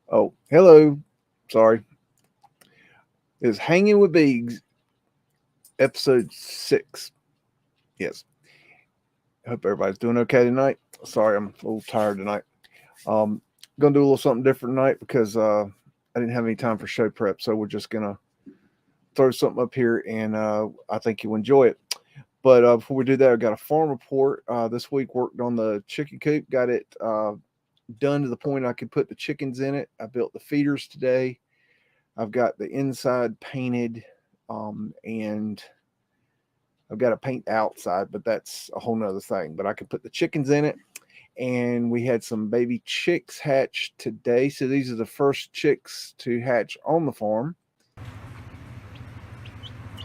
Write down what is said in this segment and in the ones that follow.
Oh, hello. Sorry. It's Hanging with Beags, episode 6. Yes. Hope everybody's doing okay tonight. Sorry, I'm a little tired tonight. Gonna do a little something different tonight because I didn't have any time for show prep, so we're just gonna throw something up here, and I think you'll enjoy it. But before we do that, I got a farm report. This week worked on the chicken coop, got it done to the point I could put the chickens in it. I built the feeders today. I've got the inside painted, and I've got to paint the outside, but that's a whole nother thing. But I could put the chickens in it, and we had some baby chicks hatch today. So these are the first chicks to hatch on the farm.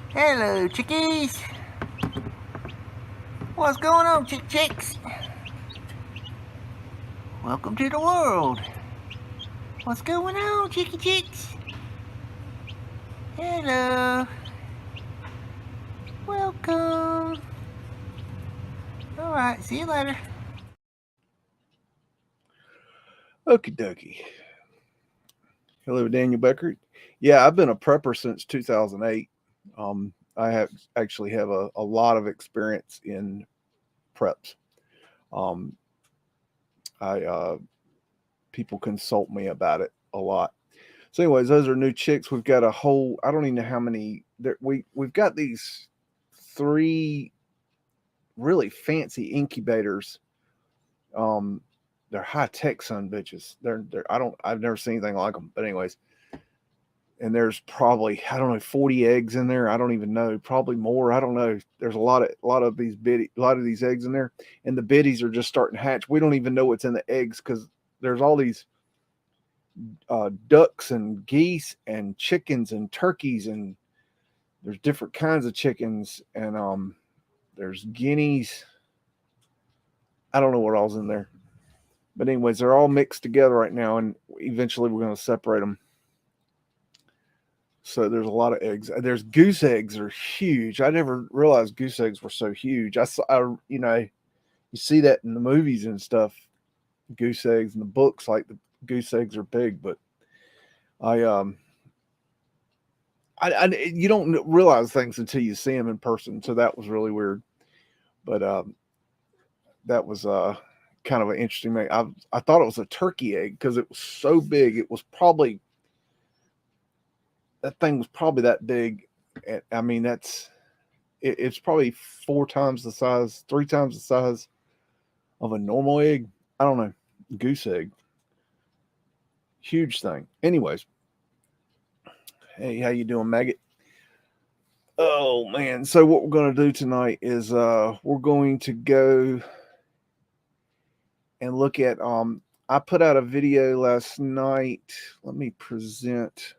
Hello, chickies. What's going on, chicks? Welcome to the world. What's going on, chicks? Hello. Welcome. Alright, see you later. Okie dokie. Hello, Daniel Becker. Yeah, I've been a prepper since 2008. I have actually have a lot of experience in preps. Um, I People consult me about it a lot. So, anyways, those are new chicks. We've got a whole. I don't even know how many. We've got these three really fancy incubators. Um, they're high tech son bitches. They're. I don't. I've never seen anything like them. But anyways, and there's probably I don't know 40 eggs in there. I don't even know. Probably more. I don't know. There's a lot of these a lot of these eggs in there, and the biddies are just starting to hatch. We don't even know what's in the eggs because there's all these ducks and geese and chickens and turkeys, and there's different kinds of chickens, and there's guineas. I don't know what all's in there, but anyways, they're all mixed together right now, and eventually we're going to separate them. So there's a lot of eggs. There's goose eggs are huge. I never realized goose eggs were so huge. You see that in the movies and stuff. Goose eggs in the books, like the goose eggs are big, but I you don't realize things until you see them in person. So that was really weird. But that was kind of an interesting thing. I thought it was a turkey egg because it was so big. It was probably that thing was probably that big. I mean, it's probably 4 times the size, 3 times the size of a normal egg. I don't know, goose egg, huge thing. Anyways, hey, how you doing, maggot? Oh man, so what we're going to do tonight is we're going to go and look at I put out a video last night. Let me present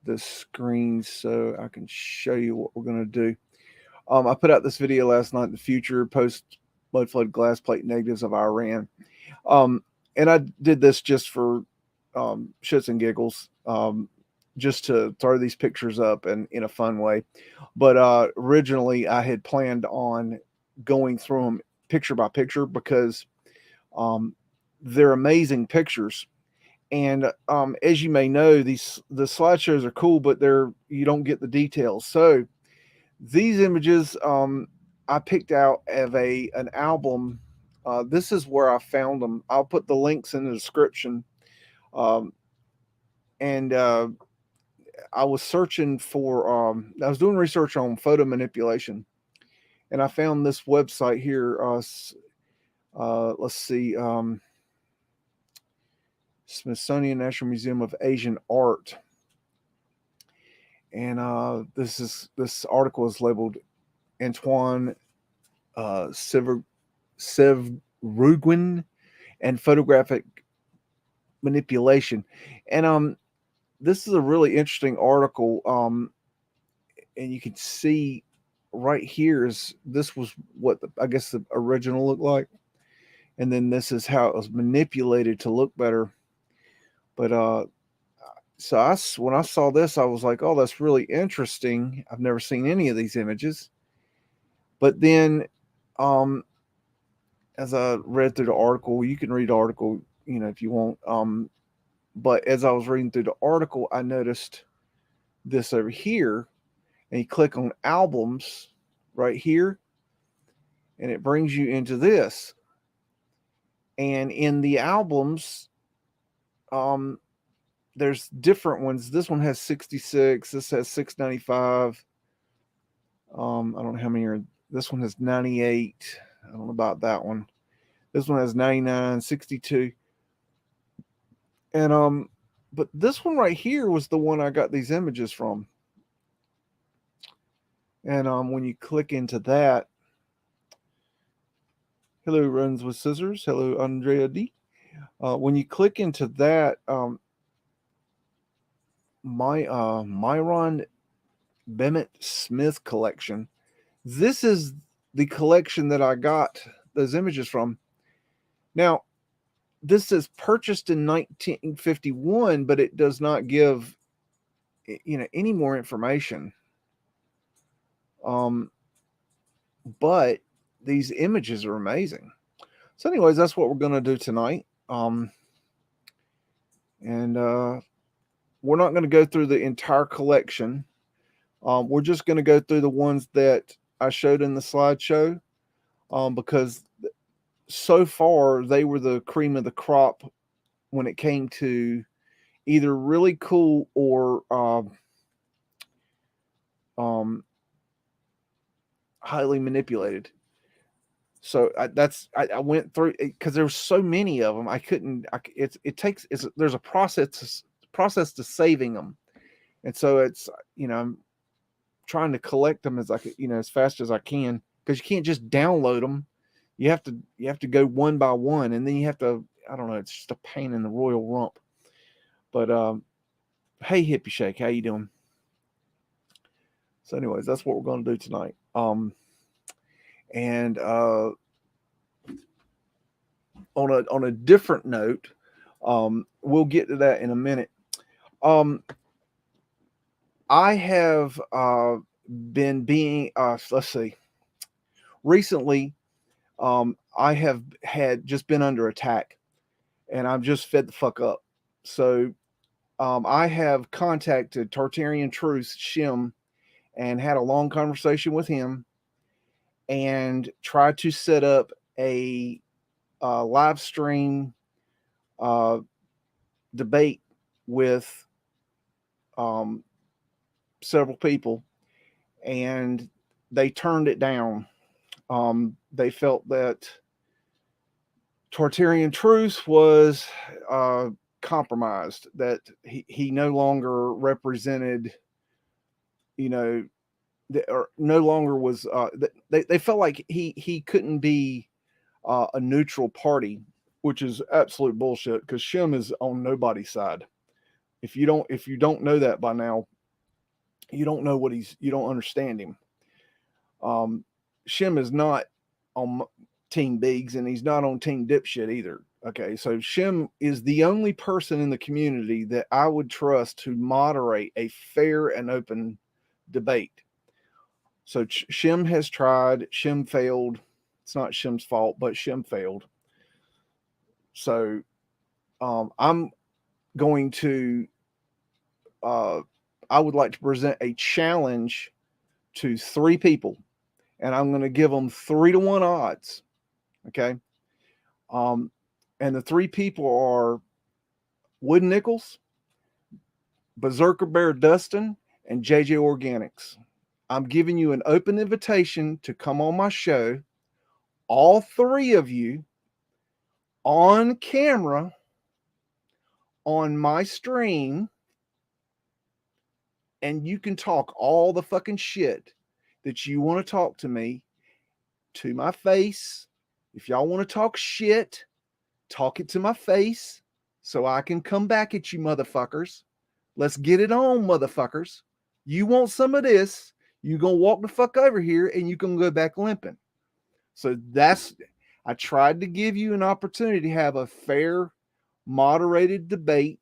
the screen so I can show you what we're going to do. I put out this video last night, the future post Mudflood glass plate negatives of Iran. Um, and I did this just for shits and giggles, just to throw these pictures up and in a fun way. But originally, I had planned on going through them picture by picture because um, they're amazing pictures. And as you may know, the slideshows are cool, but you don't get the details. So these images I picked out of an album. This is where I found them. I'll put the links in the description. Um, and I was searching for. I was doing research on photo manipulation, and I found this website here. Let's see. Smithsonian National Museum of Asian Art, and this article is labeled Antoine Sevrugin and photographic manipulation. And this is a really interesting article. And you can see right here is this was what I guess the original looked like, and then this is how it was manipulated to look better. But when I saw this, I was like, oh, that's really interesting. I've never seen any of these images. But then, um, as I read through the article, you can read the article, if you want. But as I was reading through the article, I noticed this over here, and you click on albums right here, and it brings you into this. And in the albums, um, there's different ones. This one has 66. This has 695. I don't know how many are. This one has 98. I don't know about that one. This one has 99, 62. And but this one right here was the one I got these images from. And when you click into that, hello, Runs with Scissors. Hello, Andrea D. When you click into that, Myron Bennett Smith collection. This is the collection that I got those images from. Now, this is purchased in 1951, but it does not give any more information. But these images are amazing. So, anyways, that's what we're going to do tonight. And we're not going to go through the entire collection. We're just going to go through the ones that I showed in the slideshow, because so far they were the cream of the crop when it came to either really cool or highly manipulated. So I went through because there were so many of them. I couldn't. There's a process to saving them, and so it's I'm trying to collect them as as fast as I can, because you can't just download them. You have to go one by one, and then you have to, I don't know, it's just a pain in the royal rump. But hey, Hippie Shake, how you doing? So, anyways, that's what we're going to do tonight. And on a different note, we'll get to that in a minute. I have been being let's see. Recently, I have just been under attack, and I'm just fed the fuck up. So I have contacted Tartarian Truth Shim and had a long conversation with him, and tried to set up a live stream debate with several people, and they turned it down. They felt that Tartarian Truth was compromised, that he no longer represented, or no longer was. They felt like he couldn't be a neutral party, which is absolute bullshit, because Shim is on nobody's side. If you don't know that by now, you don't know you don't understand him. Shim is not on Team Beags, and he's not on Team Dipshit either. Okay, so Shim is the only person in the community that I would trust to moderate a fair and open debate. So Shim has tried. Shim failed. It's not Shim's fault, but Shim failed. So I'm going to, I would like to present a challenge to 3 people, and I'm going to give them 3-to-1 odds. Okay. And the 3 people are Wood Nichols, Berserker Bear Dustin, and JJ Organics. I'm giving you an open invitation to come on my show, all 3 of you, on camera, on my stream, and you can talk all the fucking shit that you want to talk to me, to my face. If y'all want to talk shit, talk it to my face so I can come back at you motherfuckers. Let's get it on, motherfuckers. You want some of this, you gonna walk the fuck over here, and you can go back limping. So I tried to give you an opportunity to have a fair, moderated debate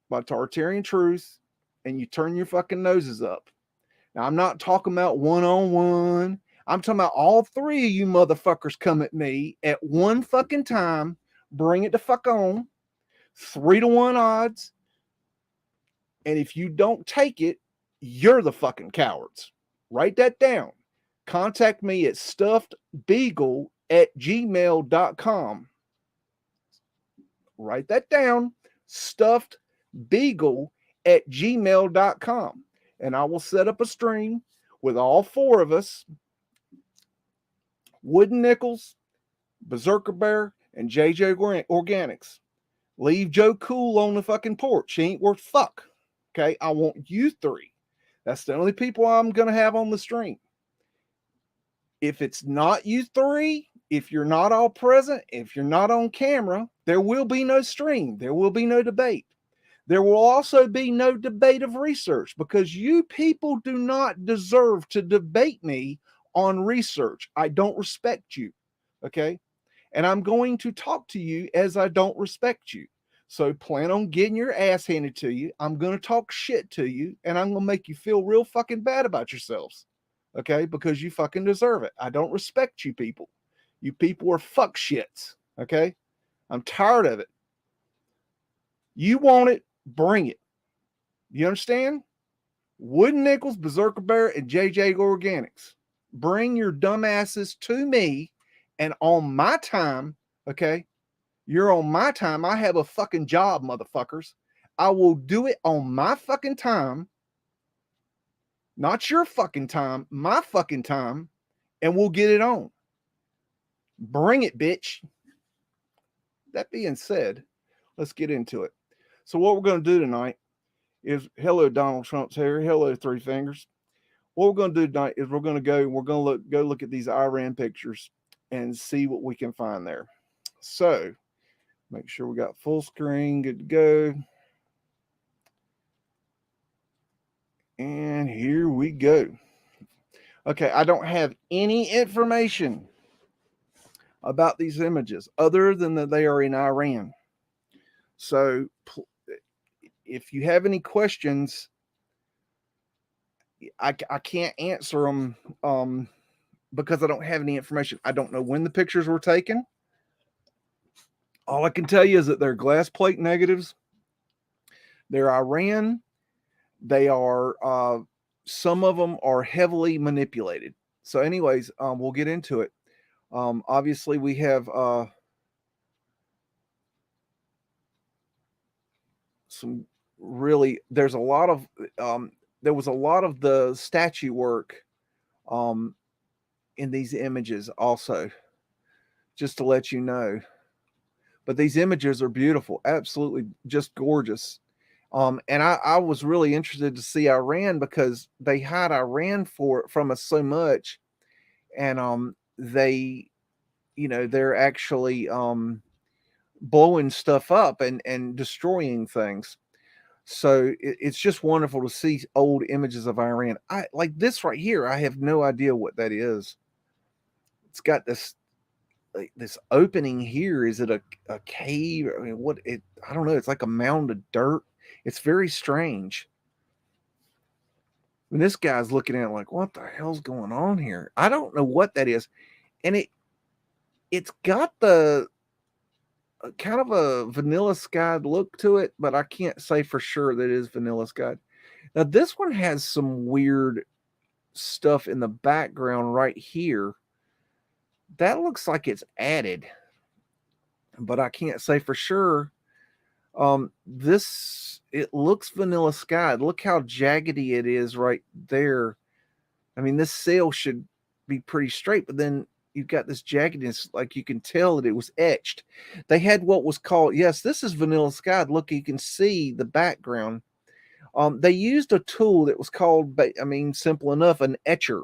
by Tartarian Truth, and you turn your fucking noses up. Now, I'm not talking about one-on-one. I'm talking about all 3 of you motherfuckers come at me at one fucking time. Bring it the fuck on. 3-to-1 odds. And if you don't take it, you're the fucking cowards. Write that down. Contact me at stuffedbeagle@gmail.com. Write that down. Stuffedbeagle@gmail.com. And I will set up a stream with all 4 of us, Wooden Nickels, Berserker Bear, and JJ Organics. Leave Joe Cool on the fucking porch. She ain't worth fuck. Okay, I want you 3. That's the only people I'm going to have on the stream. If it's not you 3, if you're not all present, if you're not on camera, there will be no stream. There will be no debate. There will also be no debate of research because you people do not deserve to debate me on research. I don't respect you. Okay. And I'm going to talk to you as I don't respect you. So plan on getting your ass handed to you. I'm going to talk shit to you and I'm going to make you feel real fucking bad about yourselves. Okay. Because you fucking deserve it. I don't respect you people. You people are fuck shits. Okay. I'm tired of it. You want it, bring it. You understand? Wooden Nickels, Berserker Bear, and JJ Organics. Bring your dumbasses to me and on my time, okay? You're on my time. I have a fucking job, motherfuckers. I will do it on my fucking time. Not your fucking time, my fucking time, and we'll get it on. Bring it, bitch. That being said, let's get into it. So what we're going to do tonight is, hello, Donald Trump's hair. Hello, Three Fingers. What we're going to do tonight is we're going to go look at these Iran pictures and see what we can find there. So make sure we got full screen, good to go. And here we go. Okay, I don't have any information about these images other than that they are in Iran. So if you have any questions, I can't answer them because I don't have any information. I don't know when the pictures were taken. All I can tell you is that they're glass plate negatives. They're Iran. They are, some of them are heavily manipulated. So anyways, we'll get into it. Obviously we have some really, there was a lot of the statue work in these images also, just to let you know. But these images are beautiful, absolutely just gorgeous. And I was really interested to see Iran because they hide Iran from us so much, and they, they're actually blowing stuff up and destroying things. So it's just wonderful to see old images of Iran. I like this right here. I have no idea what that is. It's got this opening here. Is it a cave? I mean, I don't know. It's like a mound of dirt. It's very strange. And this guy's looking at it like, what the hell's going on here? I don't know what that is. And it's got the kind of a Vanilla Sky look to it, but I can't say for sure that it is Vanilla Sky. Now this one has some weird stuff in the background right here. That looks like it's added, but I can't say for sure. It looks Vanilla Sky. Look how jaggedy it is right there. I mean, this sail should be pretty straight, but then you've got this jaggedness, like you can tell that it was etched. They had what was called, yes, this is Vanilla Sky. Look, you can see the background. They used a tool that was called, simple enough, an etcher,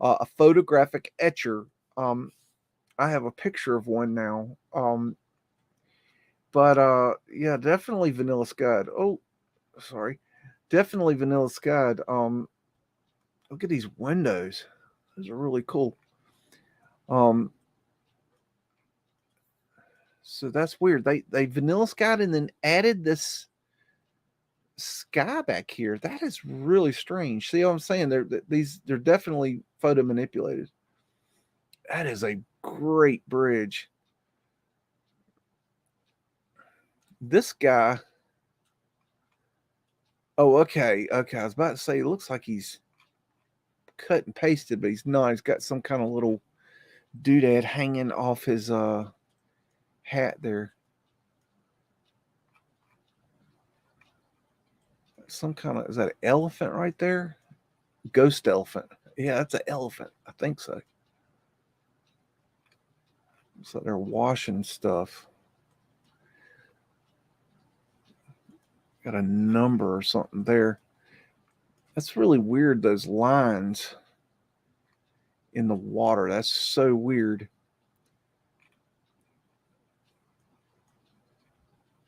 a photographic etcher. I have a picture of one now. But yeah, definitely Vanilla Sky. Oh, sorry. Definitely Vanilla Sky. Look at these windows. Those are really cool. So that's weird. They Vanilla Skyed and then added this sky back here. That is really strange. See what I'm saying? They're definitely photo manipulated. That is a great bridge. This guy. Oh, okay. Okay. I was about to say, it looks like he's cut and pasted, but he's not. He's got some kind of little doodad hanging off his hat there. Some kind of, is that an elephant right there? Ghost elephant. Yeah, that's an elephant. I think so. So they're washing stuff. Got a number or something there. That's really weird, those lines in the water. That's so weird.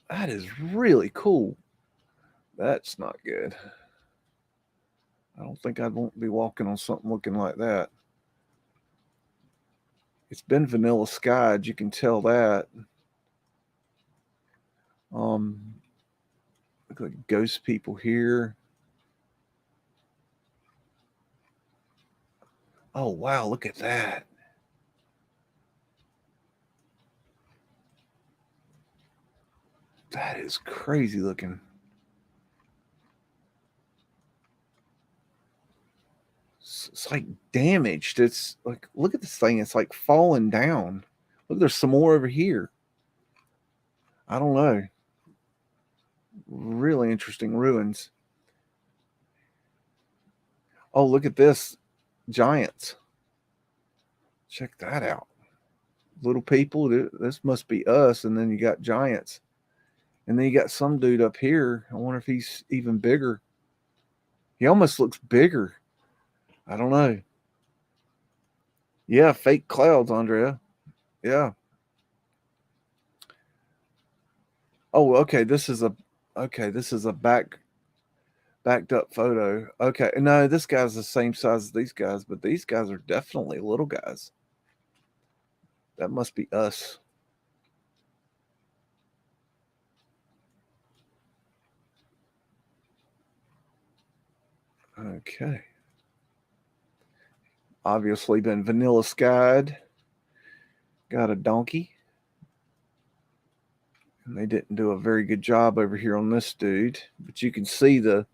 That is really cool. That's not good. I don't think I'd want to be walking on something looking like that. It's been vanilla skied, you can tell that. Look like ghost people here. Oh wow, look at that. That is crazy looking. It's like damaged. It's like, look at this thing. It's like falling down. Look, there's some more over here. I don't know. Really interesting ruins. Oh, look at this. Giants. Check that out. Little people. This must be us. And then you got giants. And then you got some dude up here. I wonder if he's even bigger. He almost looks bigger. I don't know. Yeah, fake clouds, Andrea. Yeah. Oh, okay. This is a backed up photo. Okay. No, this guy's the same size as these guys, but these guys are definitely little guys. That must be us. Okay. Obviously been vanilla skied. Got a donkey. And they didn't do a very good job over here on this dude, but you can see the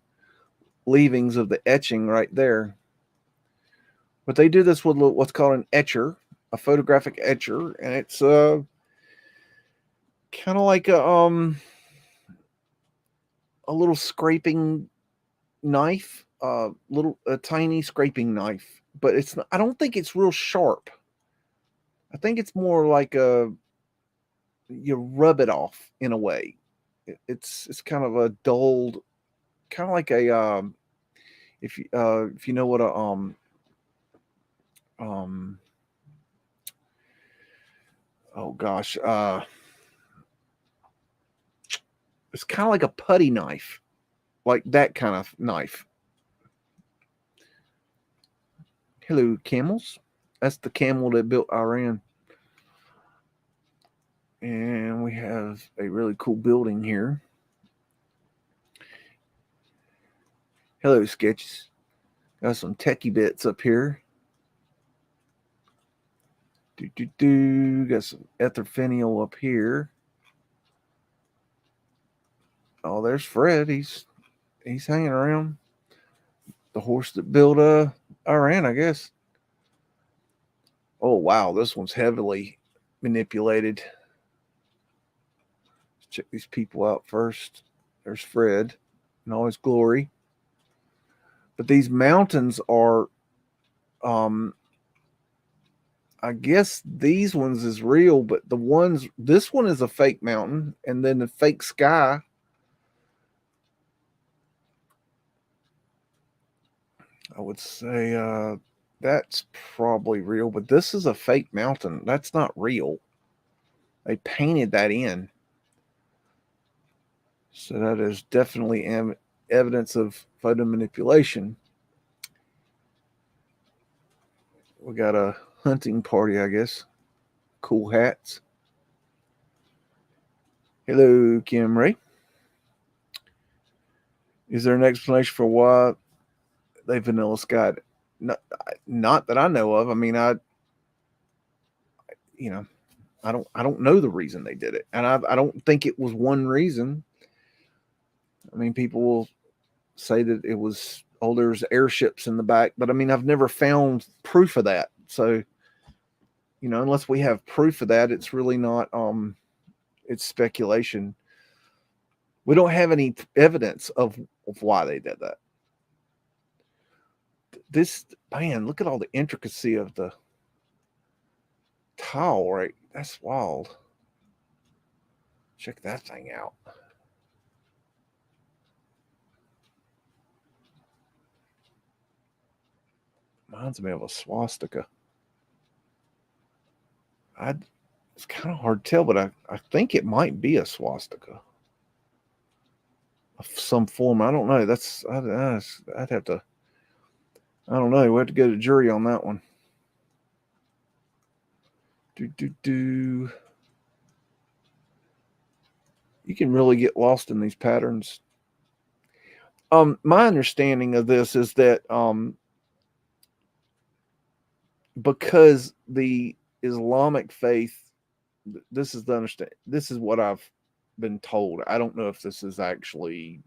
leavings of the etching right there. But they do this with what's called an etcher, a photographic etcher, and it's kind of like a little scraping knife, a tiny scraping knife, but it's not, I don't think it's real sharp. I think it's more like you rub it off in a way. It's kind of a dulled, kind of like a if you know what a um oh gosh, it's kind of like a putty knife, like that kind of knife. Hello, camels. That's the camel that built Iran. And we have a really cool building here. Hello, sketches. Got some techie bits up here. Got some etherphenial up here. Oh, there's Fred. He's hanging around. The horse that built Iran, I guess. Oh wow, this one's heavily manipulated. Let's check these people out first. There's Fred in all his glory. But these mountains are I guess these ones is real, but this one is a fake mountain, and then the fake sky. I would say that's probably real, but this is a fake mountain. That's not real. They painted that in. So that is definitely evidence of photo manipulation. We got a hunting party, I guess. Cool hats. Hello, Kim Ray. Is there an explanation for why they vanilla skied? Not that I know of. I mean, you know, I don't know the reason they did it, and I don't think it was one reason. I mean, people will say that it was, oh, there's airships in the back, but I mean, I've never found proof of that. So, you know, unless we have proof of that, it's really not. It's speculation. We don't have any evidence of why they did that. This, man, look at all the intricacy of the tile, right? That's wild. Check that thing out. Reminds me of a swastika. It's kind of hard to tell, but I think it might be a swastika of some form. I don't know. I'd have to. I don't know. We have to go to jury on that one. Do. You can really get lost in these patterns. My understanding of this is that because the Islamic faith, this is what I've been told. I don't know if this is actually,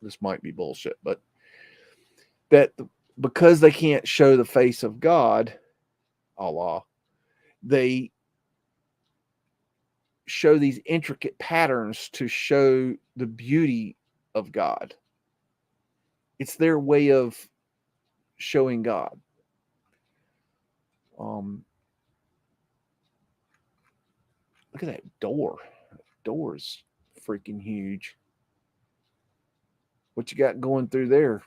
this might be bullshit, but that because they can't show the face of God, Allah, they show these intricate patterns to show the beauty of God. It's their way of showing God. Look at that door. That door is freaking huge. What you got going through there?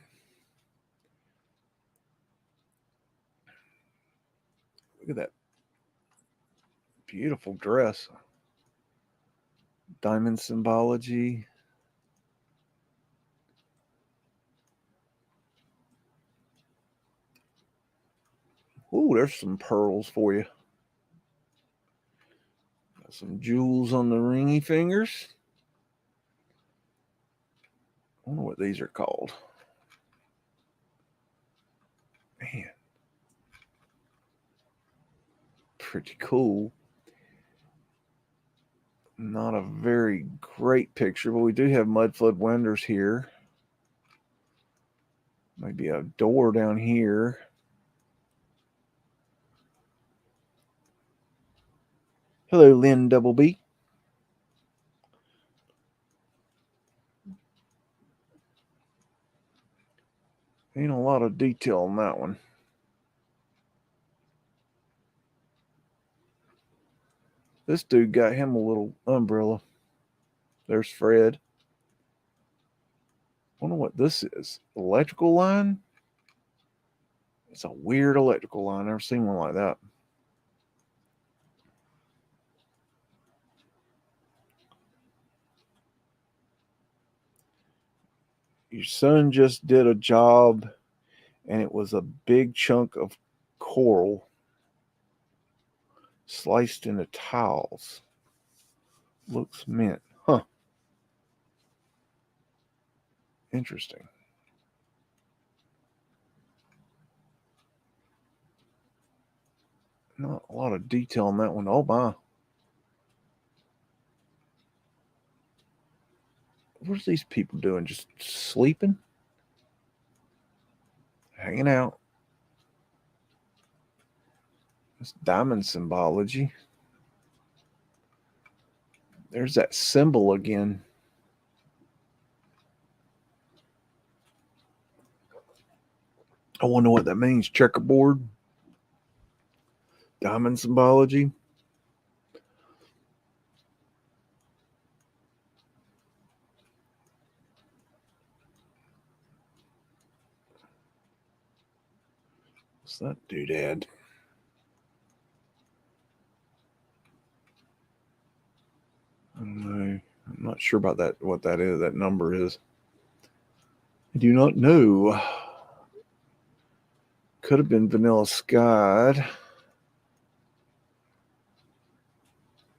Look at that beautiful dress. Diamond symbology. Ooh, there's some pearls for you. Got some jewels on the ringy fingers. I wonder what these are called. Man. Pretty cool. Not a very great picture, but we do have Mudflood windows here. Maybe a door down here. Hello, Lynn Double B. Ain't a lot of detail on that one. This dude got him a little umbrella. There's Fred. Wonder what this is. Electrical line? It's a weird electrical line. I've never seen one like that. Your son just did a job, and it was a big chunk of coral sliced into tiles. Looks mint. Huh. Interesting. Not a lot of detail on that one. Oh my. What are these people doing? Just sleeping? Hanging out. It's diamond symbology. There's that symbol again. I wonder what that means. Checkerboard. Diamond symbology. What's that doodad? I don't know. I'm not sure about that. What that is? That number is. I do not know. Could have been Vanilla Sky.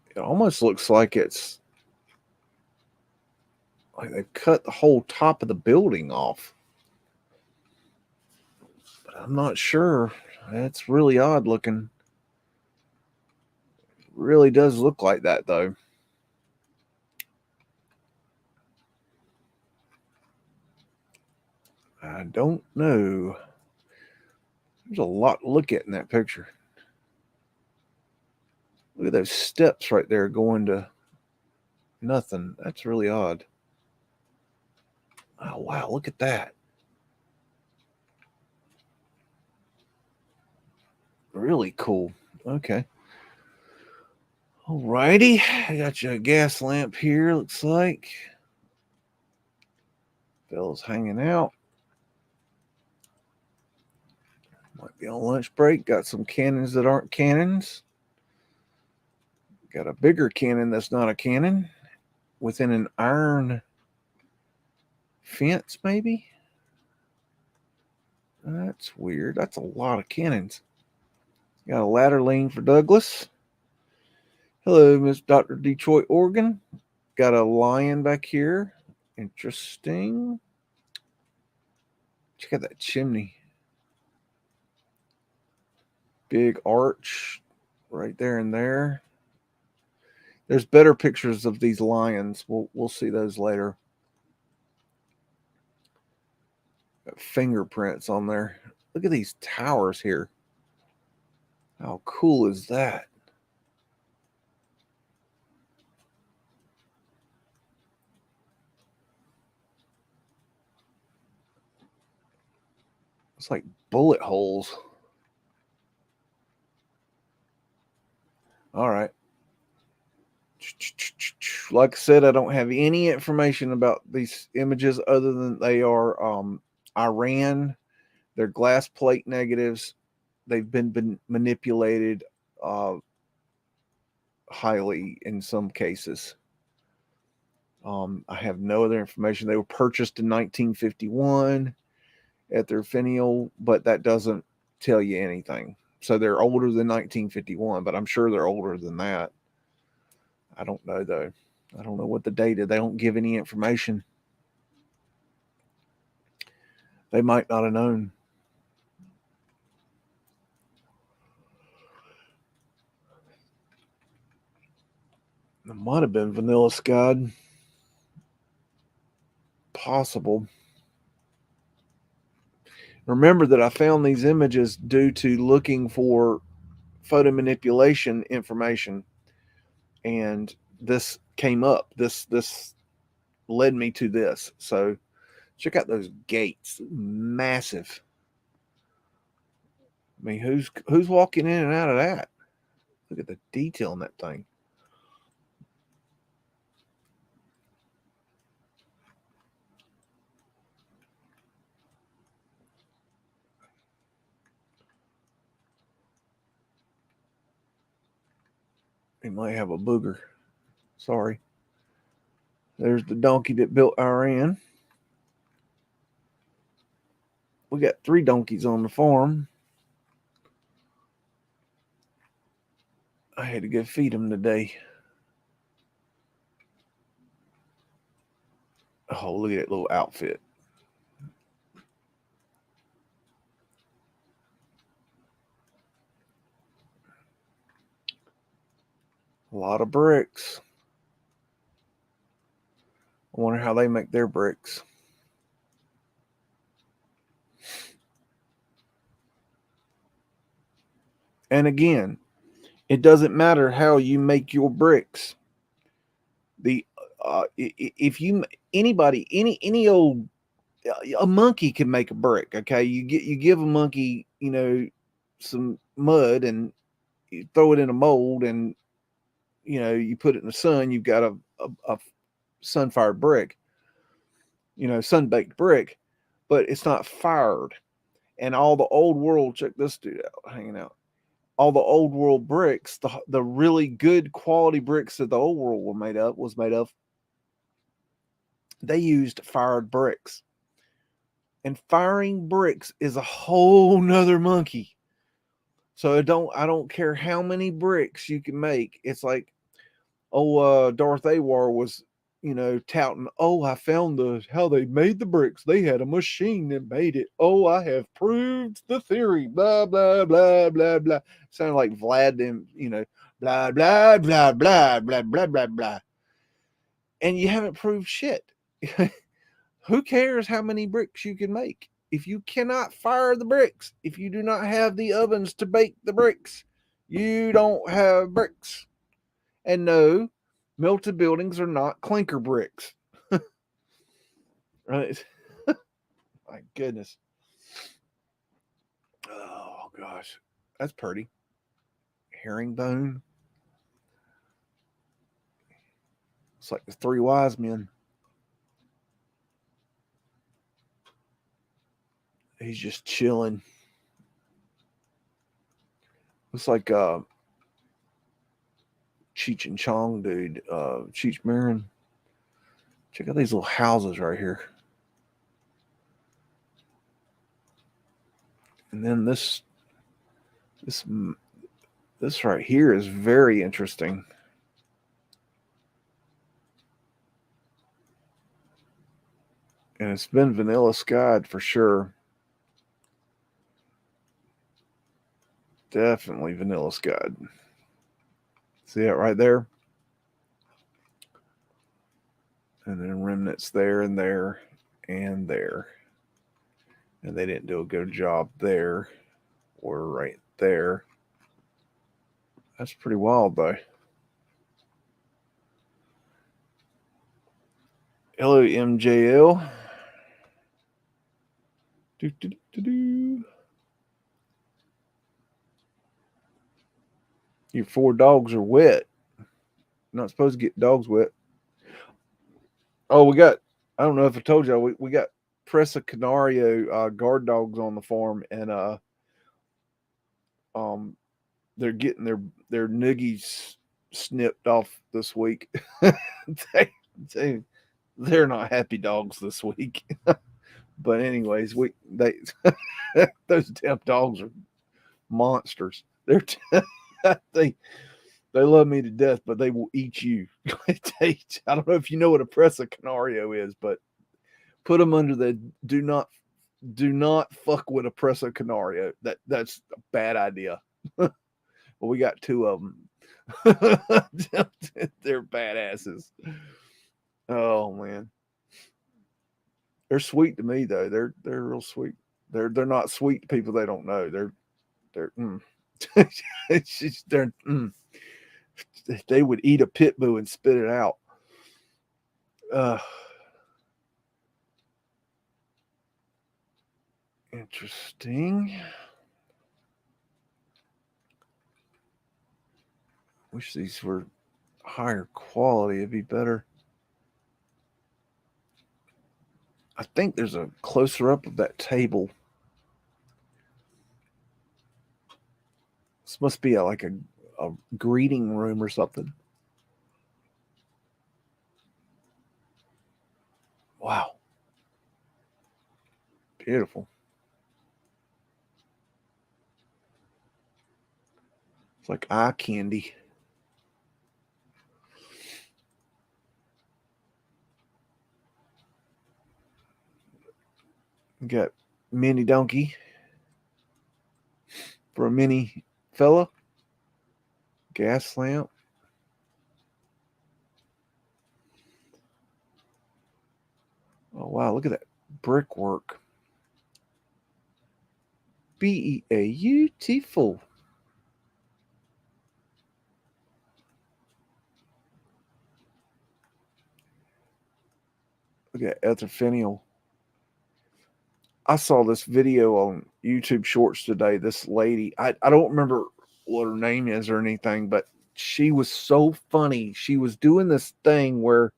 It almost looks like it's like they've cut the whole top of the building off. But I'm not sure. It's really odd looking. really does look like that, though. I don't know. There's a lot to look at in that picture. Look at those steps right there going to nothing. That's really odd. Oh, wow. Look at that. Really cool. Okay. Alrighty. I got you a gas lamp here, looks like. Bill's hanging out. Might be on lunch break. Got some cannons that aren't cannons. Got a bigger cannon that's not a cannon. Within an iron fence, maybe? That's weird. That's a lot of cannons. Got a ladder lean for Douglas. Hello, Miss Dr. Detroit, Oregon. Got a lion back here. Interesting. Check out that chimney. Big arch right there and there. There's better pictures of these lions. We'll see those later. Got fingerprints on there. Look at these towers here. How cool is that? It's like bullet holes. All right. Like I said, I don't have any information about these images other than they are Iran. They're glass plate negatives. They've been manipulated highly in some cases. I have no other information. They were purchased in 1951 at their finial, but that doesn't tell you anything. So they're older than 1951, but I'm sure they're older than that. I don't know, though. I don't know what the data. They don't give any information. They might not have known. It might have been Vanilla Scud. Possible. Remember that I found these images due to looking for photo manipulation information, and this came up. This led me to this. So check out those gates. Massive. I mean, who's walking in and out of that? Look at the detail in that thing. He might have a booger. Sorry. There's the donkey that built Iran. We got 3 donkeys on the farm. I had to go feed them today. Oh, look at that little outfit. A lot of bricks. I wonder how they make their bricks. And again, it doesn't matter how you make your bricks. If you anybody any old a monkey can make a brick. Okay, you give a monkey some mud and you throw it in a mold and you put it in the sun. You've got a sun-fired brick, sun-baked brick, but it's not fired. And all the old world, check this dude out, hanging out. All the old world bricks, the really good quality bricks that the old world was made of, they used fired bricks. And firing bricks is a whole nother monkey. So I don't care how many bricks you can make. It's like, Darth Awar was, touting, I found how they made the bricks. They had a machine that made it. I have proved the theory. Blah, blah, blah, blah, blah. Sounded like Vlad, blah, blah, blah, blah, blah, blah, blah, blah. And you haven't proved shit. Who cares how many bricks you can make? If you cannot fire the bricks, if you do not have the ovens to bake the bricks, you don't have bricks. And no, melted buildings are not clinker bricks. Right? My goodness. Oh, gosh. That's pretty. Herringbone. It's like the three wise men. He's just chilling. Looks like Cheech and Chong dude. Cheech Marin. Check out these little houses right here. And then this right here is very interesting. And it's been vanilla skied for sure. Definitely vanilla skied. See that right there? And then remnants there and there and there. And they didn't do a good job there or right there. That's pretty wild though. Hello, MJL. Your 4 dogs are wet. You're not supposed to get dogs wet. Oh, I don't know if I told you, we got Presa Canario guard dogs on the farm, and they're getting their noogies snipped off this week. They're not happy dogs this week. But anyways, those damn dogs are monsters. They love me to death, but they will eat you. I don't know if you know what a Presa Canario is, but put them under the do not fuck with a Presa Canario. That's a bad idea. Well, we got 2 of them. They're badasses. Oh man, they're sweet to me though. They're real sweet. They're not sweet to people they don't know. They're it's just they would eat a pit bull and spit it out. Interesting. Wish these were higher quality. It'd be better. I think there's a closer up of that table. This must be like a greeting room or something. Wow. Beautiful. It's like eye candy. We got mini donkey for a mini fella. Gas lamp. Oh wow, look at that brickwork. Beautiful. Look at Etherfinial. I saw this video on YouTube Shorts today. This lady, I don't remember what her name is or anything, but she was so funny. She was doing this thing where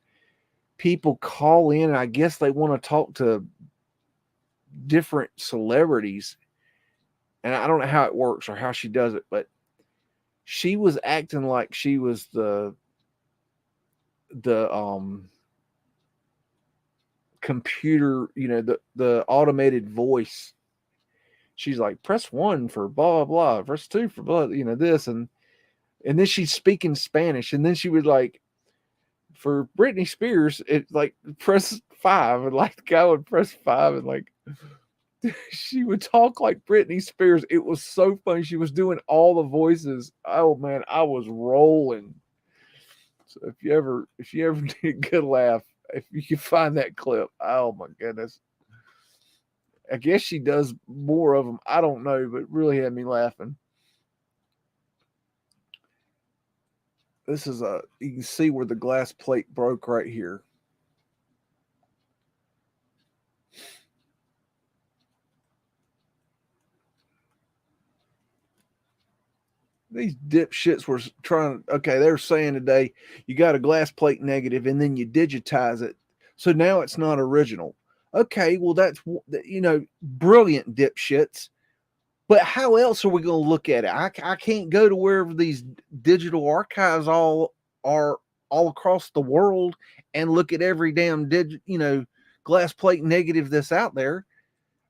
people call in, and I guess they want to talk to different celebrities. And I don't know how it works or how she does it, but she was acting like she was the computer, the automated voice. She's like, press 1 for blah blah, press 2 for blah, this, and then she's speaking Spanish, and then she would like, for Britney Spears, it like press 5, and like the guy would press 5, and like She would talk like Britney Spears. It was so funny. She was doing all the voices. Oh man, I was rolling. So if you ever need a good laugh, if you can find that clip, oh my goodness. I guess she does more of them. I don't know, but it really had me laughing. This is you can see where the glass plate broke right here. These dipshits were trying. Okay, they were saying today you got a glass plate negative and then you digitize it, so now it's not original. Okay, well that's brilliant dipshits. But how else are we going to look at it? I can't go to wherever these digital archives all are all across the world and look at every damn glass plate negative that's out there.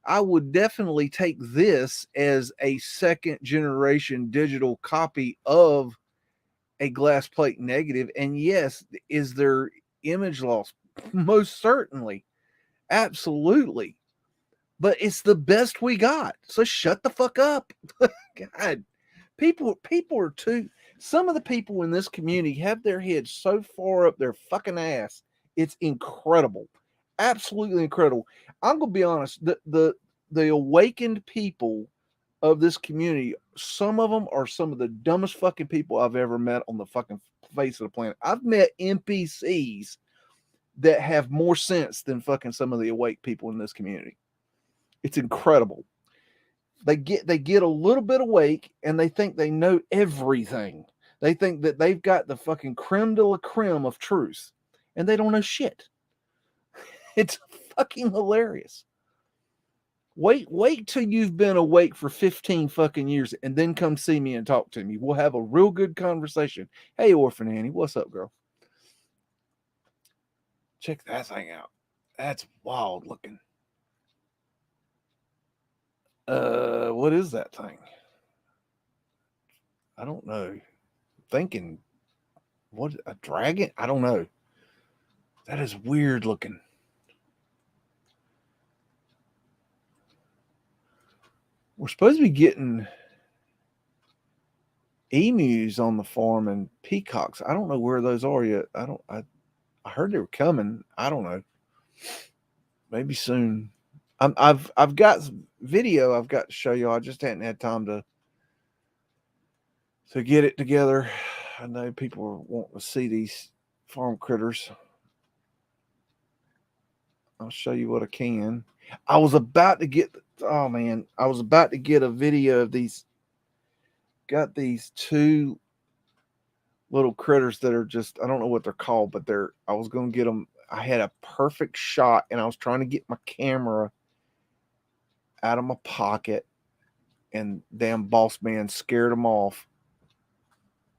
I would definitely take this as a second generation digital copy of a glass plate negative. And yes, is there image loss? Most certainly. Absolutely. But it's the best we got. So shut the fuck up. God. People are too some of the people in this community have their heads so far up their fucking ass. It's incredible. Absolutely incredible. I'm gonna be honest, the awakened people of this community, some of them are some of the dumbest fucking people I've ever met on the fucking face of the planet. I've met NPCs that have more sense than fucking some of the awake people in this community. It's incredible. They get a little bit awake and they think they know everything. They think that they've got the fucking creme de la creme of truth, and they don't know shit. It's fucking hilarious. Wait till you've been awake for 15 fucking years and then come see me and talk to me. We'll have a real good conversation. Hey, Orphan Annie, what's up, girl? Check that thing out. That's wild looking. What is that thing? I don't know. Thinking, what, a dragon? I don't know. That is weird looking. We're supposed to be getting emus on the farm and peacocks. I don't know where those are yet. I heard they were coming. I don't know. Maybe soon. I've got video I've got to show you. I just hadn't had time to get it together. I know people are wanting to see these farm critters. I'll show you what I can. I was about to get a video of these. Got these two little critters that are just, I don't know what they're called, but I was going to get them. I had a perfect shot and I was trying to get my camera out of my pocket, and damn boss man scared them off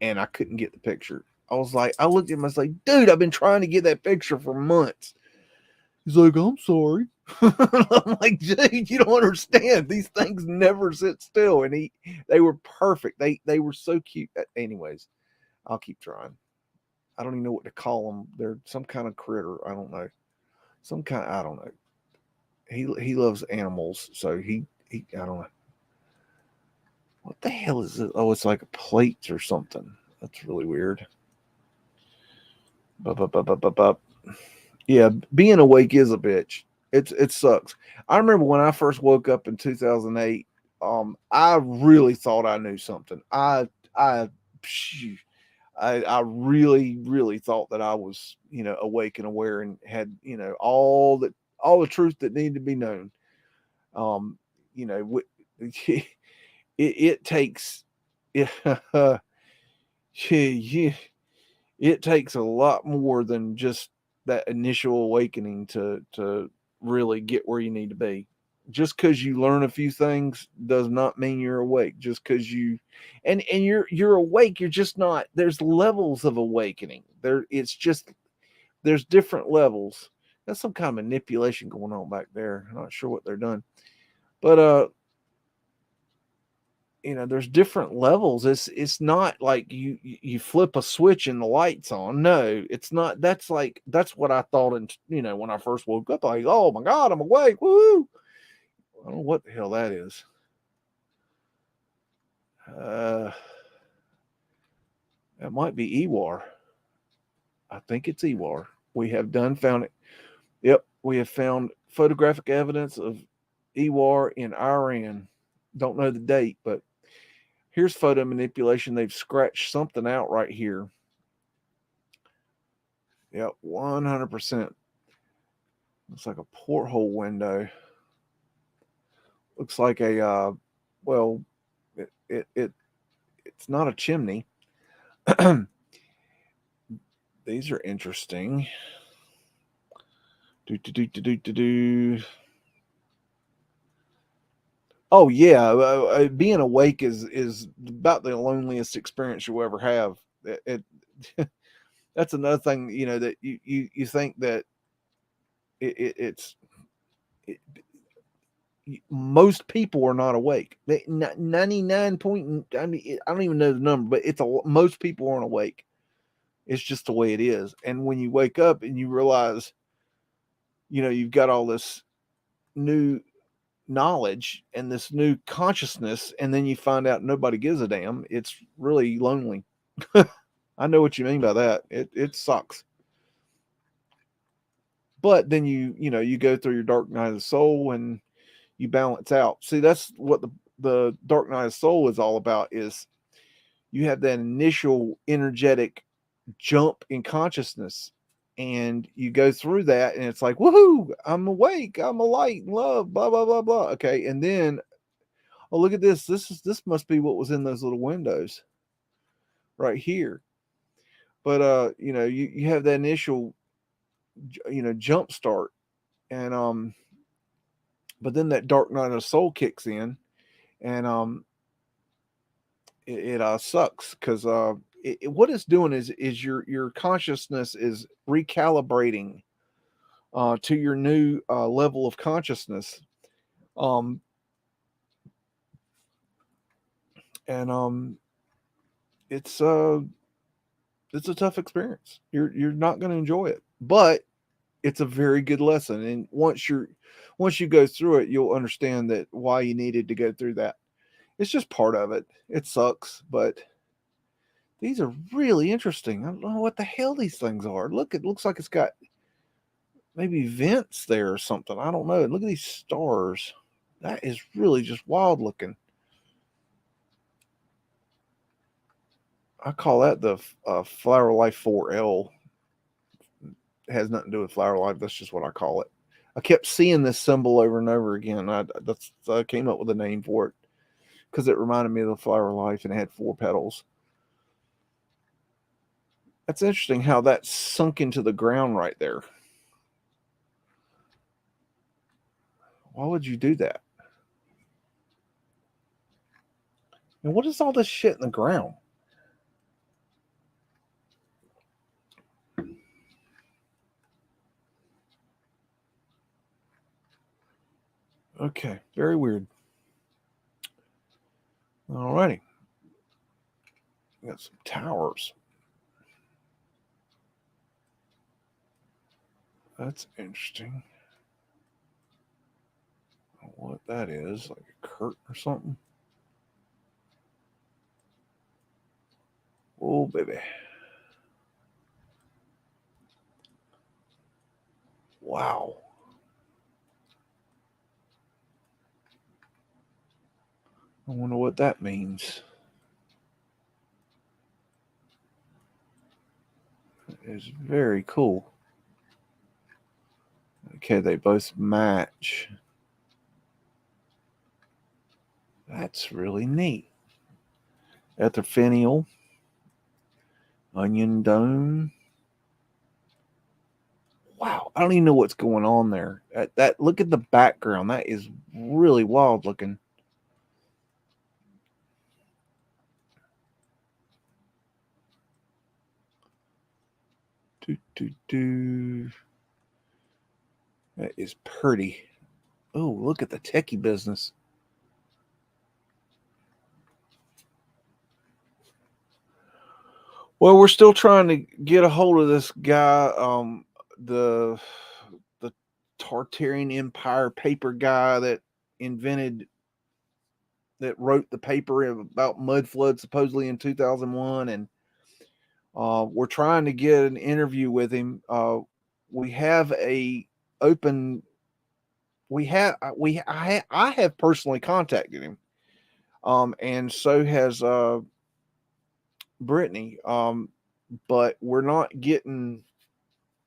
and I couldn't get the picture. I looked at him, I was like, dude, I've been trying to get that picture for months. He's like, I'm sorry. I'm like, dude, you don't understand. These things never sit still. And they were perfect. They were so cute. Anyways, I'll keep trying. I don't even know what to call them. They're some kind of critter. I don't know. I don't know. He loves animals, so he I don't know. What the hell is it? Oh, it's like a plate or something. That's really weird. Yeah, being awake is a bitch. It sucks. I remember when I first woke up in 2008. I really thought I knew something. I really, really thought that I was, awake and aware and had, all the truth that needed to be known. You know, it takes, yeah, it takes a lot more than just that initial awakening to really get where you need to be. Just because you learn a few things does not mean you're awake. Just because you're awake, you're just not. There's levels of awakening. There's different levels. There's some kind of manipulation going on back there. I'm not sure what they're doing, but there's different levels. It's not like you flip a switch and the lights on. No, it's not. That's what I thought. And when I first woke up, like, oh my god, I'm awake. Woo! I don't know what the hell that is. That might be Ewar. I think it's Ewar. We have found it. Yep, we have found photographic evidence of Ewar in Iran. Don't know the date, but here's photo manipulation. They've scratched something out right here. Yep, 100%. Looks like a porthole window. Looks like a well, it's not a chimney. These are interesting. Oh yeah, being awake is about the loneliest experience you'll ever have. That's another thing, that you think that it's most people are not awake. 99 point. I mean, I don't even know the number, but most people aren't awake. It's just the way it is. And when you wake up and you realize, you've got all this new knowledge and this new consciousness, and then you find out nobody gives a damn, it's really lonely. I know what you mean by that. It sucks. But then you go through your dark night of the soul and you balance out. See, that's what the dark night of soul is all about, is you have that initial energetic jump in consciousness, and you go through that, and it's like, woohoo, I'm awake, I'm a light and love, blah blah blah blah. Okay, and then, oh, look at this. This must be what was in those little windows right here. But you have that initial jump start, and but then that dark night of the soul kicks in, and it sucks, because what it's doing is your consciousness is recalibrating to your new level of consciousness, um, and it's a tough experience. You're not going to enjoy it, but it's a very good lesson. And once you go through it, you'll understand that why you needed to go through that. It's just part of it. It sucks, but these are really interesting. I don't know what the hell these things are. Look, it looks like it's got maybe vents there or something. I don't know. And look at these stars. That is really just wild looking. I call that the Flower Life 4L. It has nothing to do with Flower Life. That's just what I call it. I kept seeing this symbol over and over again. I came up with a name for it because it reminded me of the Flower Life, and it had 4 petals. That's interesting how that sunk into the ground right there. Why would you do that? And what is all this shit in the ground? Okay, very weird. Alrighty. We got some towers. That's interesting. What that is, like a curtain or something. Oh, baby. Wow. I wonder what that means. It's very cool. Okay, they both match. That's really neat. Etherfinial, onion dome. Wow, I don't even know what's going on there. That look at the background. That is really wild looking. That is pretty. Oh, look at the techie business. Well, we're still trying to get a hold of this guy, the Tartarian Empire paper guy that invented, that wrote the paper about Mudflood supposedly in 2001, and we're trying to get an interview with him. We have a open. I have personally contacted him, and so has Brittany. But we're not getting.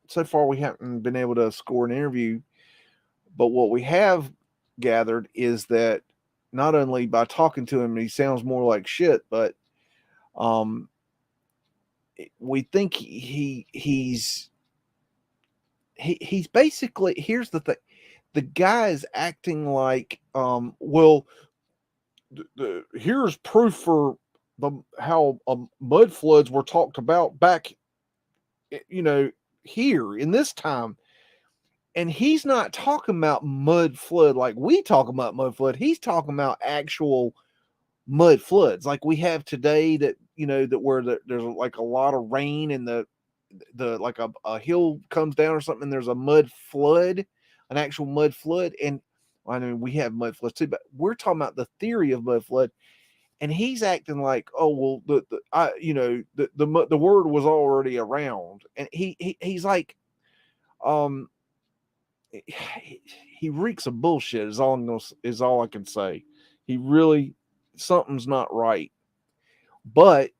So far, we haven't been able to score an interview. But what we have gathered is that not only by talking to him, he sounds more like shit, but um, we think he's basically, here's the thing, the guy is acting like well, here's proof for how mud floods were talked about back, you know, here in this time. And he's not talking about mud flood like we talk about mud flood. He's talking about actual mud floods like we have today, that, you know, that where there's like a lot of rain and the like a hill comes down or something, and there's a mud flood, an actual mud flood. And I mean, we have mud floods too, but we're talking about the theory of mud flood. And he's acting like, oh well, the word was already around. And he's like, um he reeks of bullshit, is all I can say. He really, something's not right. But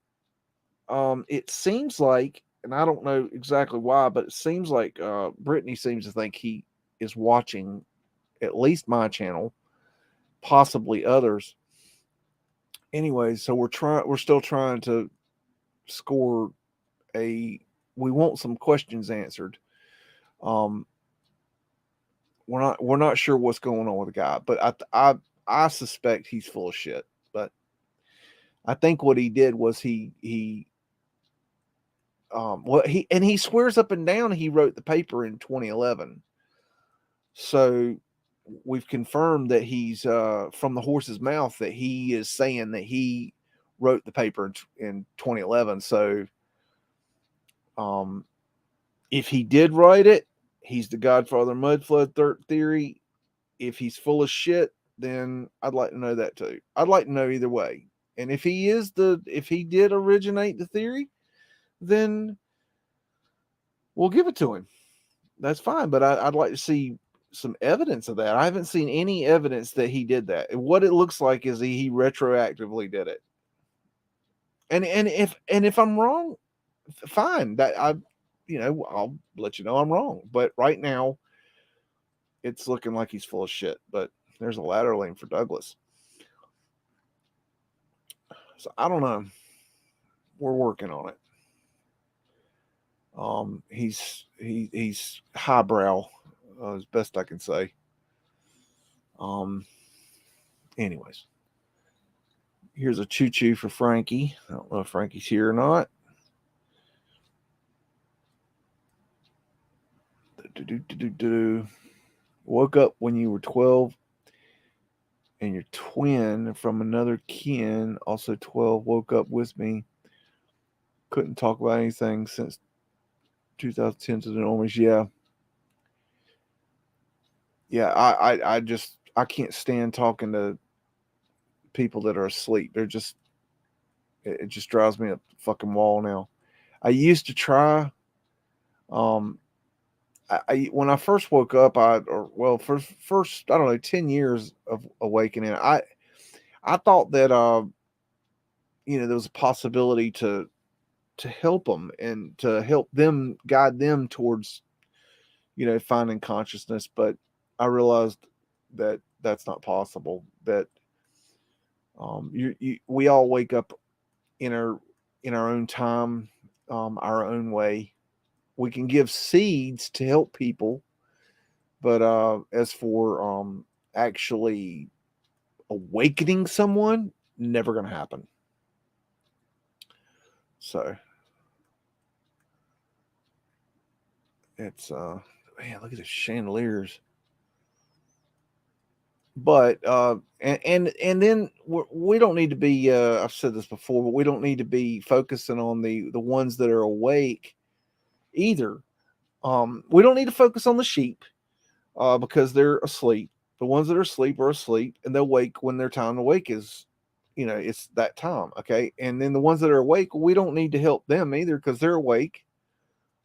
it seems like, and I don't know exactly why, but it seems like Brittany seems to think he is watching at least my channel, possibly others. Anyway, so we're still trying to score a. We want some questions answered. Um, we're not sure what's going on with the guy, but I suspect he's full of shit. But I think what he did was he swears up and down he wrote the paper in 2011. So we've confirmed that he's from the horse's mouth that he is saying that he wrote the paper in 2011. So if he did write it, he's the godfather of mud flood theory. If he's full of shit, then I'd like to know that too. I'd like to know either way. And if he did originate the theory, then we'll give it to him. That's fine. But I'd like to see some evidence of that. I haven't seen any evidence that he did that. What it looks like is he retroactively did it. And if I'm wrong, fine. I'll let you know I'm wrong. But right now, it's looking like he's full of shit. But there's a ladder lane for Douglas. So I don't know. We're working on it. He's highbrow, as best I can say. Anyways, here's a choo-choo for Frankie. I don't know if Frankie's here or not. Woke up when you were 12, and your twin from another kin, also 12, woke up with me. Couldn't talk about anything since 2010 to the normies. Yeah. I can't stand talking to people that are asleep. It just drives me up the fucking wall now. I used to try. When I first woke up, first I don't know, 10 years of awakening, I thought that there was a possibility to help them and to help them, guide them towards finding consciousness. But I realized that that's not possible. That we all wake up in our own time, our own way. We can give seeds to help people, but as for actually awakening someone, never going to happen. So it's man, look at the chandeliers. But and then we don't need to be. I've said this before, but we don't need to be focusing on the ones that are awake either. We don't need to focus on the sheep because they're asleep. The ones that are asleep, and they'll wake when their time to wake is, it's that time. Okay. And then the ones that are awake, we don't need to help them either because they're awake.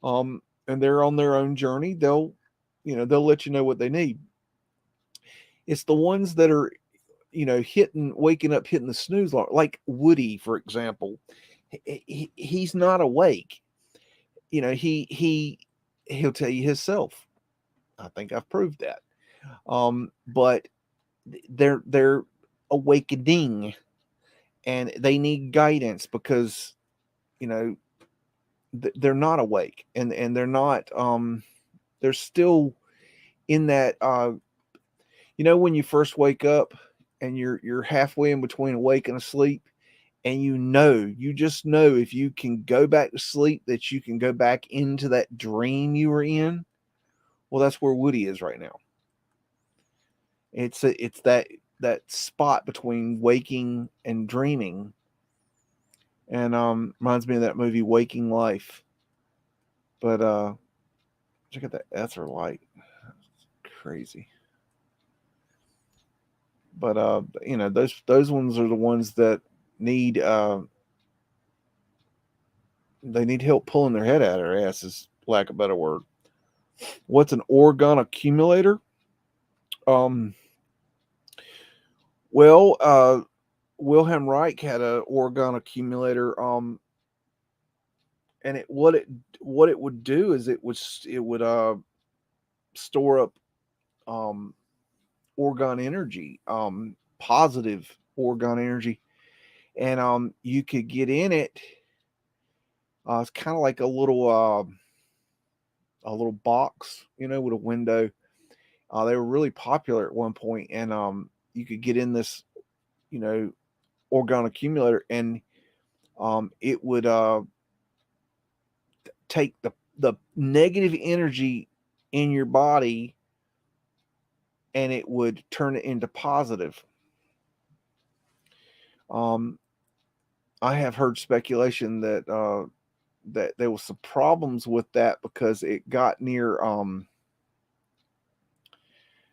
And they're on their own journey. They'll let you know what they need. It's the ones that are, waking up, hitting the snooze alarm, like Woody, for example. He's not awake. He'll tell you himself. I think I've proved that. But they're awakening, and they need guidance because you know they're not awake, and they're not. They're still in that. When you first wake up, and you're halfway in between awake and asleep, and you just know if you can go back to sleep that you can go back into that dream you were in. Well, that's where Woody is right now. It's that spot between waking and dreaming, and reminds me of that movie Waking Life. But check out that ether light, crazy. But those ones are the ones that need they need help pulling their head out of their asses, lack of a better word. What's an orgone accumulator? Um, well, Wilhelm Reich had an orgone accumulator. And what it would do is it would store up um orgone energy, positive orgone energy, and you could get in it. It's kind of like a little box, with a window. They were really popular at one point, and you could get in this, you know, orgone accumulator, and it would take the negative energy in your body, and it would turn it into positive. Um, I have heard speculation that there was some problems with that because it got near.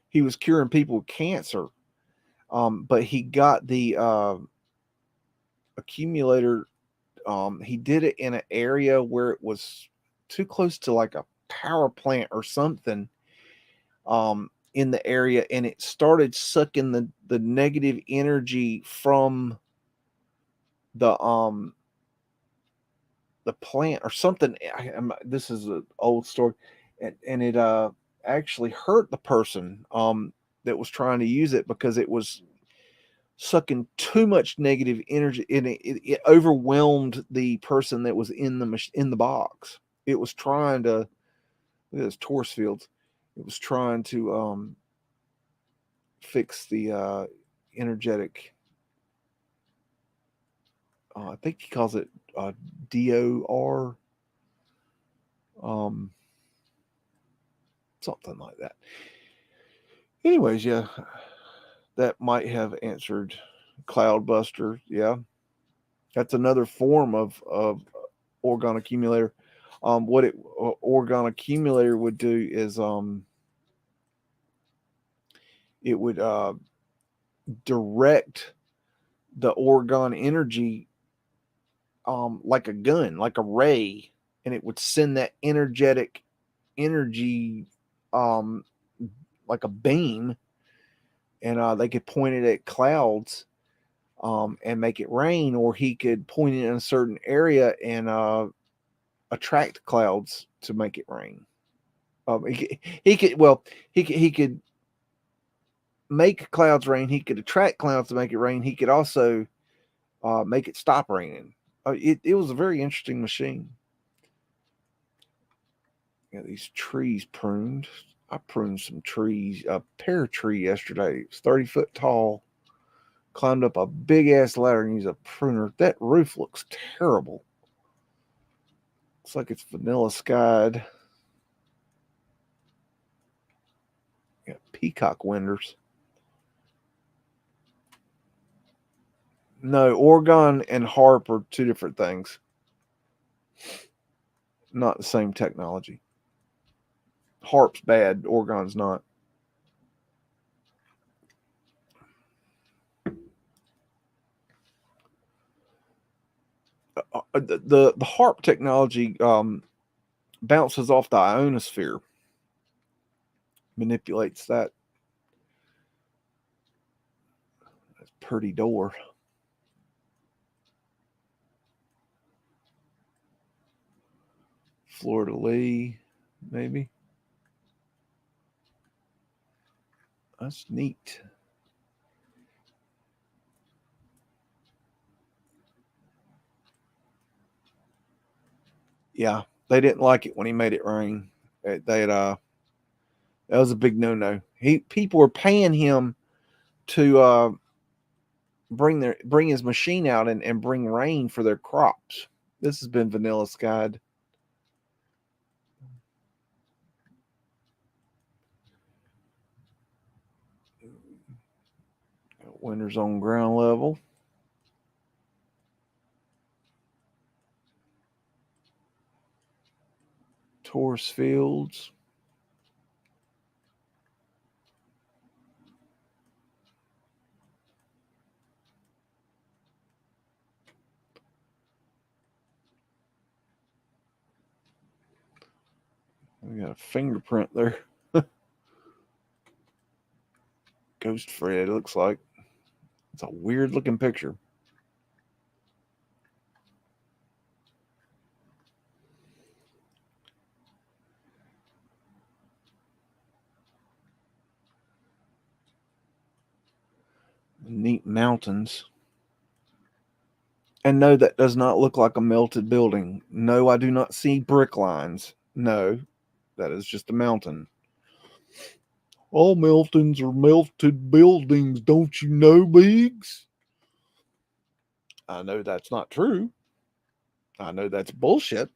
He was curing people with cancer, but he got the accumulator. He did it in an area where it was too close to like a power plant or something. In the area, and it started sucking the negative energy from the um the plant or something. This is an old story, and it actually hurt the person that was trying to use it because it was sucking too much negative energy, and it overwhelmed the person that was in the box. It was trying to, look at this Taurus fields. It was trying to fix the energetic. I think he calls it DOR, um, something like that. Anyways, yeah, that might have answered Cloudbuster. Yeah, that's another form of orgone accumulator. What it orgone accumulator would do is it would direct the orgone energy like a gun, like a ray, and it would send that energetic energy um, like a beam, and they could point it at clouds and make it rain, or he could point it in a certain area and attract clouds to make it rain. He could make clouds rain. He could attract clouds to make it rain. He could also make it stop raining. It was a very interesting machine. Got these trees pruned. I pruned some trees, a pear tree yesterday. It was 30 foot tall. Climbed up a big ass ladder and used a pruner. That roof looks terrible. Looks like it's vanilla skied. Got peacock winders. No, orgone and harp are two different things. Not the same technology. Harp's bad, orgone's not. The harp technology bounces off the ionosphere, manipulates that. That's a pretty door. Florida Lee, maybe. That's neat. Yeah, they didn't like it when he made it rain. That was a big no-no. People were paying him to bring his machine out and bring rain for their crops. This has been Vanilla Skied. Winter's on ground level. Taurus Fields. We got a fingerprint there. Ghost Fred, it looks like. It's a weird looking picture. Neat mountains. And no, that does not look like a melted building. No, I do not see brick lines. No, that is just a mountain. All mountains are melted buildings, don't you know, Beags? I know that's not true. I know that's bullshit.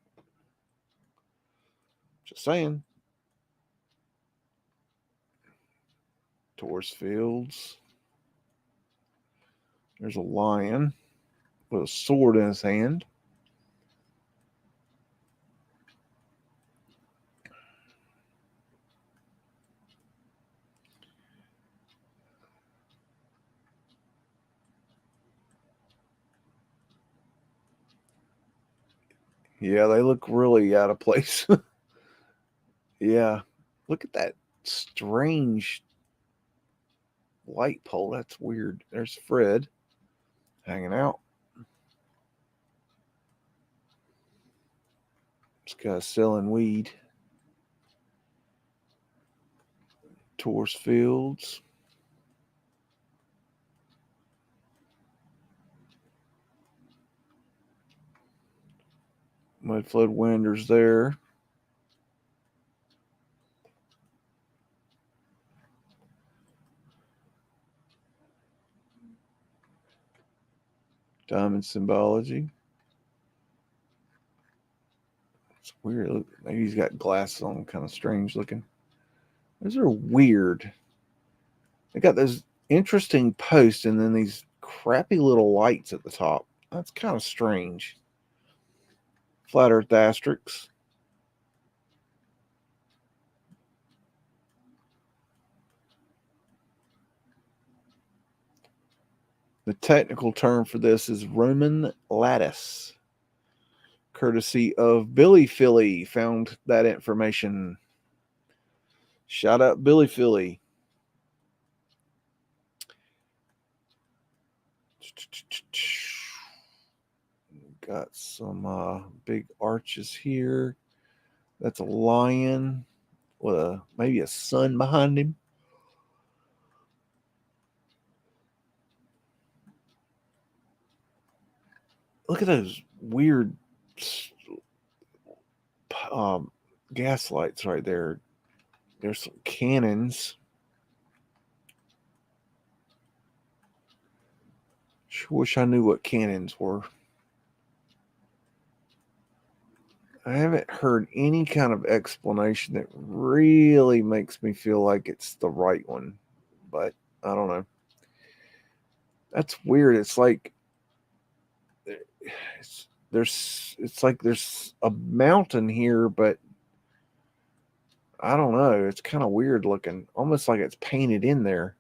Just saying. Taurus Fields. There's a lion with a sword in his hand. Yeah, they look really out of place. Yeah. Look at that strange light pole. That's weird. There's Fred hanging out. This guy's selling weed. Taurus Fields. Mudflood Winder's there. Diamond Symbology. It's weird. Maybe he's got glasses on, kind of strange looking. Those are weird. They got those interesting posts and then these crappy little lights at the top. That's kind of strange. Flat Earth asterisks. The technical term for this is Roman lattice. Courtesy of Billy Philly, found that information. Shout out Billy Philly. Got some big arches here. That's a lion with maybe a sun behind him. Look at those weird gas lights right there. There's some cannons. Sure wish I knew what cannons were. I haven't heard any kind of explanation that really makes me feel like it's the right one, but I don't know. That's weird. It's like it's like there's a mountain here, but I don't know. It's kind of weird looking, almost like it's painted in there.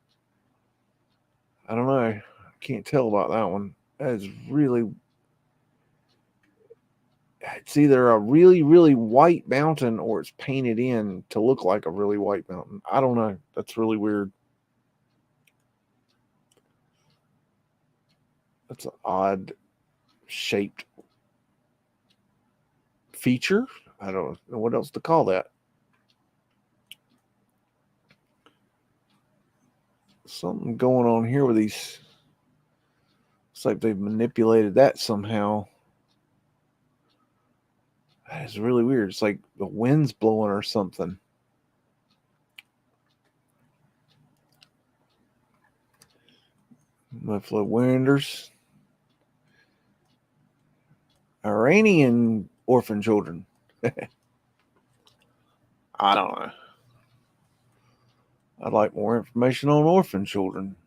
I don't know. I can't tell about that one. That is really. it's either a really, really white mountain or it's painted in to look like a really white mountain. I don't know. That's really weird. That's an odd shaped feature. I don't know what else to call that. Something going on here with these. It's like they've manipulated that somehow. That is really weird. It's like the wind's blowing or something. Mudflood winders. Iranian orphan children. I don't know. I'd like more information on orphan children.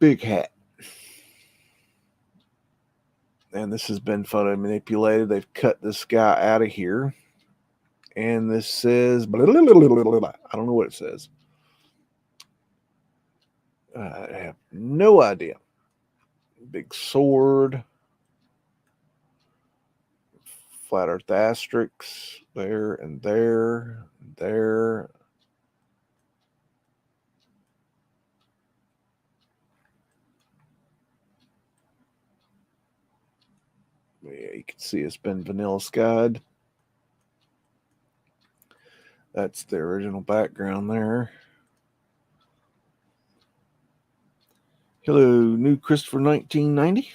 Big hat. And this has been photo manipulated. They've cut this guy out of here. And this says, blah, blah, blah, blah, blah, blah. I don't know what it says. I have no idea. Big sword. Flat earth asterisks there and there, and there. Yeah, you can see it's been vanilla skied. That's the original background there. Hello, new Christopher 1990.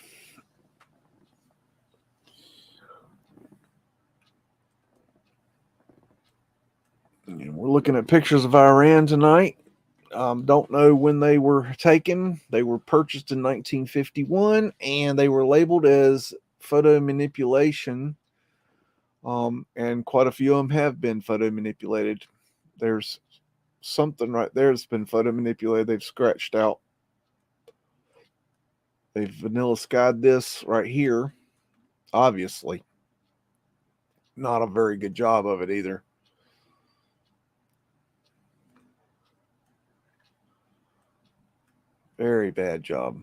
And we're looking at pictures of Iran tonight. Don't know when they were taken. They were purchased in 1951, and they were labeled as photo manipulation. And quite a few of them have been photo manipulated. There's something right there that's been photo manipulated. They've scratched out. They've vanilla skied this right here. Obviously, not a very good job of it either. Very bad job.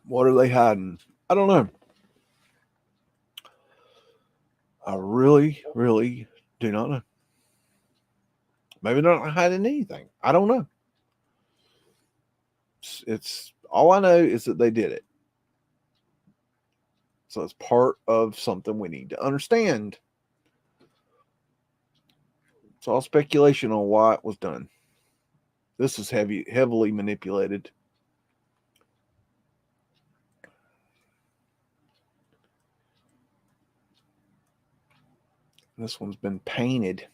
What are they hiding? I don't know. I really, really do not know. Maybe they're not hiding anything. I don't know. It's all I know is that they did it. So it's part of something we need to understand. It's all speculation on why it was done. This is heavily manipulated. This one's been painted.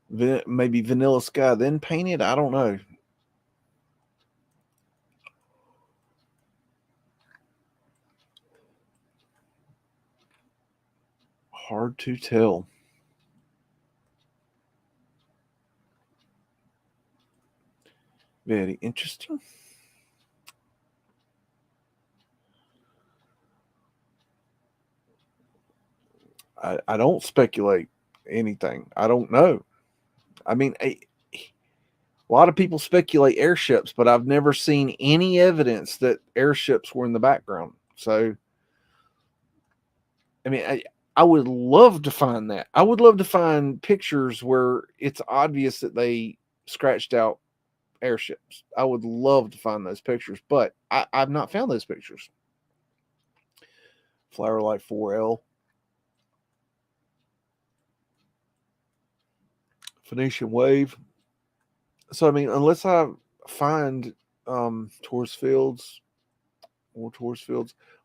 Maybe vanilla sky, then painted. I don't know. Hard to tell. Very interesting. I don't speculate anything. I don't know. I mean, a lot of people speculate airships, but I've never seen any evidence that airships were in the background. So, I mean, I would love to find that. I would love to find pictures where it's obvious that they scratched out airships. I would love to find those pictures, but I've not found those pictures. Flower Light 4L. Phoenician Wave. So, I mean, unless I find Taurus Fields,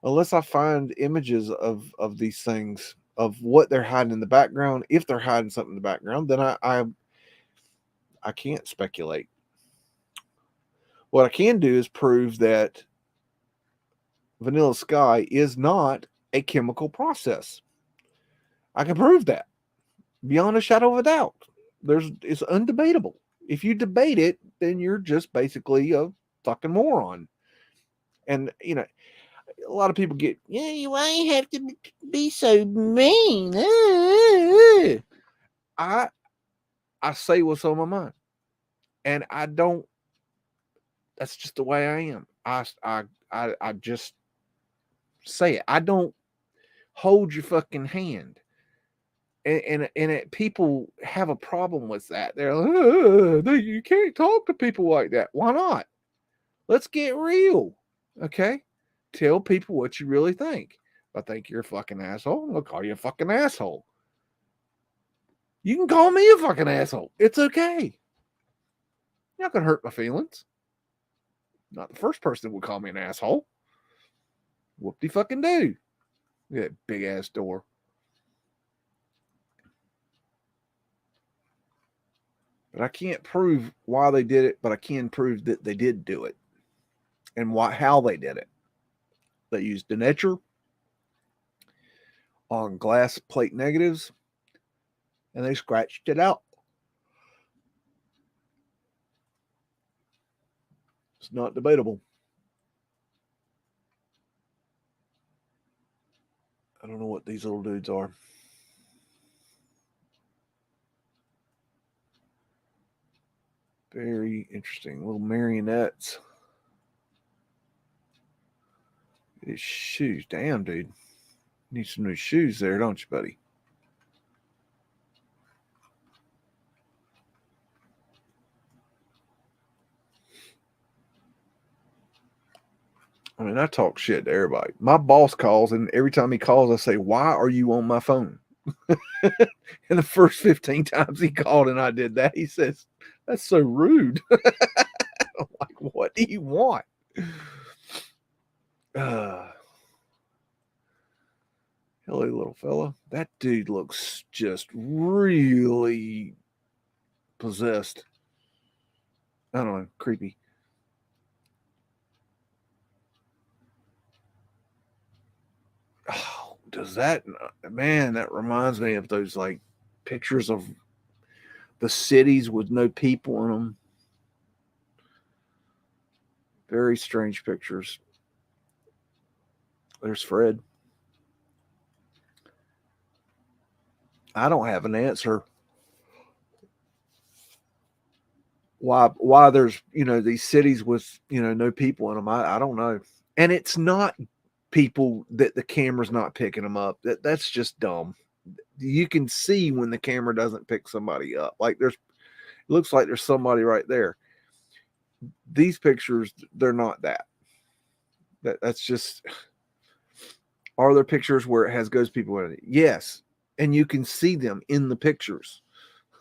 unless I find images of these things, of what they're hiding in the background, if they're hiding something in the background, then I can't speculate. What I can do is prove that vanilla sky is not a chemical process. I can prove that beyond a shadow of a doubt. It's undebatable. If you debate it, then you're just basically a fucking moron. And a lot of people get, yeah, why you have to be so mean? I say what's on my mind, and I don't. That's just the way I am. I just say it. I don't hold your fucking hand. And people have a problem with that. They're like, you can't talk to people like that. Why not? Let's get real, okay? Tell people what you really think. If I think you're a fucking asshole, I'll call you a fucking asshole. You can call me a fucking asshole. It's okay. You're not gonna hurt my feelings. Not the first person that would call me an asshole. Whoop-de fucking do. Look at that big ass door. But I can't prove why they did it, but I can prove that they did do it. And how they did it. They used denture on glass plate negatives, and they scratched it out. It's not debatable. I don't know what these little dudes are. Very interesting. Little marionettes. His shoes. Damn, dude. Need some new shoes there, don't you, buddy? I mean, I talk shit to everybody. My boss calls, and every time he calls, I say, "Why are you on my phone?" And the first 15 times he called and I did that, he says, "That's so rude." I'm like, what do you want? Hello, little fella. That dude looks just really possessed. I don't know, creepy. Oh, does that, man, that reminds me of those like pictures of the cities with no people in them. Very strange pictures. There's Fred. I don't have an answer why there's these cities with no people in them. I don't know, and it's not people that the camera's not picking them up. That's just dumb. You can see when the camera doesn't pick somebody up. Like it looks like there's somebody right there. These pictures, they're not that. That's just. Are there pictures where it has ghost people in it? Yes, and you can see them in the pictures.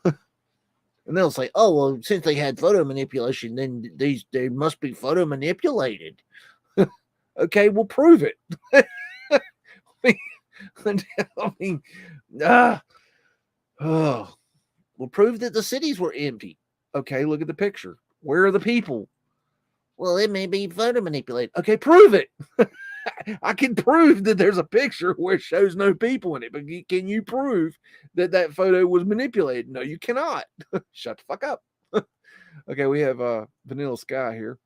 And they'll say, "Oh, well, since they had photo manipulation, then they must be photo manipulated." Okay, we'll prove it. I mean, we'll prove that the cities were empty. Okay, look at the picture. Where are the people? Well, it may be photo manipulated. Okay, prove it. I can prove that there's a picture where it shows no people in it, but can you prove that photo was manipulated? No, you cannot. Shut the fuck up. Okay, we have Vanilla Sky here.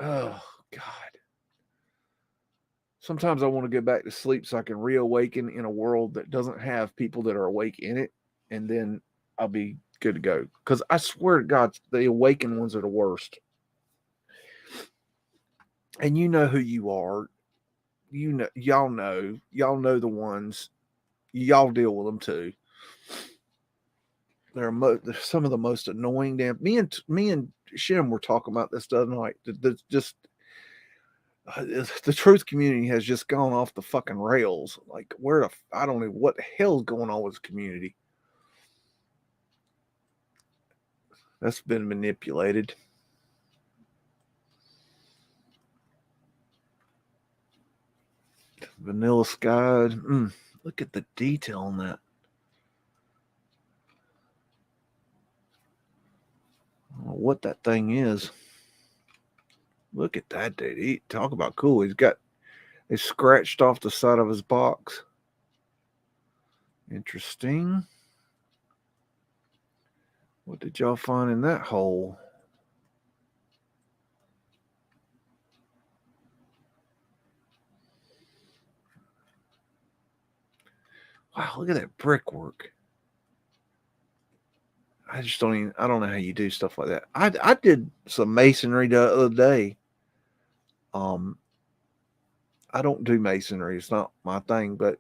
Oh, God. Sometimes I want to go back to sleep so I can reawaken in a world that doesn't have people that are awake in it, and then I'll be good to go. Because I swear to God, the awakened ones are the worst. And you know who you are. Y'all know the ones. Y'all deal with them too. They're some of the most annoying damn. Me and Shim were talking about this the other night. Just the truth community has just gone off the fucking rails. Like I don't know what the hell's going on with this community. That's been manipulated. Vanilla Sky. Look at the detail on that. I don't know what that thing is. Look at that dude. Talk about cool. They scratched off the side of his box. Interesting. What did y'all find in that hole? Wow, look at that brickwork. I just don't even. I don't know how you do stuff like that. I did some masonry the other day. Um, I don't do masonry. It's not my thing. But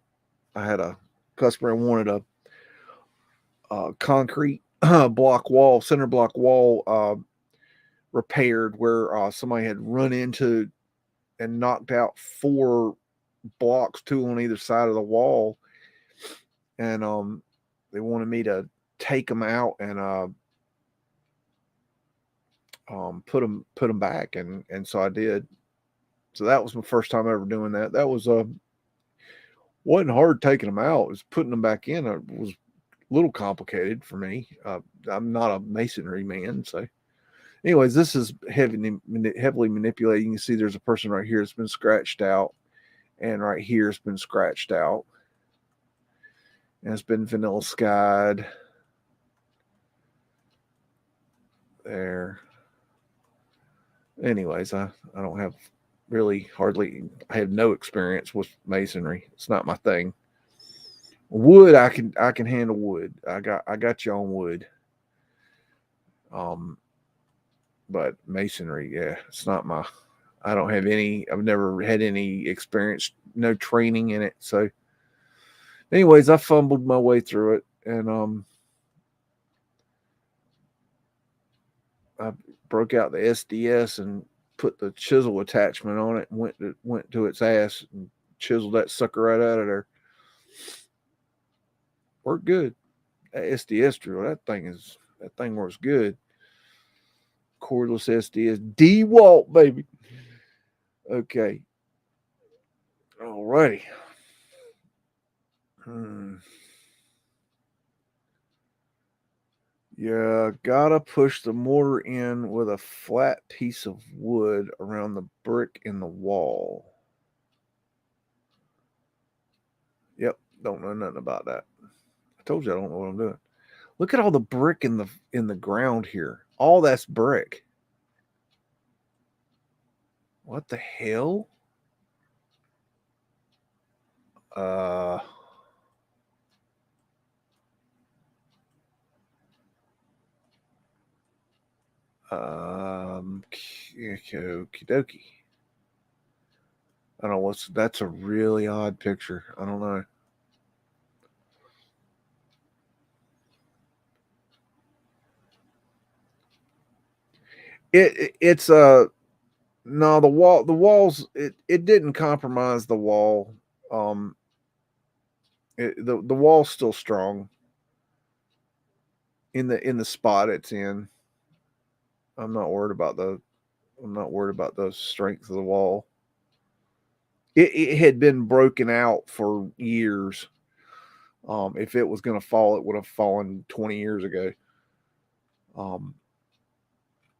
I had a customer who wanted a concrete block wall, center block wall repaired, where somebody had run into and knocked out 4 blocks, 2 on either side of the wall, and they wanted me to take them out and put them back, and so I did. So that was my first time ever doing that. That was wasn't hard taking them out. It was putting them back in. It was a little complicated for me. I'm not a masonry man, so. Anyways, this is heavily manipulated. You can see there's a person right here that's been scratched out, and right here it's been scratched out, and it's been vanilla skied. There. Anyways, I don't have really hardly. I have no experience with masonry. It's not my thing. Wood, I can handle wood. I got you on wood. But masonry, yeah, it's not my. I don't have any. I've never had any experience, no training in it. So, anyways, I fumbled my way through it, and I broke out the SDS and put the chisel attachment on it, and went to its ass and chiseled that sucker right out of there. Worked good. That SDS drill, that thing works good. Cordless SDS, DeWalt, baby. Okay. Alrighty. Yeah, gotta push the mortar in with a flat piece of wood around the brick in the wall. Yep, don't know nothing about that. I told you I don't know what I'm doing. Look at all the brick in the ground here. All that's brick. What the hell? Uh Okie dokie. I don't know that's a really odd picture. I don't know. It's no, the walls it didn't compromise the wall. The wall's still strong in the spot it's in. I'm not worried about the strength of the wall. It had been broken out for years. If it was going to fall, it would have fallen 20 years ago.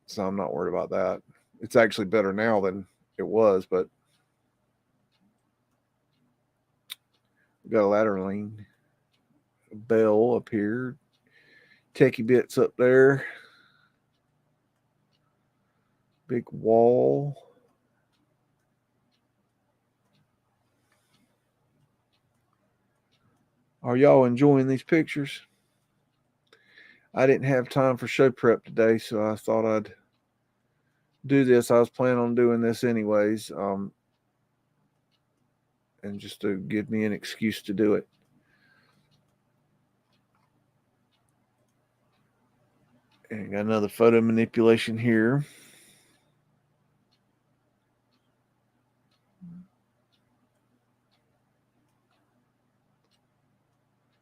So I'm not worried about that. It's actually better now than it was, but we got a ladder lane, a bell up here, techie bits up there, big wall. Are y'all enjoying these pictures? I didn't have time for show prep today, so I thought I'd do this. I was planning on doing this anyways, and just to give me an excuse to do it. And got another photo manipulation here.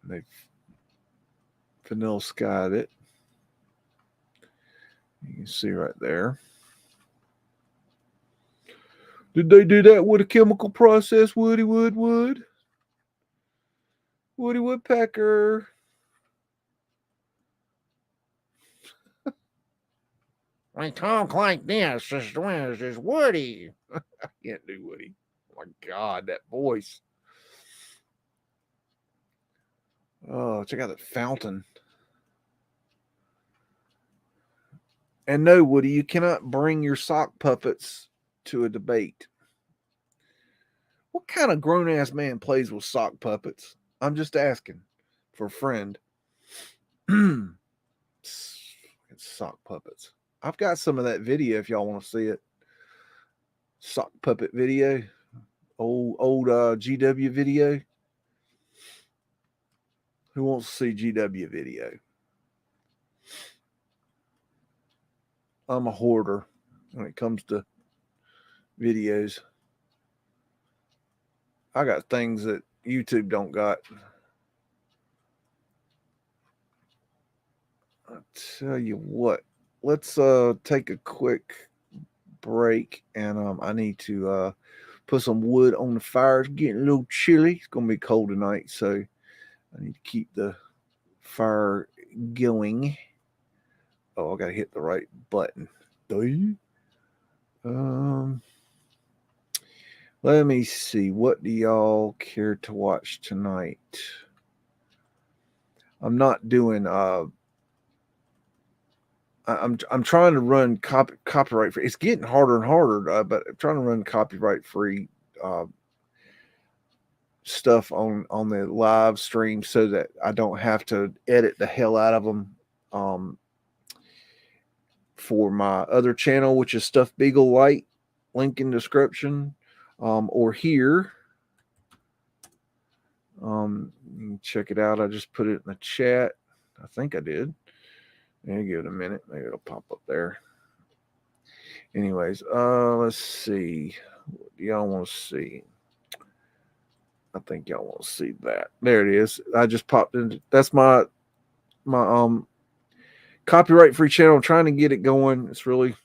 They vanilla skied it. You can see right there. Did they do that with a chemical process, Woody Woodwood? Woody Woodpecker. I talk like this as well as Woody. I can't do Woody. Oh my God, that voice. Oh, check out that fountain. And no, Woody, you cannot bring your sock puppets to a debate. What kind of grown ass man plays with sock puppets? I'm just asking for a friend. Sock puppets. I've got some of that video if y'all want to see it. Sock puppet video. Old GW video. Who wants to see GW video? I'm a hoarder when it comes to videos. I got things that YouTube don't got. I'll tell you what. Let's take a quick break, and I need to put some wood on the fire. It's getting a little chilly. It's gonna be cold tonight, so I need to keep the fire going. Oh, I gotta hit the right button. Let me see. What do y'all care to watch tonight? I'm not doing I'm trying to run copyright free. It's getting harder and harder, but I'm trying to run copyright free stuff on the live stream so that I don't have to edit the hell out of them. For my other channel, which is Stuff Beagle Light, link in description, or here. You can check it out. I just put it in the chat. I think I did. Give it a minute. Maybe it'll pop up there. Anyways, let's see. What do y'all want to see? I think y'all want to see that. There it is. I just popped in. That's my copyright free channel. I'm trying to get it going. It's really,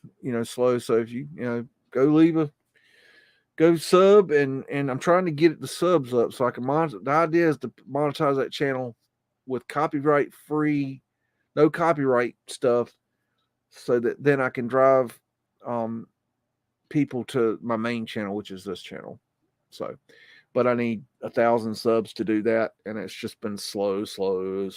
slow. So if you, go sub, and I'm trying to get the subs up so I can monetize. The idea is to monetize that channel with copyright free, no copyright stuff, so that then I can drive people to my main channel, which is this channel. So, but I need 1,000 subs to do that, and it's just been slow. So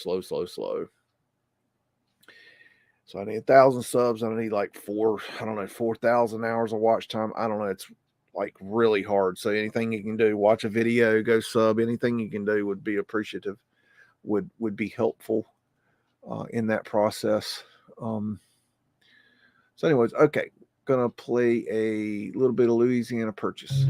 I need 1,000 subs, and I need like 4,000 hours of watch time. I don't know. It's like really hard. So anything you can do, watch a video, go sub, anything you can do would be appreciative, would be helpful in that process. So anyways, okay. Gonna play a little bit of Louisiana Purchase.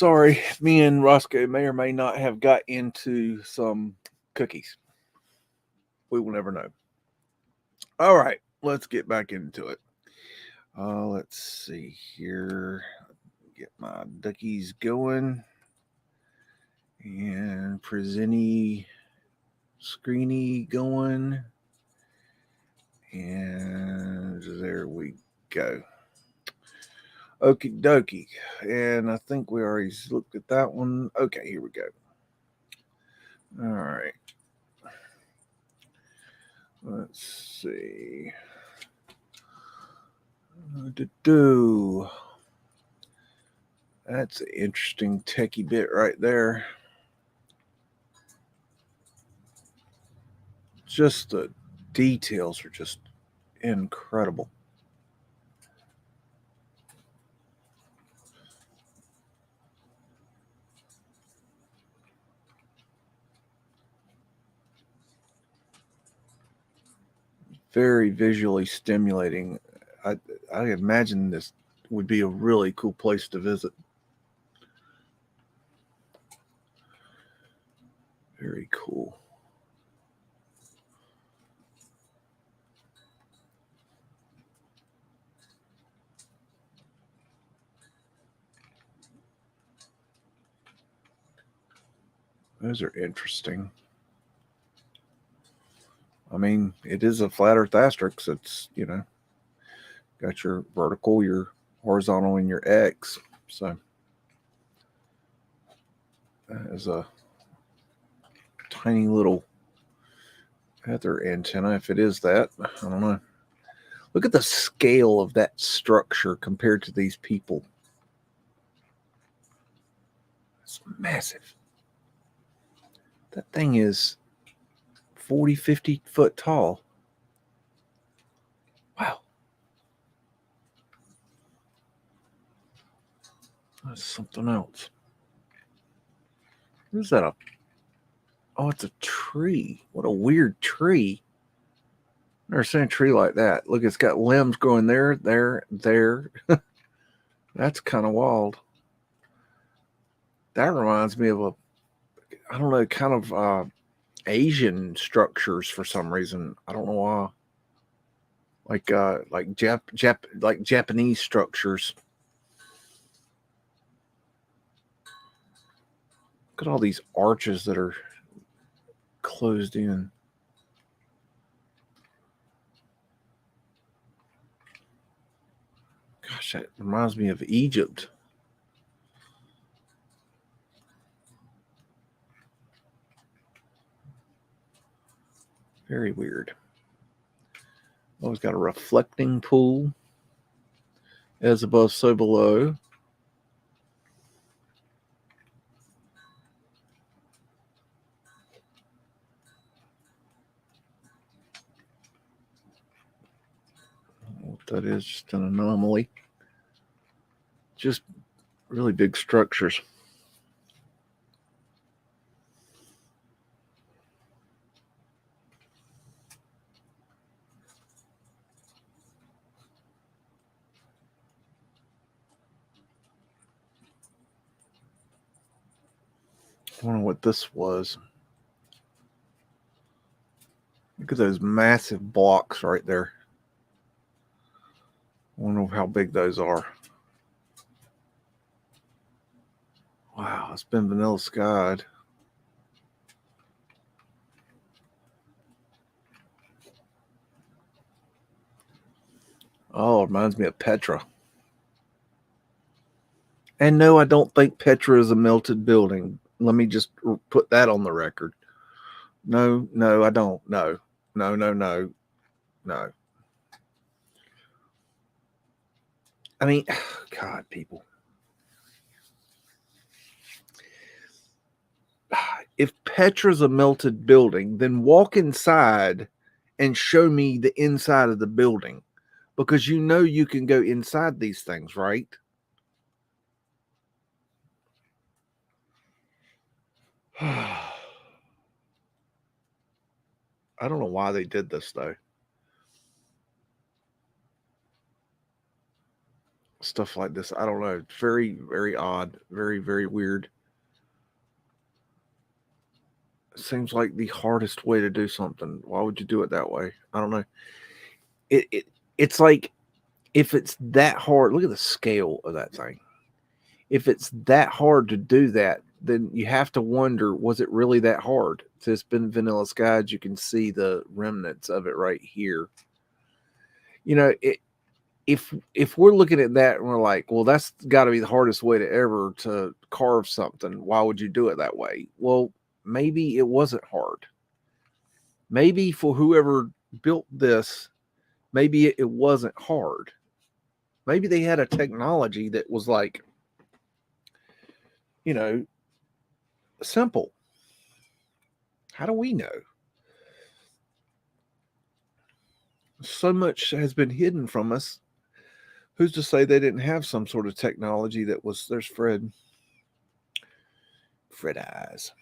Sorry, me and Roscoe may or may not have got into some cookies. We will never know. All right, let's get back into it. Let's see here. Get my duckies going. And presenty screeny going. And there we go. Okie dokie. And I think we already looked at that one. Okay, here we go. All right. Let's see. That's an interesting techie bit right there. Just the details are just incredible. Very visually stimulating. I imagine this would be a really cool place to visit. Very cool. Those are interesting. I mean, it is a flat Earth asterisk. It's, got your vertical, your horizontal, and your X. So that is a tiny little feather antenna, if it is that. I don't know. Look at the scale of that structure compared to these people. It's massive. That thing is 40, 50 foot tall. Wow. That's something else. What is that? Oh, it's a tree. What a weird tree. Never seen a tree like that. Look, it's got limbs growing there. That's kind of wild. That reminds me of I don't know, kind of Asian structures for some reason. I don't know why. Like Japanese structures. Look at all these arches that are closed in. Gosh, that reminds me of Egypt. Very weird. Oh, it's got a reflecting pool. As above, so below. What that is, just an anomaly. Just really big structures. I wonder what this was. Look at those massive blocks right there. I wonder how big those are. Wow, it's been vanilla skied. Oh, it reminds me of Petra. And no, I don't think Petra is a melted building. Let me just put that on the record. No, I don't. No. I mean, God, people. If Petra's a melted building, then walk inside and show me the inside of the building, because you can go inside these things, right? I don't know why they did this though. stuff like this. I don't know. It's very, very odd. Very, very weird. It seems like the hardest way to do something. Why would you do it that way? I don't know. It's like, if it's that hard, look at the scale of that thing. If it's that hard to do that, then you have to wonder, was it really that hard? So it's been Vanilla Skies. You can see the remnants of it right here. You know, if we're looking at that and we're like, well, that's got to be the hardest way to ever to carve something. Why would you do it that way? Well, maybe it wasn't hard. Maybe for whoever built this, maybe it wasn't hard. Maybe they had a technology that was like, you know, simple. How do we know? So much has been hidden from us. Who's to say they didn't have some sort of technology that was, there's Fred. Fred eyes.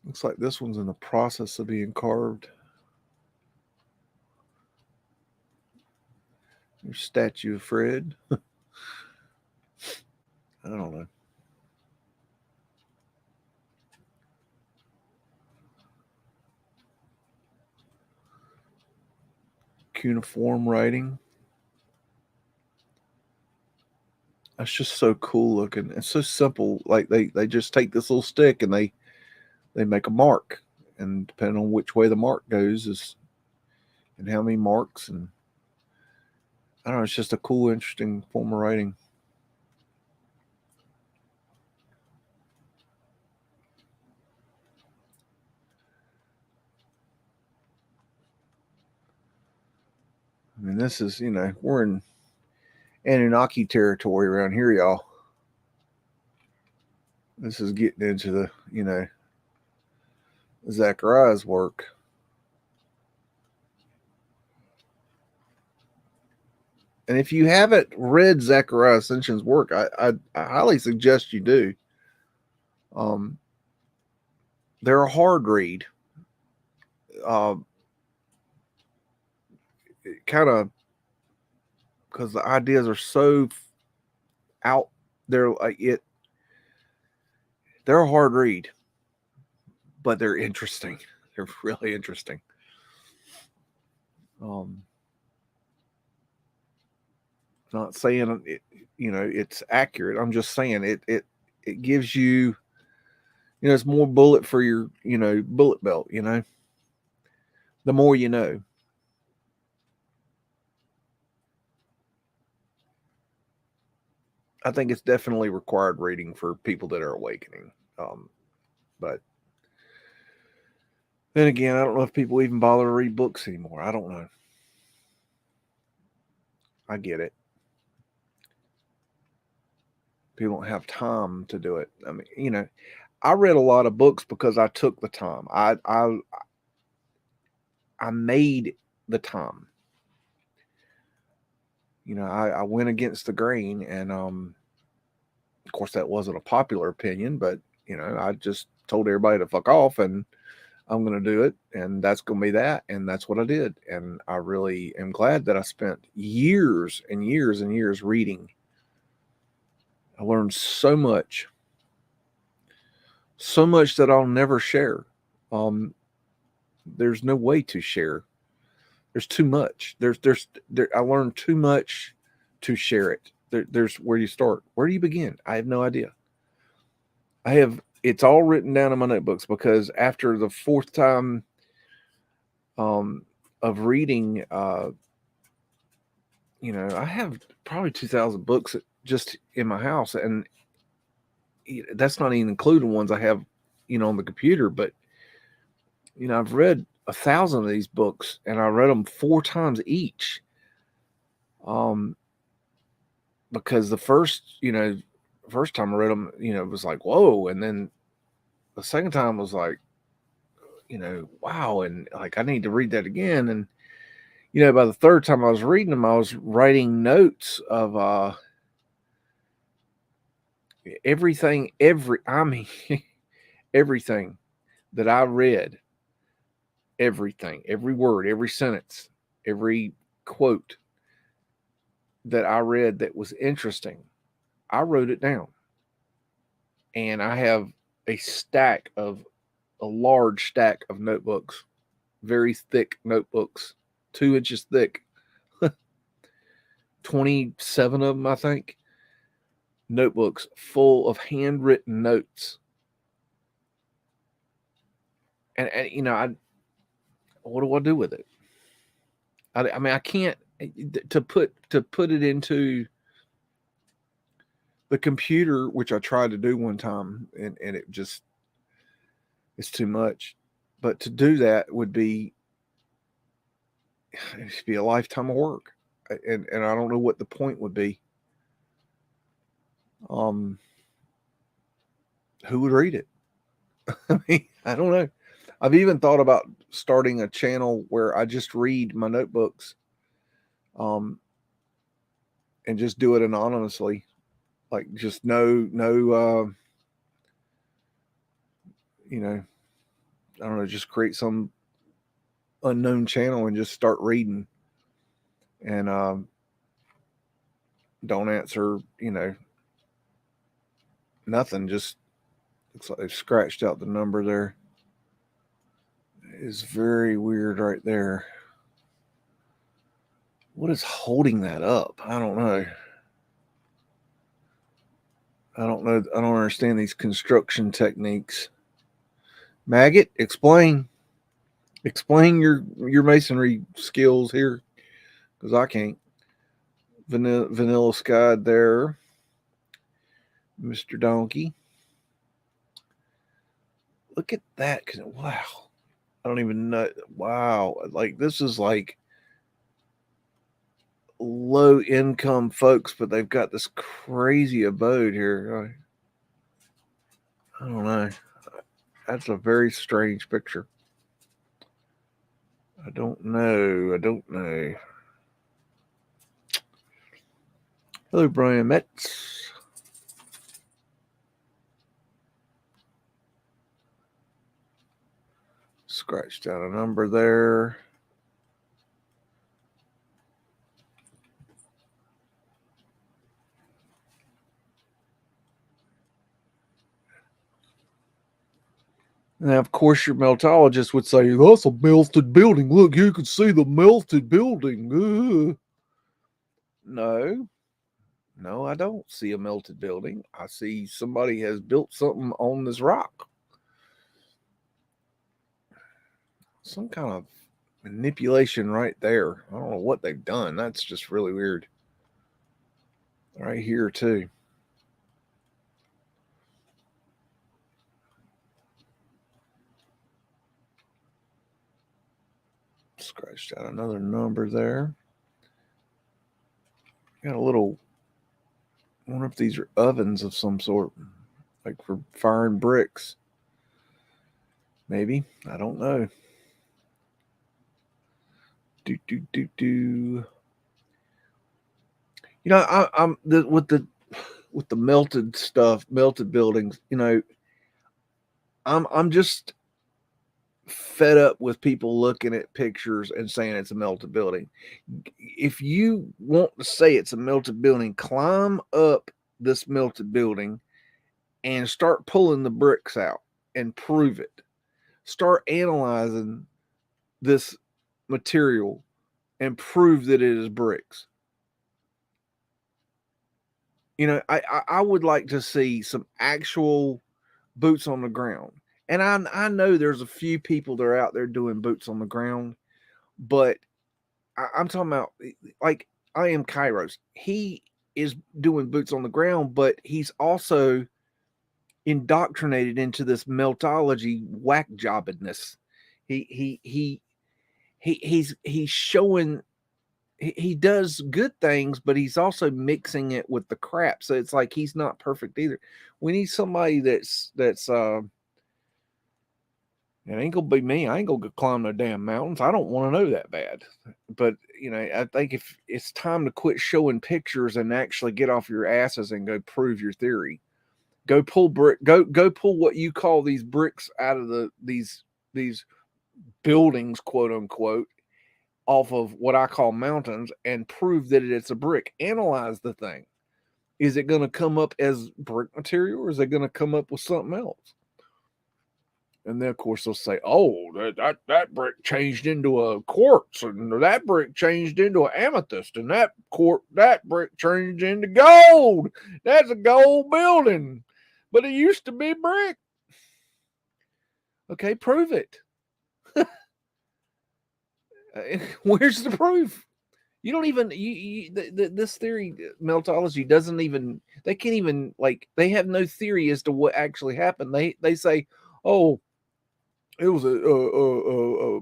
Looks like this one's in the process of being carved. Your statue of Fred. I don't know. Cuneiform writing. That's just so cool looking. It's so simple. Like they just take this little stick and they make a mark, and depending on which way the mark goes is, and how many marks, and I don't know. It's just a cool, interesting form of writing. I mean, this is, we're in Anunnaki territory around here, y'all. This is getting into the, Zachariah's work. And if you haven't read Zachariah Ascension's work, I highly suggest you do. They're a hard read. Kind of, because the ideas are so out there, they're a hard read, but they're interesting. They're really interesting. Not saying it, it's accurate. I'm just saying it gives you, it's more bullet for your, bullet belt. The more you know. I think it's definitely required reading for people that are awakening. But then again, I don't know if people even bother to read books anymore. I don't know. I get it. People don't have time to do it. I mean, I read a lot of books because I took the time. I made the time. I went against the grain, and of course that wasn't a popular opinion, but I just told everybody to fuck off, and I'm going to do it, and that's going to be that, and that's what I did. And I really am glad that I spent years and years and years reading. I learned so much that I'll never share. There's no way to share. There's too much. I learned too much to share it. There's where you start. Where do you begin? I have no idea. It's all written down in my notebooks, because after the fourth time of reading, I have probably 2,000 books just in my house, and that's not even including ones I have, on the computer. But I've read 1,000 of these books, and I read them 4 times each. Because the first time I read them, it was like, whoa, and then the second time was like, wow, and like I need to read that again. And by the third time I was reading them, I was writing notes of everything, everything that I read, everything, every word, every sentence, every quote that I read that was interesting, I wrote it down. And I have a large stack of notebooks, very thick notebooks, 2 inches thick, 27 of them, I think, notebooks full of handwritten notes. And what do I do with it? I mean, I can't to put it into the computer, which I tried to do one time, and it's too much. But to do that would be it'd be a lifetime of work, and I don't know what the point would be. Who would read it? I mean, I don't know. I've even thought about starting a channel where I just read my notebooks, and just do it anonymously, like just I don't know, just create some unknown channel and just start reading, and don't answer, nothing. Just looks like they've scratched out the number there. It's very weird right there. What is holding that up? I don't know. I don't know. I don't understand these construction techniques. Maggot, explain your masonry skills here, because I can't. Vanilla Sky there, Mr. Donkey. Look at that! Wow, I don't even know. Wow, like this is like low income folks, but they've got this crazy abode here. I don't know. That's a very strange picture. I don't know. Hello, Brian Metz. Scratched out a number there. Now, of course, your meltologist would say, that's a melted building. Look, you can see the melted building. No, I don't see a melted building. I see somebody has built something on this rock. Some kind of manipulation right there. I don't know what they've done. That's just really weird. Right here, too. Scratched out another number there. Got a little, I wonder if these are ovens of some sort, like for firing bricks. Maybe. I don't know. Do. I'm with the melted stuff, melted buildings. I'm just fed up with people looking at pictures and saying it's a melted building. If you want to say it's a melted building, climb up this melted building and start pulling the bricks out and prove it. Start analyzing this material and prove that it is bricks. I would like to see some actual boots on the ground. And I know there's a few people that are out there doing boots on the ground, but I'm talking about, like, I am Kairos. He is doing boots on the ground, but he's also indoctrinated into this Meltology whack jobbedness. He's showing he does good things, but he's also mixing it with the crap. So it's like he's not perfect either. We need somebody that's it ain't gonna be me. I ain't gonna go climb no damn mountains. I don't want to know that bad. But I think if it's time to quit showing pictures and actually get off your asses and go prove your theory. Go pull pull what you call these bricks out of these buildings, quote unquote, off of what I call mountains and prove that it's a brick. Analyze the thing. Is it going to come up as brick material, or is it going to come up with something else? And then, of course, they'll say, "Oh, that brick changed into a quartz, and that brick changed into an amethyst, and that brick changed into gold. That's a gold building, but it used to be brick." Okay, prove it. Where's the proof? You don't even this theory, Meltology, doesn't even, they can't even, like, they have no theory as to what actually happened. They say, "Oh, it was a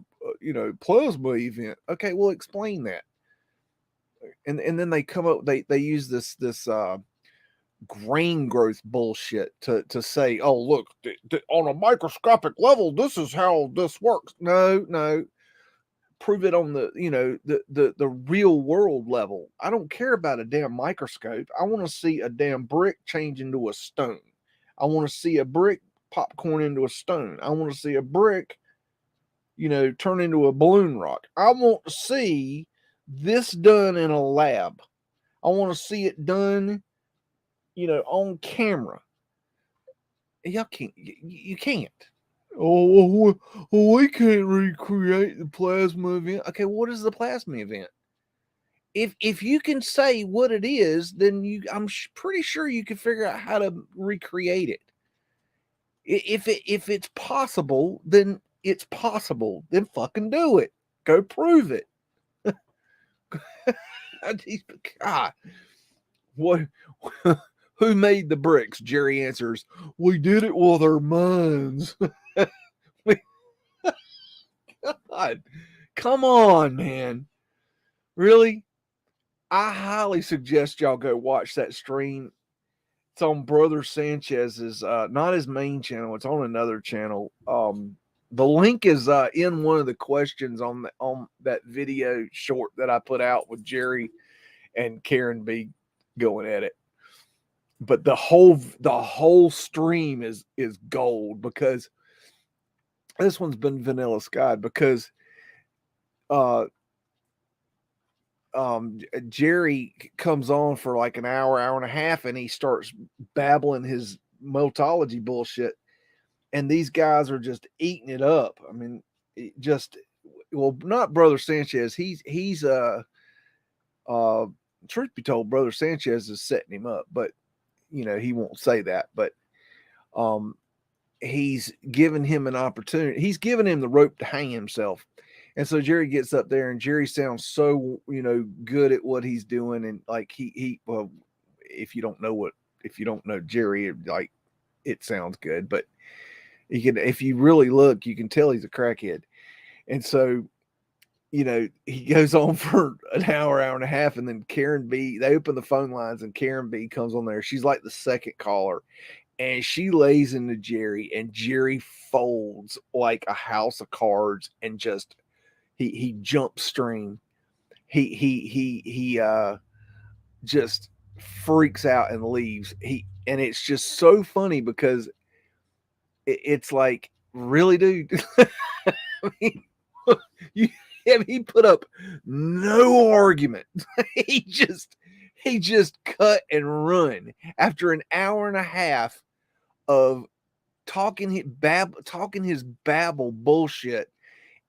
plasma event." Okay, well, explain that. And then they come up, they use this grain growth bullshit to say, "Oh, look, on a microscopic level, this is how this works." No, prove it on the real world level. I don't care about a damn microscope. I want to see a damn brick change into a stone. I want to see a brick popcorn into a stone. I want to see a brick, turn into a balloon rock. I want to see this done in a lab. I want to see it done, on camera. Y'all can't. You can't. Oh, we can't recreate the plasma event. Okay, what is the plasma event? If you can say what it is, then I'm pretty sure you can figure out how to recreate it. If it's possible, then it's possible. Then fucking do it. Go prove it. God, what? Who made the bricks? Jerry answers, "We did it with our minds." God, come on, man. Really? I highly suggest y'all go watch that stream. It's on Brother Sanchez's, not his main channel. It's on another channel. The link is in one of the questions on that video short that I put out with Jerry and Karen B going at it. But the whole stream is gold, because this one's been vanilla skied, because Jerry comes on for like an hour and a half, and he starts babbling his Meltology bullshit, and these guys are just eating it up. I mean, not Brother Sanchez. He's truth be told, Brother Sanchez is setting him up, but he won't say that. But he's giving him an opportunity. He's giving him the rope to hang himself. And so Jerry gets up there, and Jerry sounds so, good at what he's doing. And like well, if you don't know Jerry, like, it sounds good, but if you really look, you can tell he's a crackhead. And so, he goes on for an hour and a half, and then Karen B, they open the phone lines, and Karen B comes on there. She's like the second caller, and she lays into Jerry, and Jerry folds like a house of cards, and just he jump stream. He just freaks out and leaves. And it's just so funny, because it's like, really, dude. I mean, he put up no argument. he just cut and run after an hour and a half of talking his babble bullshit.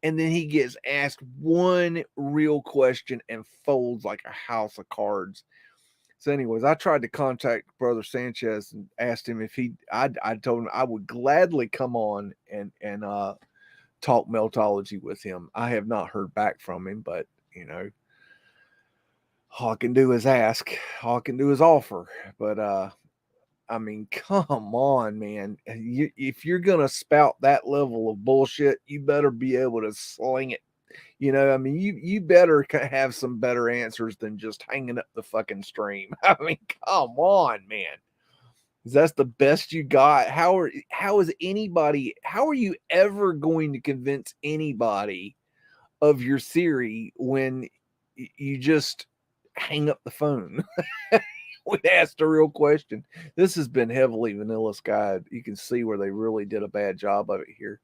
And then he gets asked one real question and folds like a house of cards. So, anyways, I tried to contact Brother Sanchez and asked him if I told him I would gladly come on and talk Meltology with him. I have not heard back from him, but all I can do is ask. All I can do is offer. But I mean, come on, man. If you're going to spout that level of bullshit, you better be able to sling it. I mean, you better have some better answers than just hanging up the fucking stream. I mean, come on, man. That's the best you got. How are you ever going to convince anybody of your theory when you just hang up the phone? We asked a real question. This has been heavily vanilla skied. You can see where they really did a bad job of it here.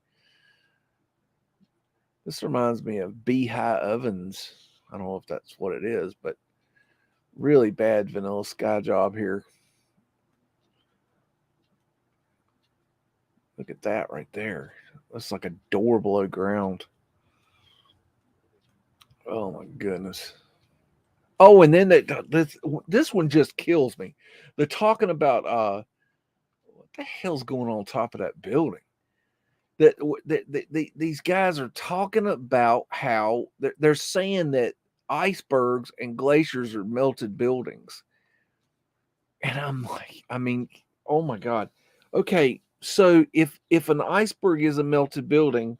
This reminds me of Beehive Ovens. I don't know if that's what it is, but really bad vanilla sky job here. Look at that right there. That's like a door below ground. Oh my goodness. Oh, and then this one just kills me. They're talking about what the hell's going on top of that building? These guys are talking about how they're saying that icebergs and glaciers are melted buildings. And I'm like, I mean, oh my God. Okay, so if an iceberg is a melted building,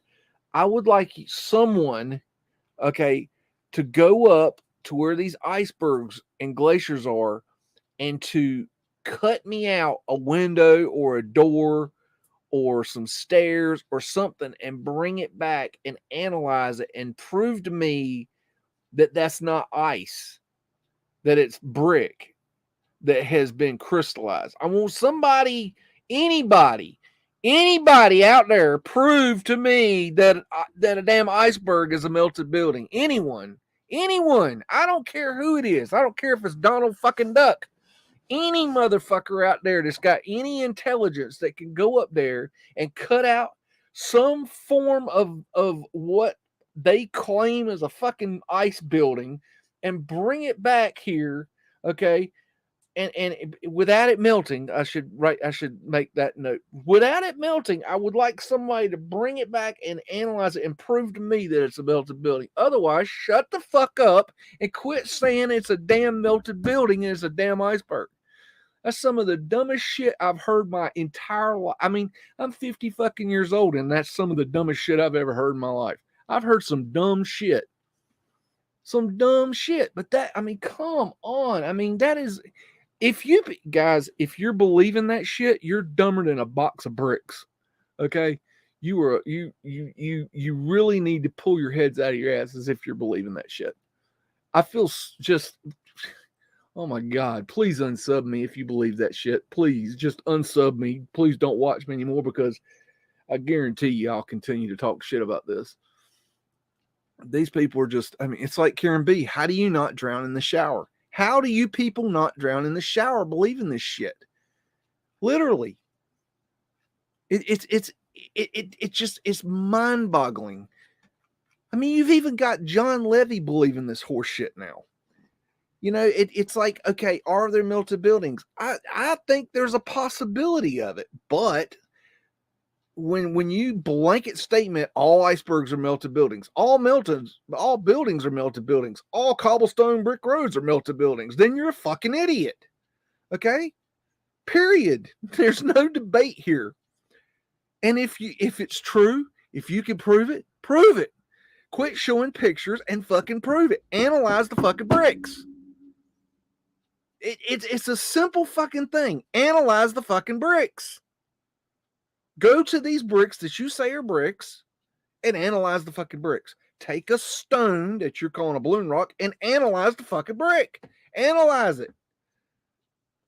I would like someone, okay, to go up to where these icebergs and glaciers are and to cut me out a window or a door or some stairs or something and bring it back and analyze it and prove to me that that's not ice, that it's brick that has been crystallized. I want somebody, anybody out there prove to me that a damn iceberg is a melted building. Anyone. I don't care who it is. I don't care if it's Donald fucking Duck. Any motherfucker out there that's got any intelligence that can go up there and cut out some form of what they claim is a fucking ice building and bring it back here, okay? And without it melting, I should make that note. Without it melting, I would like somebody to bring it back and analyze it and prove to me that it's a melted building. Otherwise, shut the fuck up and quit saying it's a damn melted building and it's a damn iceberg. That's some of the dumbest shit I've heard my entire life. I mean, I'm 50 fucking years old, and that's some of the dumbest shit I've ever heard in my life. I've heard some dumb shit. But that, I mean, come on. I mean, that is, if you're believing that shit, you're dumber than a box of bricks. Okay? You really need to pull your heads out of your asses if you're believing that shit. I feel just, oh my God, please unsub me if you believe that shit. Please just unsub me. Please don't watch me anymore because I guarantee you I'll continue to talk shit about this. These people are just, I mean, it's like Karen B. How do you not drown in the shower? How do you people not drown in the shower believing this shit? Literally. It's mind-boggling. I mean, you've even got John Levy believing this horse shit now. You know, it's like, okay, are there melted buildings? I think there's a possibility of it, but when you blanket statement, all icebergs are melted buildings, all buildings are melted buildings, all cobblestone brick roads are melted buildings, then you're a fucking idiot. Okay? Period. There's no debate here. And if it's true, if you can prove it, prove it. Quit showing pictures and fucking prove it. Analyze the fucking bricks. It's a simple fucking thing. Analyze the fucking bricks. Go to these bricks that you say are bricks and analyze the fucking bricks. Take a stone that you're calling a balloon rock and analyze the fucking brick. Analyze it.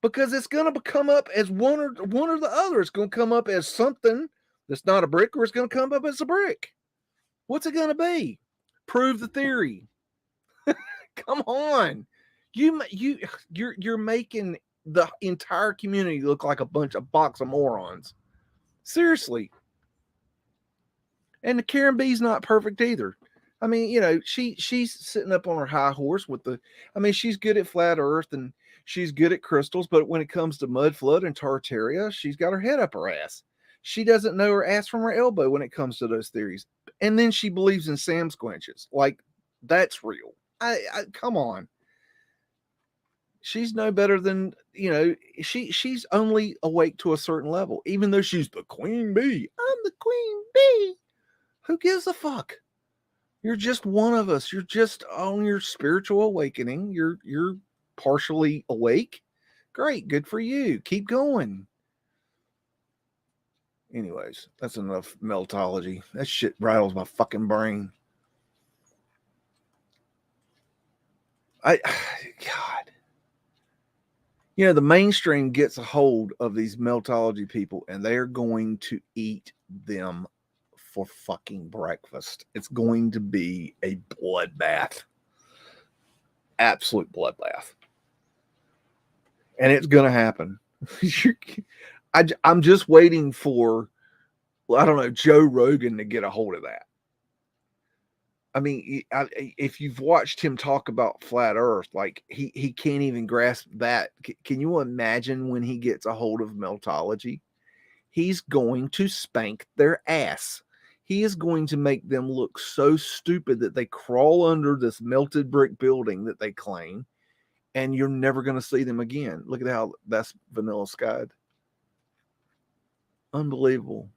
Because it's going to come up as one or the other. It's going to come up as something that's not a brick, or it's going to come up as a brick. What's it going to be? Prove the theory. Come on. You're making the entire community look like a box of morons. Seriously. And the Karen B's not perfect either. I mean, you know, she's sitting up on her high horse with she's good at flat earth and she's good at crystals, but when it comes to Mudflood and Tartaria, she's got her head up her ass. She doesn't know her ass from her elbow when it comes to those theories. And then she believes in Sam Squinches. Like, that's real. I come on. She's no better than, you know, she's only awake to a certain level, even though she's the queen bee. I'm the queen bee. Who gives a fuck? You're just one of us. You're just on your spiritual awakening. You're partially awake. Great, good for you. Keep going. Anyways, that's enough meltology. That shit rattles my fucking brain. God. You know, the mainstream gets a hold of these meltology people and they're going to eat them for fucking breakfast. It's going to be a bloodbath. Absolute bloodbath. And it's going to happen. I'm just waiting for, I don't know, Joe Rogan to get a hold of that. I mean, if you've watched him talk about flat Earth, like he can't even grasp that. Can you imagine when he gets a hold of Meltology? He's going to spank their ass. He is going to make them look so stupid that they crawl under this melted brick building that they claim, and you're never going to see them again. Look at how that's vanilla skied. Unbelievable.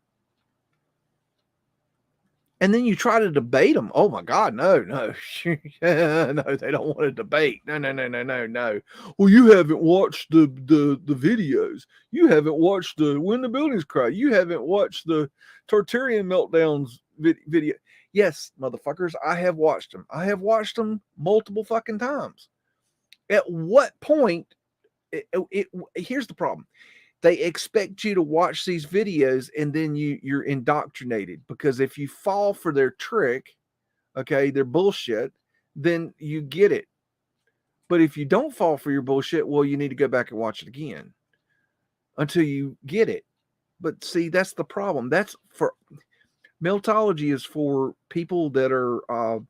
And then you try to debate them. Oh my God, no. No, they don't want to debate. No. Well, you haven't watched the videos. You haven't watched the When the Buildings Cry. You haven't watched the Tartaria meltdowns video. Yes, motherfuckers, I have watched them. I have watched them multiple fucking times. At what point? Here's the problem. They expect you to watch these videos and then you're indoctrinated, because if you fall for their trick, okay, their bullshit, then you get it. But if you don't fall for your bullshit, well, you need to go back and watch it again until you get it. But see, that's the problem. That's for Meltology is for people that are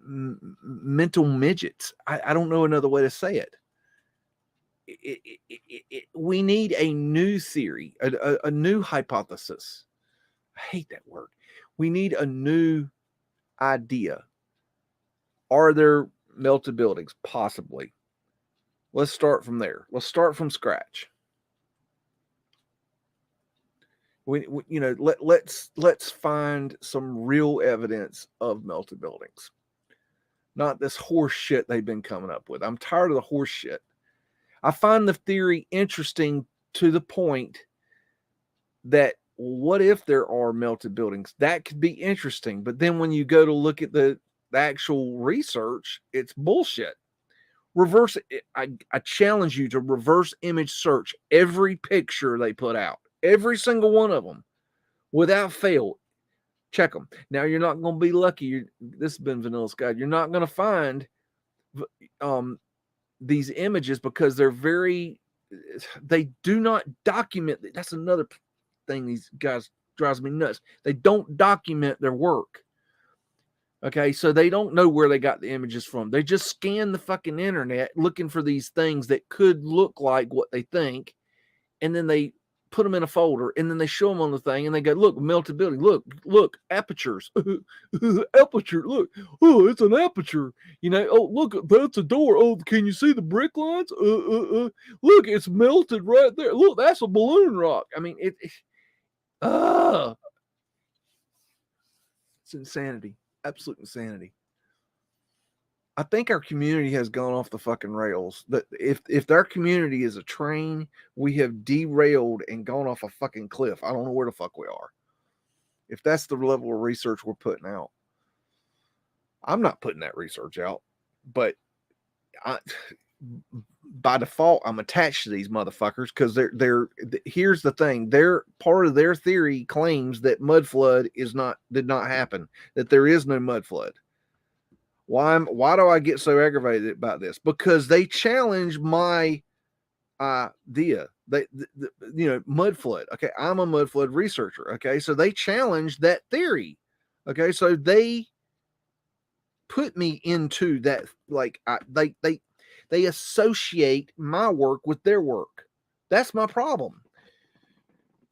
mental midgets. I don't know another way to say it. We need a new theory, a new hypothesis. I hate that word. We need a new idea. Are there melted buildings? Possibly. Let's start from there. Let's start from scratch. Let's find some real evidence of melted buildings. Not this horse shit they've been coming up with. I'm tired of the horse shit. I find the theory interesting to the point that what if there are melted buildings? That could be interesting. But then when you go to look at the actual research, it's bullshit. Reverse it. I challenge you to reverse image search every picture they put out. Every single one of them. Without fail. Check them. Now, you're not going to be lucky. This has been Vanilla Sky. You're not going to find these images because they do not document. That's another thing these guys drives me nuts. They don't document their work. Okay, so they don't know where they got the images from. They just scan the fucking internet looking for these things that could look like what they think, and then they put them in a folder, and then they show them on the thing, and they go, look, melted building, look, apertures, aperture, look, oh, it's an aperture, oh, look, that's a door, oh, can you see the brick lines, look, it's melted right there, look, that's a balloon rock. I mean, it's insanity, absolute insanity. I think our community has gone off the fucking rails. That if our community is a train, we have derailed and gone off a fucking cliff. I don't know where the fuck we are. If that's the level of research we're putting out, I'm not putting that research out. But by default, I'm attached to these motherfuckers because here's the thing. They're part of their theory claims that Mudflood did not happen. That there is no Mudflood. Why do I get so aggravated about this? Because they challenge my idea. Mudflood. Okay, I'm a Mudflood researcher. Okay, so they challenge that theory. Okay, so they put me into that. Like they associate my work with their work. That's my problem.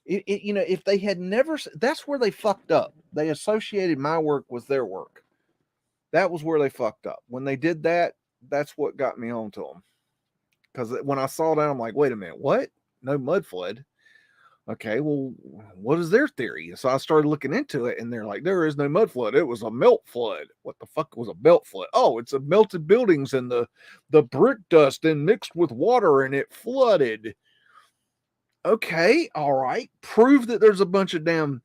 If they had never, that's where they fucked up. They associated my work with their work. That was where they fucked up. When they did that, that's what got me on to them. Because when I saw that, I'm like, wait a minute, what? No Mudflood? Okay, well, what is their theory? So I started looking into it, and they're like, there is no Mudflood. It was a melt flood. What the fuck was a melt flood? Oh, it's a melted buildings and the brick dust and mixed with water, and it flooded. Okay, all right. Prove that there's a bunch of damn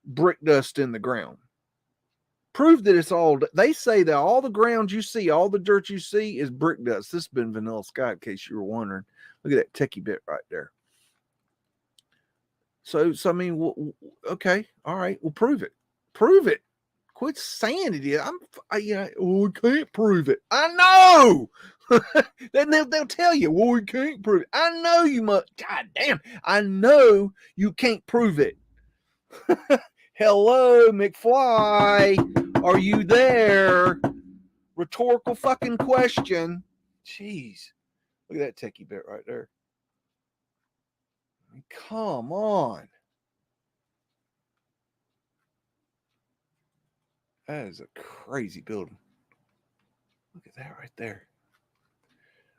brick dust in the ground. Prove that it's all. They say that all the ground you see, all the dirt you see is brick dust. This has been Vanilla Sky, in case you were wondering. Look at that techie bit right there. So I mean, okay, all right, well, prove it. Prove it. Quit saying it. We can't prove it. I know. Then they'll tell you, well, we can't prove it. I know you must. God damn, I know you can't prove it. Hello, McFly. Are you there? Rhetorical fucking question. Jeez. Look at that techie bit right there. I mean, come on. That is a crazy building. Look at that right there.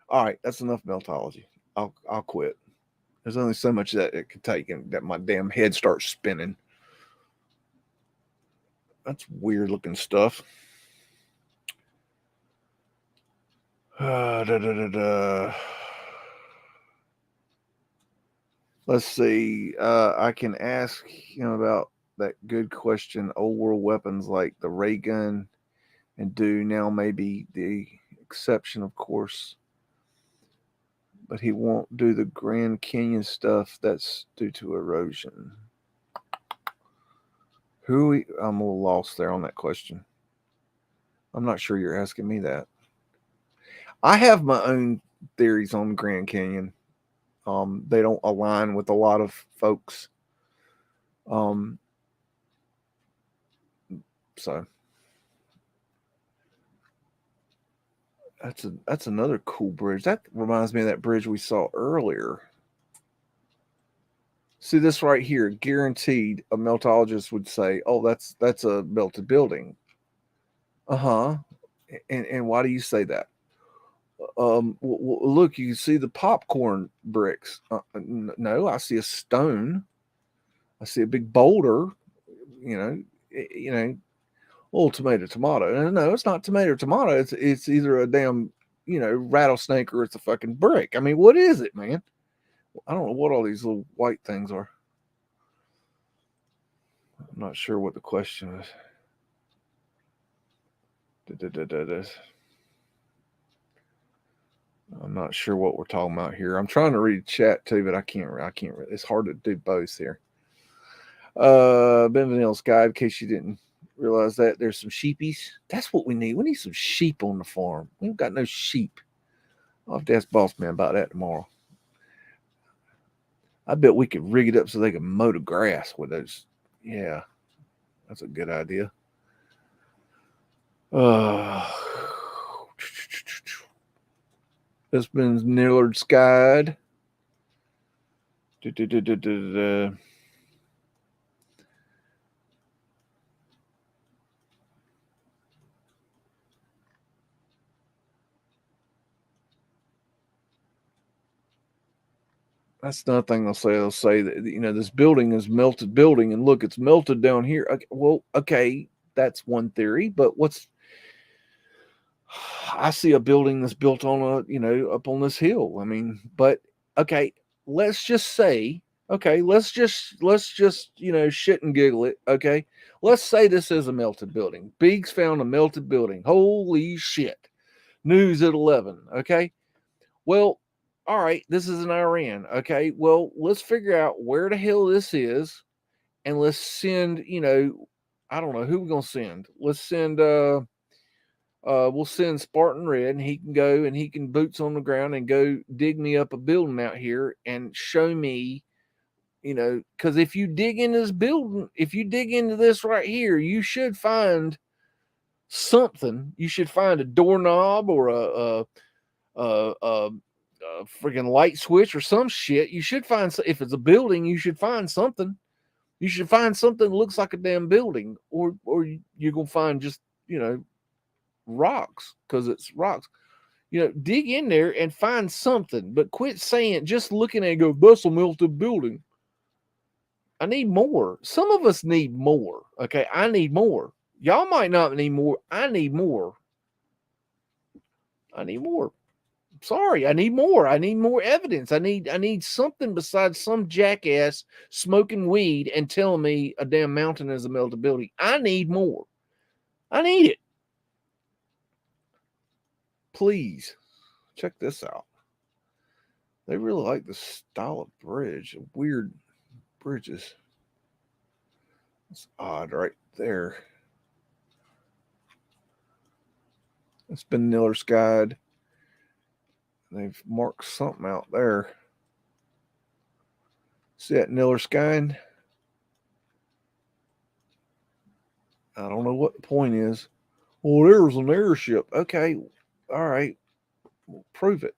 All right, that's enough Meltology. I'll quit. There's only so much that it could take, and that my damn head starts spinning. That's weird looking stuff. Let's see. I can ask him about that good question. Old world weapons like the ray gun and do now maybe the exception, of course. But he won't do the Grand Canyon stuff. That's due to erosion. I'm a little lost there on that question. I'm not sure you're asking me that. I have my own theories on Grand Canyon. They don't align with a lot of folks. So that's another cool bridge. That reminds me of that bridge we saw earlier. See this right here, guaranteed a meltologist would say, "Oh, that's a melted building." Uh-huh. And why do you say that? Look, you see the popcorn bricks. No, I see a stone. I see a big boulder. You know, little tomato. No, it's not tomato. It's either a damn rattlesnake or it's a fucking brick. I mean, what is it, man? I don't know what all these little white things are. I'm not sure what the question is. I'm not sure what we're talking about here. I'm trying to read chat too, but I can't. It's hard to do both here. Ben Vanille's guide, in case you didn't realize that, there's some sheepies. That's what we need. We need some sheep on the farm. We've got no sheep. I'll have to ask Boss Man about that tomorrow. I bet we could rig it up so they can mow the grass with those. Yeah, that's a good idea. This been Nillard's guide. That's another thing they'll say. They'll say that this building is melted building, and look, it's melted down here. Okay, well, okay, that's one theory, but I see a building that's built on up on this hill. I mean, but okay, let's just say, okay, let's just shit and giggle it. Okay, let's say this is a melted building. Beags found a melted building. Holy shit! News at 11. Okay, well, all right, this is in Iran. Okay, well, let's figure out where the hell this is, and let's send. I don't know who we're gonna send. Let's send. We'll send Spartan Red, and he can go and he can boots on the ground and go dig me up a building out here and show me. Because if you dig into this building, if you dig into this right here, you should find something. You should find a doorknob or a freaking light switch or some shit. You should find, if it's a building, you should find something. You should find something that looks like a damn building, or you're gonna find just rocks, because it's rocks. Dig in there and find something, but quit saying, just looking at it, go, that's a melted building. I need more. Some of us need more. Okay, I need more. Y'all might not need more. I need more. I need more. Sorry, I need more. I need more evidence. I need something besides some jackass smoking weed and telling me a damn mountain is a melted building. I need more. I need it. Please check this out. They really like the style of bridge. Weird. bridges. It's odd right there. It's been Niller skied. They've marked something out there. See that Niller skying? I don't know what the point is. Well, there's an airship. Okay, all right, we'll prove it.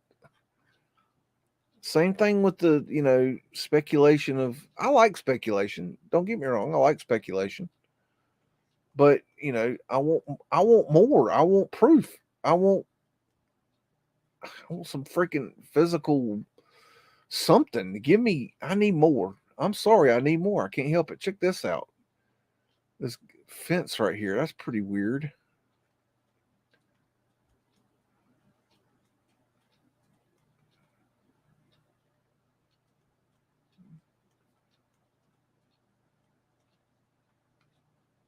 Same thing with the, speculation of. I like speculation. Don't get me wrong. I like speculation, but I want more. I want proof. I want some freaking physical something. Give me. I need more. I'm sorry. I need more. I can't help it. Check this out. This fence right here. That's pretty weird.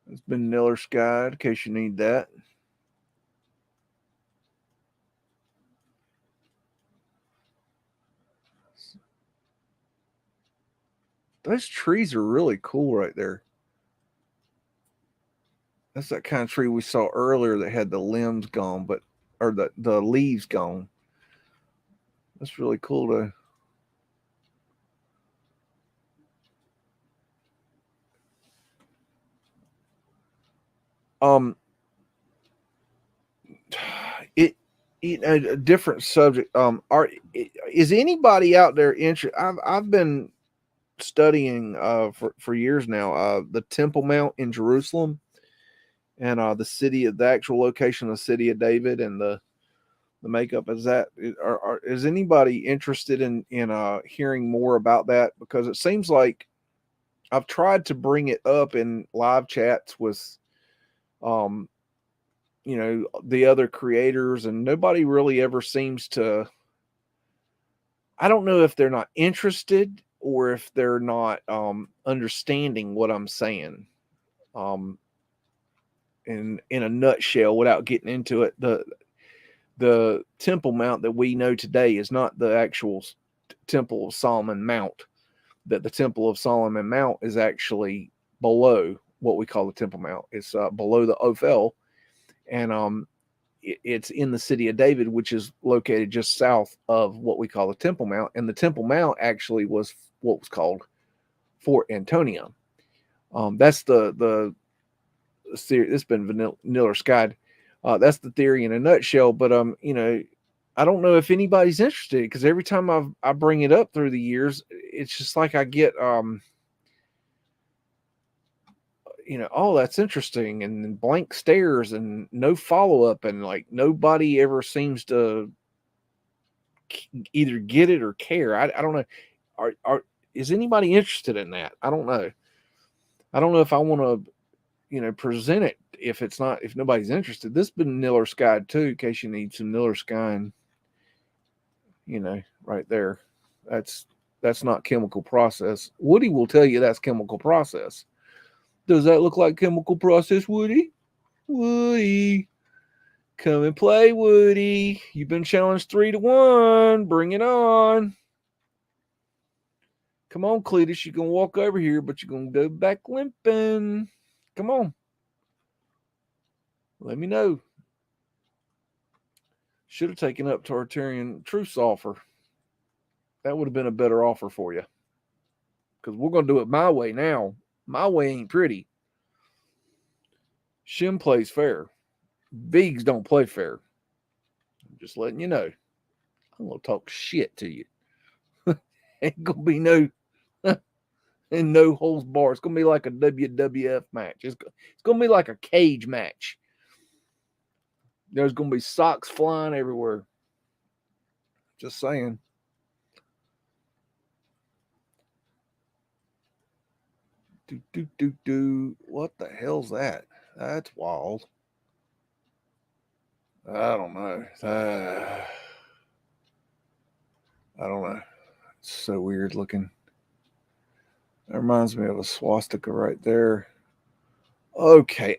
It's been Niller skied, in case you need that. Those trees are really cool right there. That's that kind of tree we saw earlier that had the limbs gone, or the leaves gone. That's really cool to. It a different subject. Is anybody out there interested? I've been studying for years now the Temple Mount in Jerusalem, and the actual location of the city of David, and the makeup. Is anybody interested in hearing more about that? Because it seems like I've tried to bring it up in live chats with the other creators, and nobody really ever seems to. I don't know if they're not interested or if they're not understanding what I'm saying. In a nutshell, without getting into it, the Temple Mount that we know today is not the actual Temple of Solomon Mount. That the Temple of Solomon Mount is actually below what we call the Temple Mount. It's below the Ophel, and it's in the city of David, which is located just south of what we call the Temple Mount. And the Temple Mount actually was what was called Fort Antonia. That's the theory. It's been vanilla skied. That's the theory in a nutshell. But I don't know if anybody's interested, because every time I bring it up through the years, it's just like I get oh, that's interesting, and then blank stares and no follow-up, and like nobody ever seems to either get it or care. I don't know. Is anybody interested in that? I don't know. I don't know if I want to present it if nobody's interested. This has been Niller skied too, in case you need some Niller skying. Right there. That's not chemical process. Woody will tell you that's chemical process. Does that look like chemical process, Woody? Woody. Come and play, Woody. You've been challenged 3-1. Bring it on. Come on, Cletus. You're going to walk over here, but you're going to go back limping. Come on. Let me know. Should have taken up Tartarian Truth's offer. That would have been a better offer for you. Because we're going to do it my way now. My way ain't pretty. Shim plays fair. Beags don't play fair. I'm just letting you know. I'm going to talk shit to you. Ain't going to be no and no holds bar. It's going to be like a WWF match. It's going to be like a cage match. There's going to be socks flying everywhere. Just saying. What the hell's that? That's wild. I don't know. I don't know. It's so weird looking. That reminds me of a swastika right there. Okay,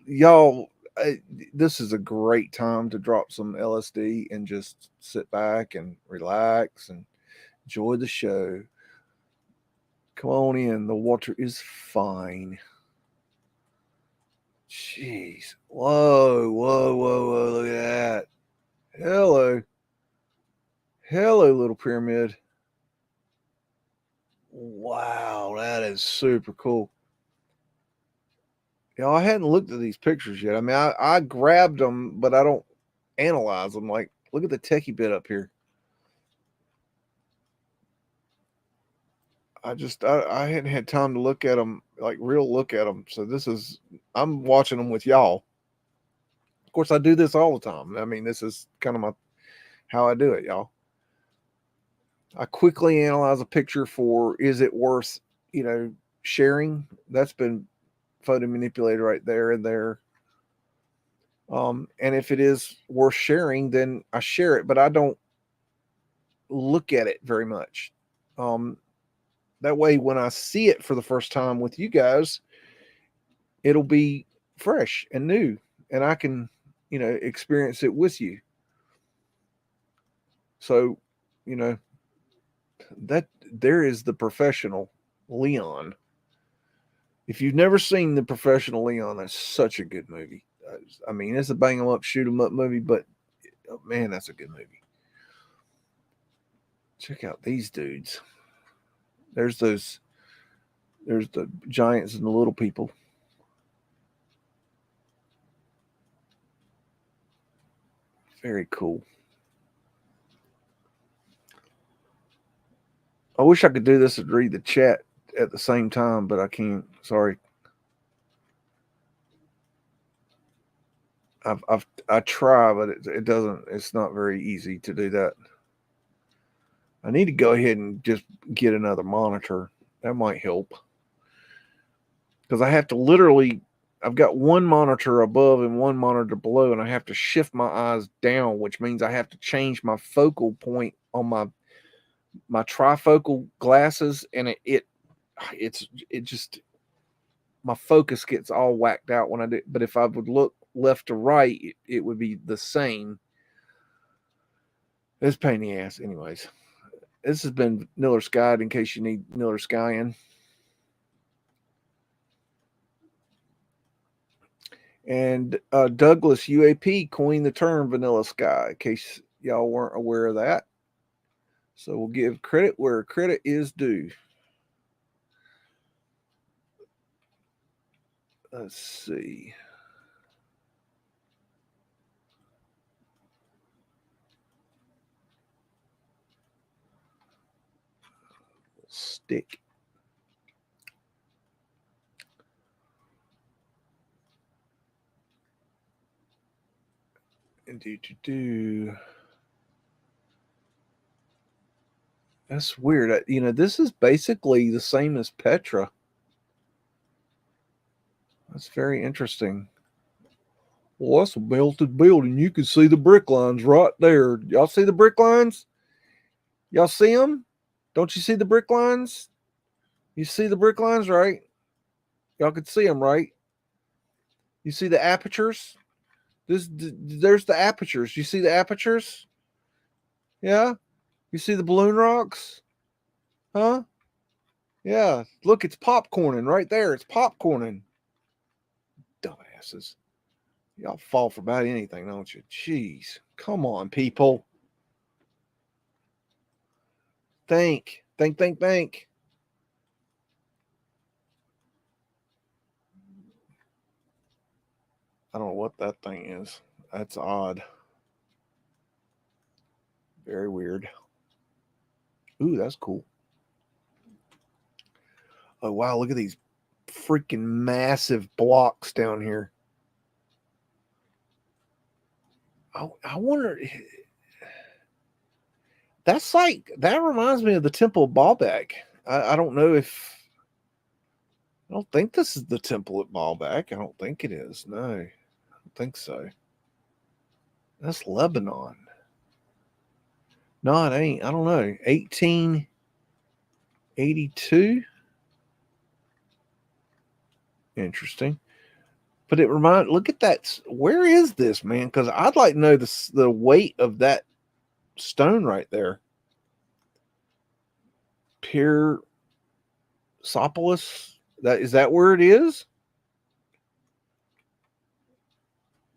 y'all, this is a great time to drop some LSD and just sit back and relax and enjoy the show. Come on in. The water is fine. Jeez. Whoa, whoa, whoa, whoa. Look at that. Hello. Hello, little pyramid. Wow, that is super cool. You know, I hadn't looked at these pictures yet. I mean, I grabbed them, but I don't analyze them. Like, look at the techie bit up here. I hadn't had time to look at them, like real look at them. So I'm watching them with y'all. Of course, I do this all the time. I mean, this is kind of how I do it, y'all. I quickly analyze a picture for, is it worth, sharing? That's been photo manipulated right there and there. And if it is worth sharing, then I share it, but I don't look at it very much. That way, when I see it for the first time with you guys, it'll be fresh and new, and I can, experience it with you. So, that there is the professional Leon. If you've never seen The Professional Leon, that's such a good movie. I mean, it's a bang 'em up, shoot 'em up movie, but man, that's a good movie. Check out these dudes. There's the giants and the little people. Very cool. I wish I could do this and read the chat at the same time, but I can't. Sorry. I try, but it doesn't. It's not very easy to do that. I need to go ahead and just get another monitor. That might help, because I have to literally. I've got one monitor above and one monitor below, and I have to shift my eyes down, which means I have to change my focal point on my trifocal glasses, and it just, my focus gets all whacked out when I do. But if I would look left to right, it would be the same. It's pain in the ass. Anyways, this has been Miller Skied, in case you need Miller Skying. And Douglas UAP coined the term Vanilla Sky, in case y'all weren't aware of that. So we'll give credit where credit is due. Let's see. Stick. And do. That's weird. This is basically the same as Petra. That's very interesting. Well, that's a melted building. You can see the brick lines right there. Y'all see the brick lines? Y'all see them? Don't you see the brick lines? You see the brick lines, right? Y'all can see them, right? You see the apertures? There's the apertures. You see the apertures? Yeah? You see the balloon rocks? Huh? Yeah. Look, it's popcorning right there. It's popcorning. Dumbasses. Y'all fall for about anything, don't you? Jeez. Come on, people. Think. I don't know what that thing is. That's odd. Very weird. Ooh, that's cool. Oh, wow. Look at these freaking massive blocks down here. I wonder. That reminds me of the Temple of Baalbek. I don't know if. I don't think this is the Temple at Baalbek. I don't think it is. No, I don't think so. That's Lebanon. No, it ain't. I don't know. 1882. Interesting. But look at that. Where is this, man? Because I'd like to know the weight of that stone right there. Pure Sopolis. Is that where it is?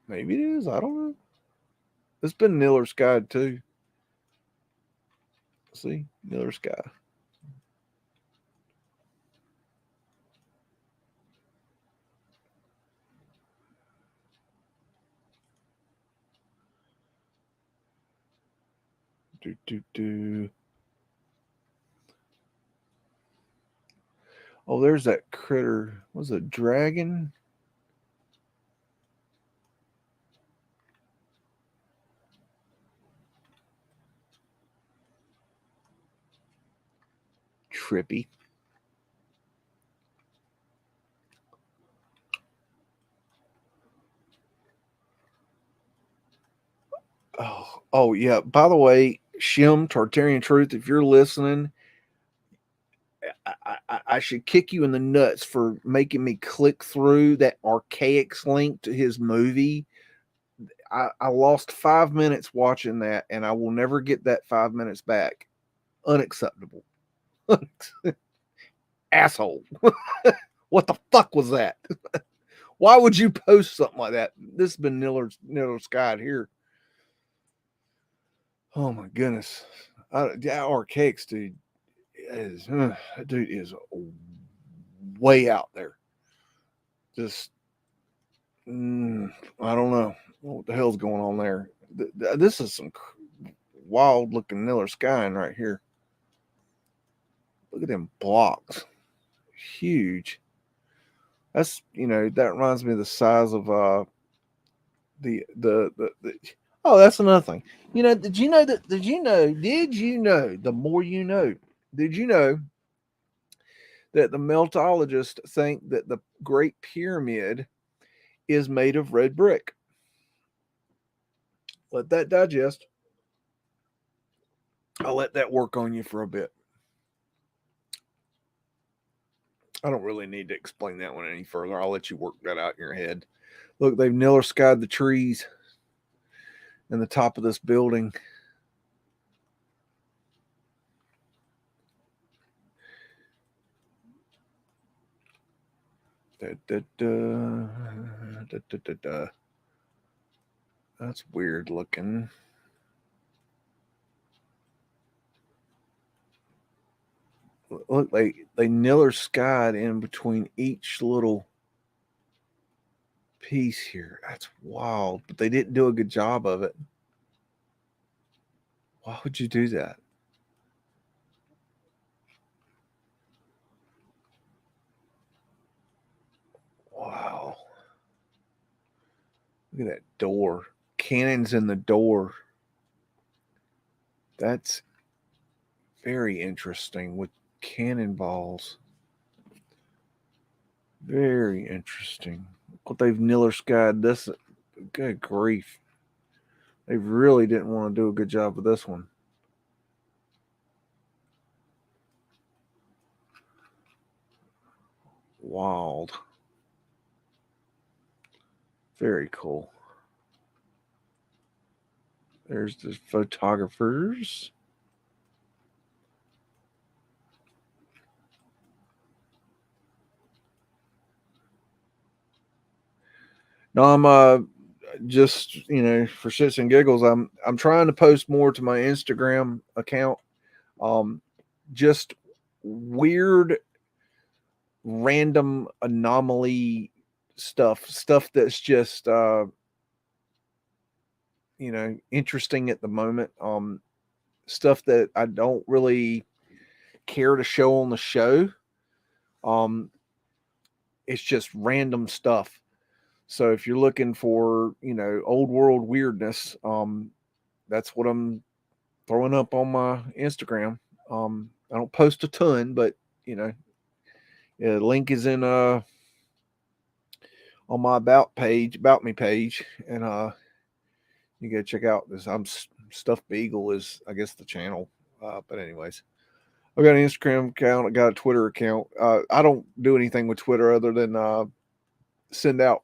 Maybe it is. I don't know. It's been Niller Sky too. See, Niller Sky. Do. Oh, there's that critter. Was it a dragon? Trippy. Oh yeah. By the way, Shim Tartarian Truth, if you're listening, I should kick you in the nuts for making me click through that archaics link to his movie. I lost 5 minutes watching that, and I will never get that 5 minutes back. Unacceptable. Asshole. What the fuck was that? Why would you post something like that? This has been Niller Scott here. Oh my goodness. Archaics, dude, dude is way out there. Just, I don't know what the hell's going on there. This is some wild looking Niller Sky right here. Look at them blocks. Huge. That's, that reminds me of the size of the oh, that's another thing. Did you know the more you know, did you know that the Meltologists think that the Great Pyramid is made of red brick? Let that digest. I'll let that work on you for a bit. I don't really need to explain that one any further. I'll let you work that out in your head. Look, they've Niller skied the trees in the top of this building. That's weird looking. Look, they Niller skied in between each little piece here. That's wild, but they didn't do a good job of it. Why would you do that? Wow. Look at that door. Cannons in the door. That's very interesting with cannonballs. Very interesting. What they've Niller skied this. Good grief. They really didn't want to do a good job with this one. Wild. Very cool. There's the photographers. No, I'm just for shits and giggles. I'm trying to post more to my Instagram account. Just weird, random anomaly stuff that's just interesting at the moment. Stuff that I don't really care to show on the show. It's just random stuff. So if you're looking for, old world weirdness, that's what I'm throwing up on my Instagram. I don't post a ton, but the link is in on my about me page, and you gotta check out this. I'm Stuffed Beagle is, I guess, the channel. But anyways, I got an Instagram account. I got a Twitter account. I don't do anything with Twitter other than send out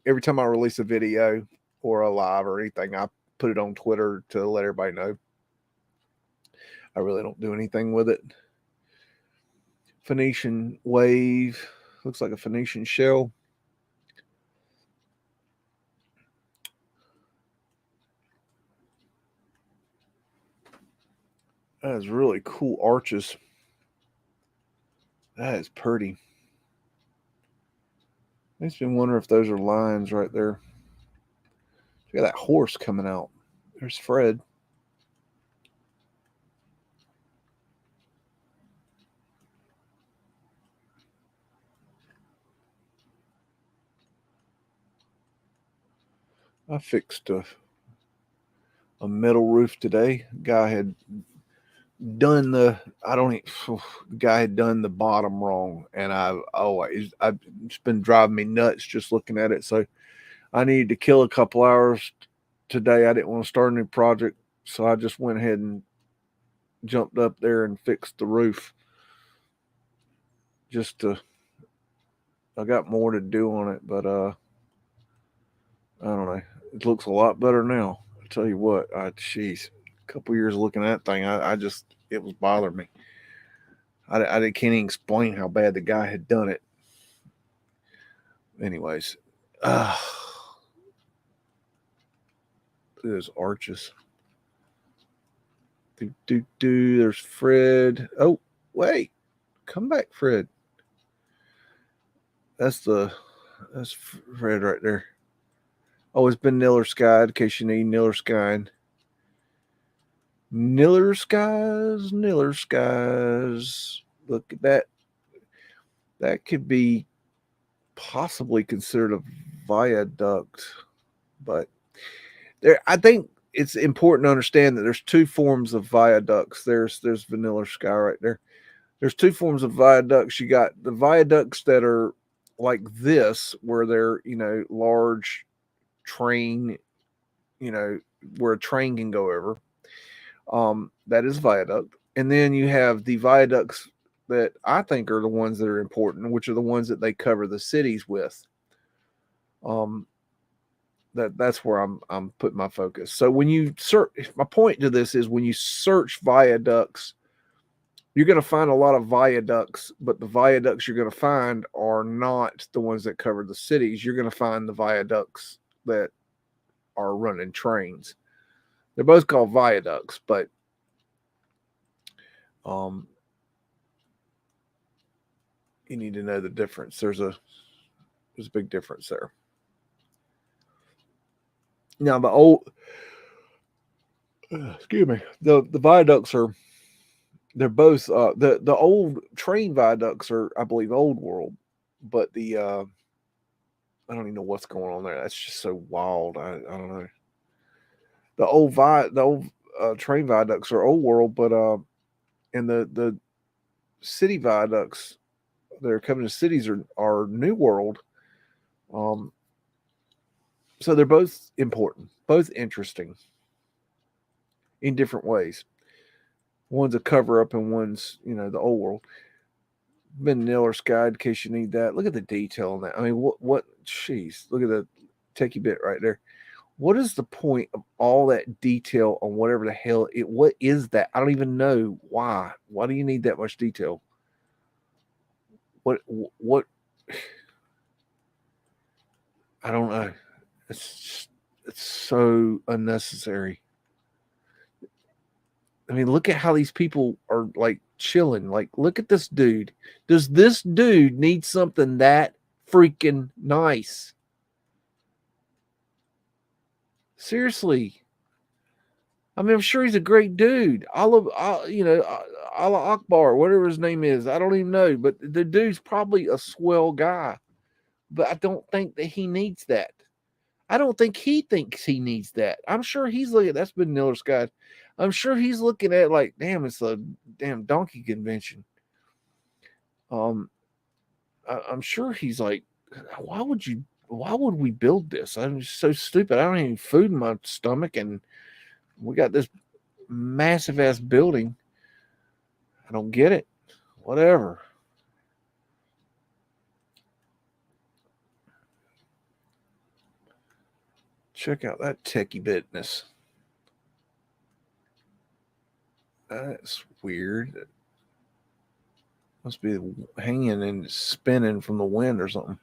every time I release a video or a live or anything. I put it on Twitter to let everybody know. I really don't do anything with it. Phoenician wave. Looks like a Phoenician shell. That is really cool arches. That is pretty. Makes me wonder if those are lines right there. Look at that horse coming out. There's Fred. I fixed a metal roof today. Guy had done the guy had done the bottom wrong, and I've it's been driving me nuts just looking at it. So I needed to kill a couple hours today. I didn't want to start a new project, so I just went ahead and jumped up there and fixed the roof. I got more to do on it, but I don't know. It looks a lot better now. I tell you what, jeez, a couple years looking at that thing, it was bothering me. I can't even explain how bad the guy had done it. Anyways, there's arches. There's Fred. Oh, wait, come back, Fred. That's Fred right there. Oh, it's been Niller Sky, in case you need Niller Sky. Niller Skies. Look at that. That could be possibly considered a viaduct, but I think it's important to understand that there's two forms of viaducts. There's Vanilla Sky right there. There's two forms of viaducts. You got the viaducts that are like this, where they're large train, where a train can go over. That is viaduct. And then you have the viaducts that I think are the ones that are important, which are the ones that they cover the cities with. That's where I'm putting my focus. So when you search, my point to this is when you search viaducts, you're going to find a lot of viaducts, but the viaducts you're going to find are not the ones that cover the cities. You're going to find the viaducts that are running trains. They're both called viaducts, but you need to know the difference. There's a big difference there. Now the viaducts they're both the old train viaducts are, I believe, old world, but the I don't even know what's going on there. That's just so wild. I don't know. The old train viaducts are old world, but and the city viaducts that are coming to cities are new world. So they're both important, both interesting in different ways. One's a cover up, and one's the old world. Been Niller Sky, in case you need that. Look at the detail on that. I mean, what? Jeez, look at the techie bit right there. What is the point of all that detail on whatever the hell it? What is that? I don't even know why. Why do you need that much detail? What? I don't know. It's so unnecessary. I mean, look at how these people are like chilling. Like, look at this dude. Does this dude need something that freaking nice? Seriously. I mean, I'm sure he's a great dude. Allah Akbar, whatever his name is. I don't even know. But the dude's probably a swell guy. But I don't think that he needs that. I don't think he thinks he needs that. I'm sure he's looking. That's been Miller's guy. I'm sure he's looking at like, damn, it's a damn donkey convention. I'm sure he's like, why would we build this? I'm just so stupid. I don't even food in my stomach, and we got this massive ass building. I don't get it. Whatever. Check out that techie bitness. That's weird. Must be hanging and spinning from the wind or something.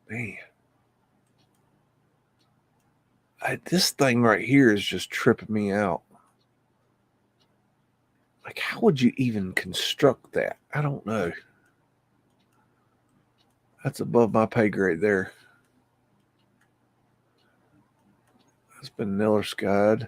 Man. This thing right here is just tripping me out. Like, how would you even construct that? I don't know. That's above my pay grade there. That's been Miller skied.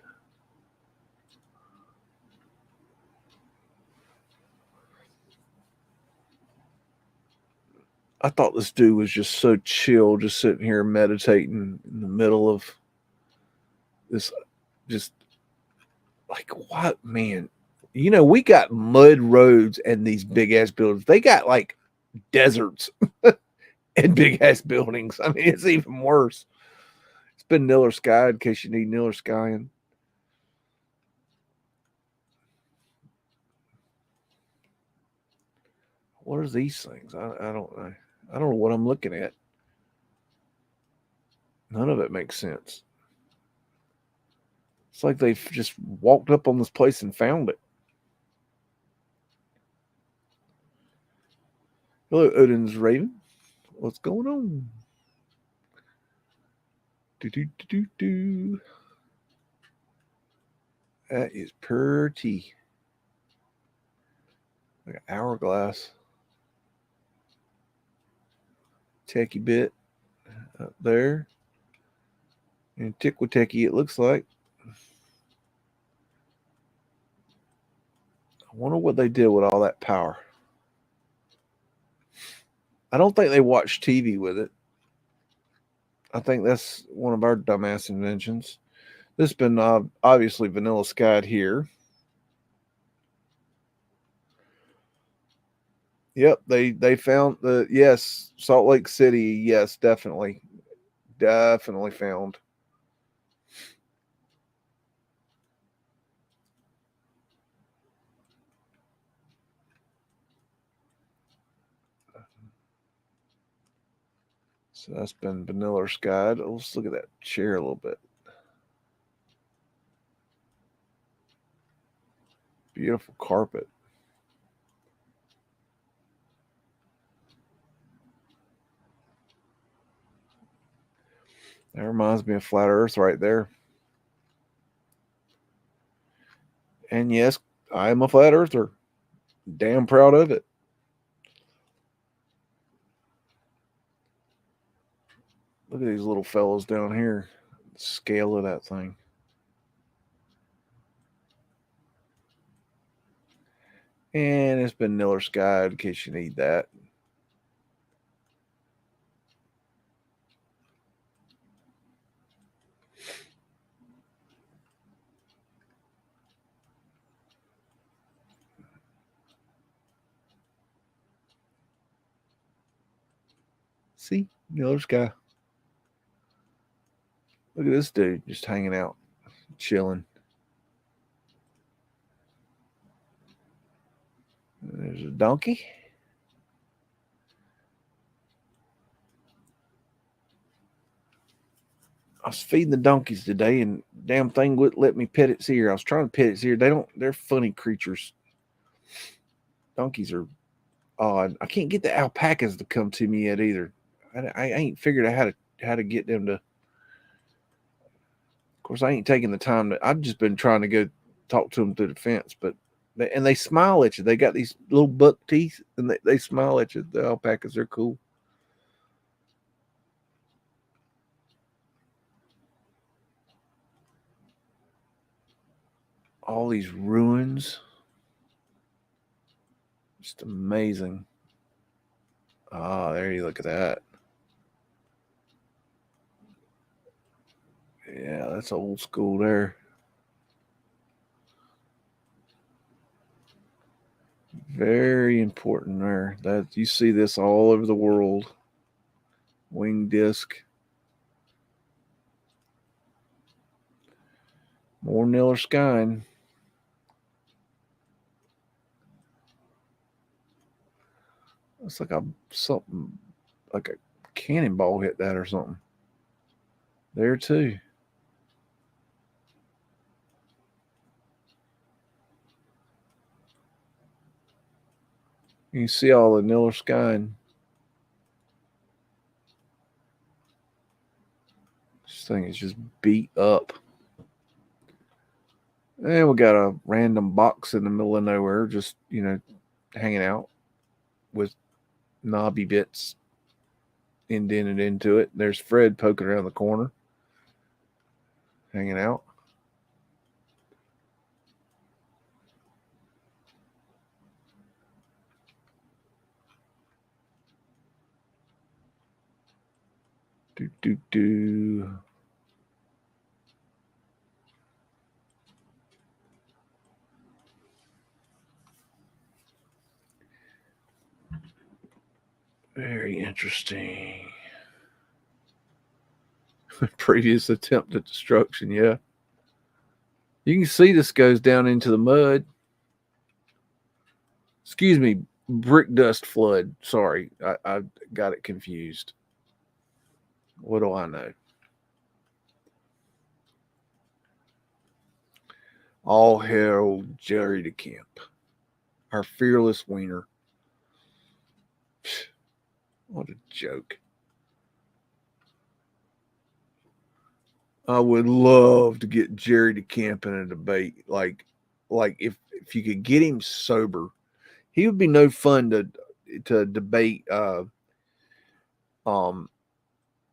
I thought this dude was just so chill, just sitting here meditating in the middle of this. Just like, what, man? You know, we got mud roads and these big ass buildings. They got like deserts and big ass buildings. I mean, it's even worse. It's been Niller Sky in case you need Niller Skying. What are these things? I don't know. I don't know what I'm looking at. None of it makes sense. It's like they've just walked up on this place and found it. Hello, Odin's Raven. What's going on? Do do do do do. That is pretty. Like an hourglass. Techie bit up there. And Tickwa-Techie, it looks like. I wonder what they did with all that power. I don't think they watch TV with it. I think that's one of our dumbass inventions. This has been obviously vanilla skied here. Yep, they found the yes, Salt Lake City, yes, definitely. Definitely found. So that's been vanilla skied. Let's look at that chair a little bit. Beautiful carpet. That reminds me of Flat Earth right there. And yes, I am a flat earther. Damn proud of it. Look at these little fellows down here. The scale of that thing. And it's been Miller skied in case you need that. See? Miller sky. Look at this dude just hanging out, chilling. There's a donkey. I was feeding the donkeys today, and damn thing wouldn't let me pet its ear. I was trying to pet its ear. They're funny creatures. Donkeys are odd. I can't get the alpacas to come to me yet either. I ain't figured out how to get them to. Of course, I ain't taking the time to. I've just been trying to go talk to them through the fence, but they smile at you. They got these little buck teeth, and they smile at you. The alpacas, they're cool. All these ruins, just amazing. Ah, there you look at that. Yeah, that's old school there. Very important there. That you see this all over the world. Wing disc. More Niller Skyn. It's like something like a cannonball hit that or something. There too. You can see all the Niller sky, and this thing is just beat up. And we got a random box in the middle of nowhere, just, hanging out with knobby bits indented into it. There's Fred poking around the corner, hanging out. Do. Very interesting. Previous attempt at destruction, yeah. You can see this goes down into the mud. Excuse me, brick dust flood. Sorry, I got it confused. What do I know? All hail Jerry DeCamp, our fearless wiener. What a joke. I would love to get Jerry DeCamp in a debate. Like if you could get him sober, he would be no fun to debate um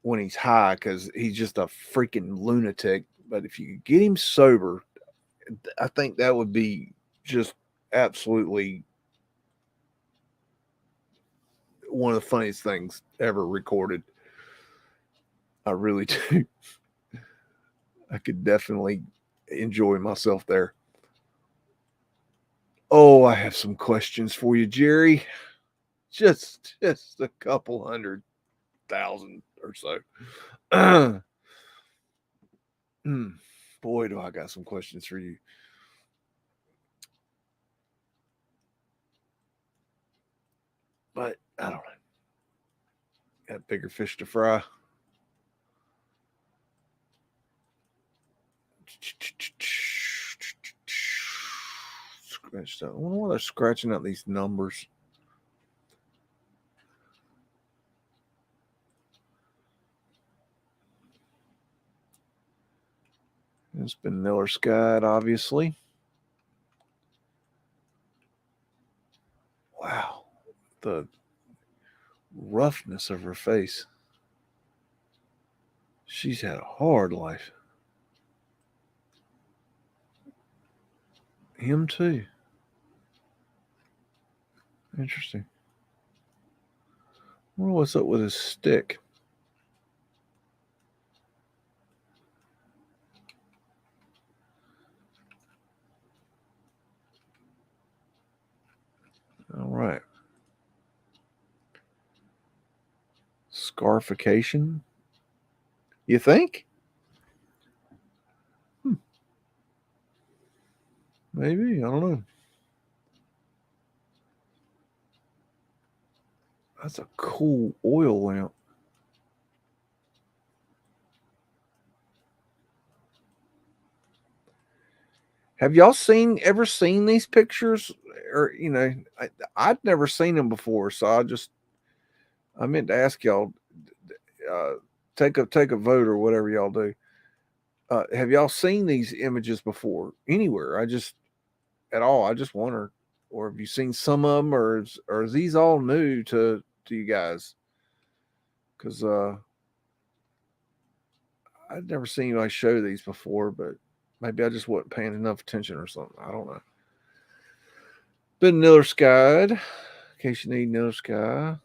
when he's high, because he's just a freaking lunatic. But if you could get him sober, I think that would be just absolutely one of the funniest things ever recorded. I really do. I could definitely enjoy myself there. Oh, I have some questions for you, Jerry. Just a couple 100,000 or so. Boy, do I got some questions for you. But I don't know. Got bigger fish to fry. Scratched out. I wonder why they're scratching out these numbers. It's been Miller skied, obviously. Wow. The roughness of her face. She's had a hard life. Him too. Interesting. I wonder what's up with his stick. All right. Scarification? You think? Maybe. I don't know. That's a cool oil lamp. Have y'all ever seen these pictures? Or, I'd never seen them before, so I meant to ask y'all, take a vote or whatever y'all do. Have y'all seen these images before anywhere? At all. I just wonder, or have you seen some of them, or is these all new to you guys? Because I'd never seen anybody show these before, but maybe I just wasn't paying enough attention or something. I don't know. Been Niller skied, in case you need Niller sky.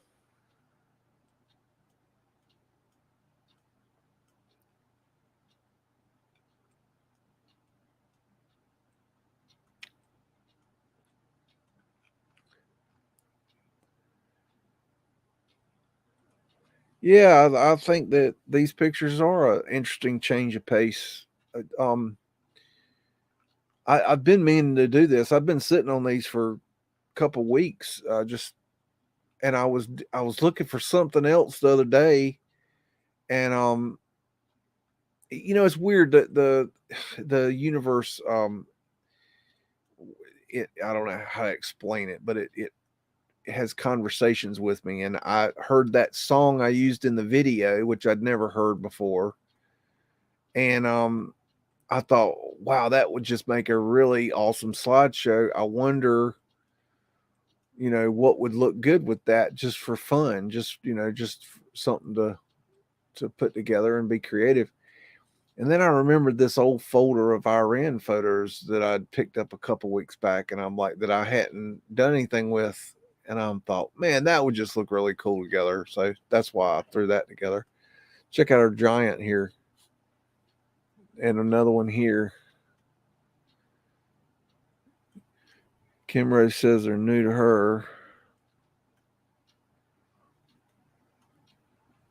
Yeah, I think that these pictures are an interesting change of pace. I've been meaning to do this. I've been sitting on these for a couple weeks. And I was looking for something else the other day, and it's weird that the universe, I don't know how to explain it, but has conversations with me, and I heard that song I used in the video, which I'd never heard before, and I thought, wow, that would just make a really awesome slideshow. I wonder, what would look good with that, just for fun, just something to put together and be creative. And then I remembered this old folder of Iran photos that I'd picked up a couple weeks back, and I'm like, that I hadn't done anything with. And I thought, man, that would just look really cool together. So that's why I threw that together. Check out our giant here. And another one here. Kim Rose says they're new to her.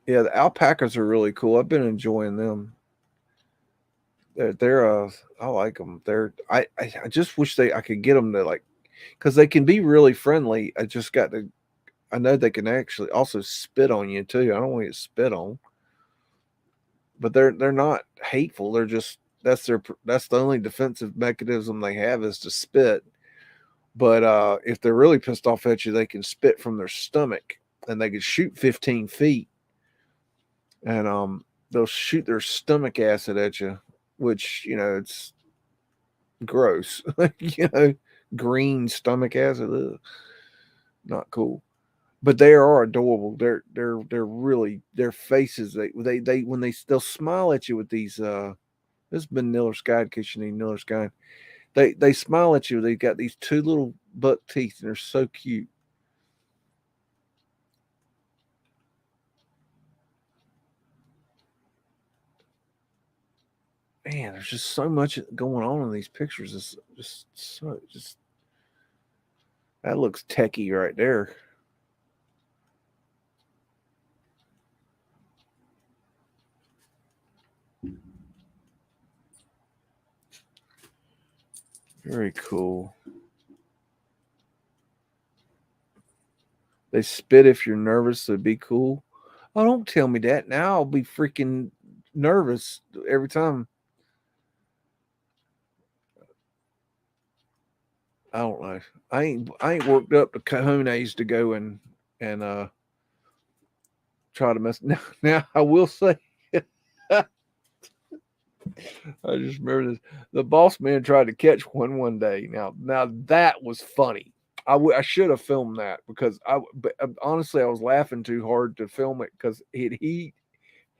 Yeah, the alpacas are really cool. I've been enjoying them. They're I like them. I just wish I could get them to, like, because they can be really friendly. I know they can actually also spit on you too. I don't want to get spit on, but they're not hateful. They're just, that's the only defensive mechanism they have, is to spit. But if they're really pissed off at you, they can spit from their stomach, and they can shoot 15 feet, and they'll shoot their stomach acid at you, which, it's gross. Green stomach acid, ugh, not cool. But they are adorable. They're really, their faces, they when they'll smile at you with these this has been Niller Sky, in case you need Niller Sky. They smile at you. They got these two little buck teeth, and they're so cute. Man, there's just so much going on in these pictures. It's just that looks techie right there. Very cool. They spit if you're nervous, so be cool. Oh, don't tell me that. Now I'll be freaking nervous every time. I don't know. I ain't worked up the cojones to go and try to mess. Now I will say, I just remember this. The boss man tried to catch one day. Now that was funny. I should have filmed that, because but honestly, I was laughing too hard to film it, because he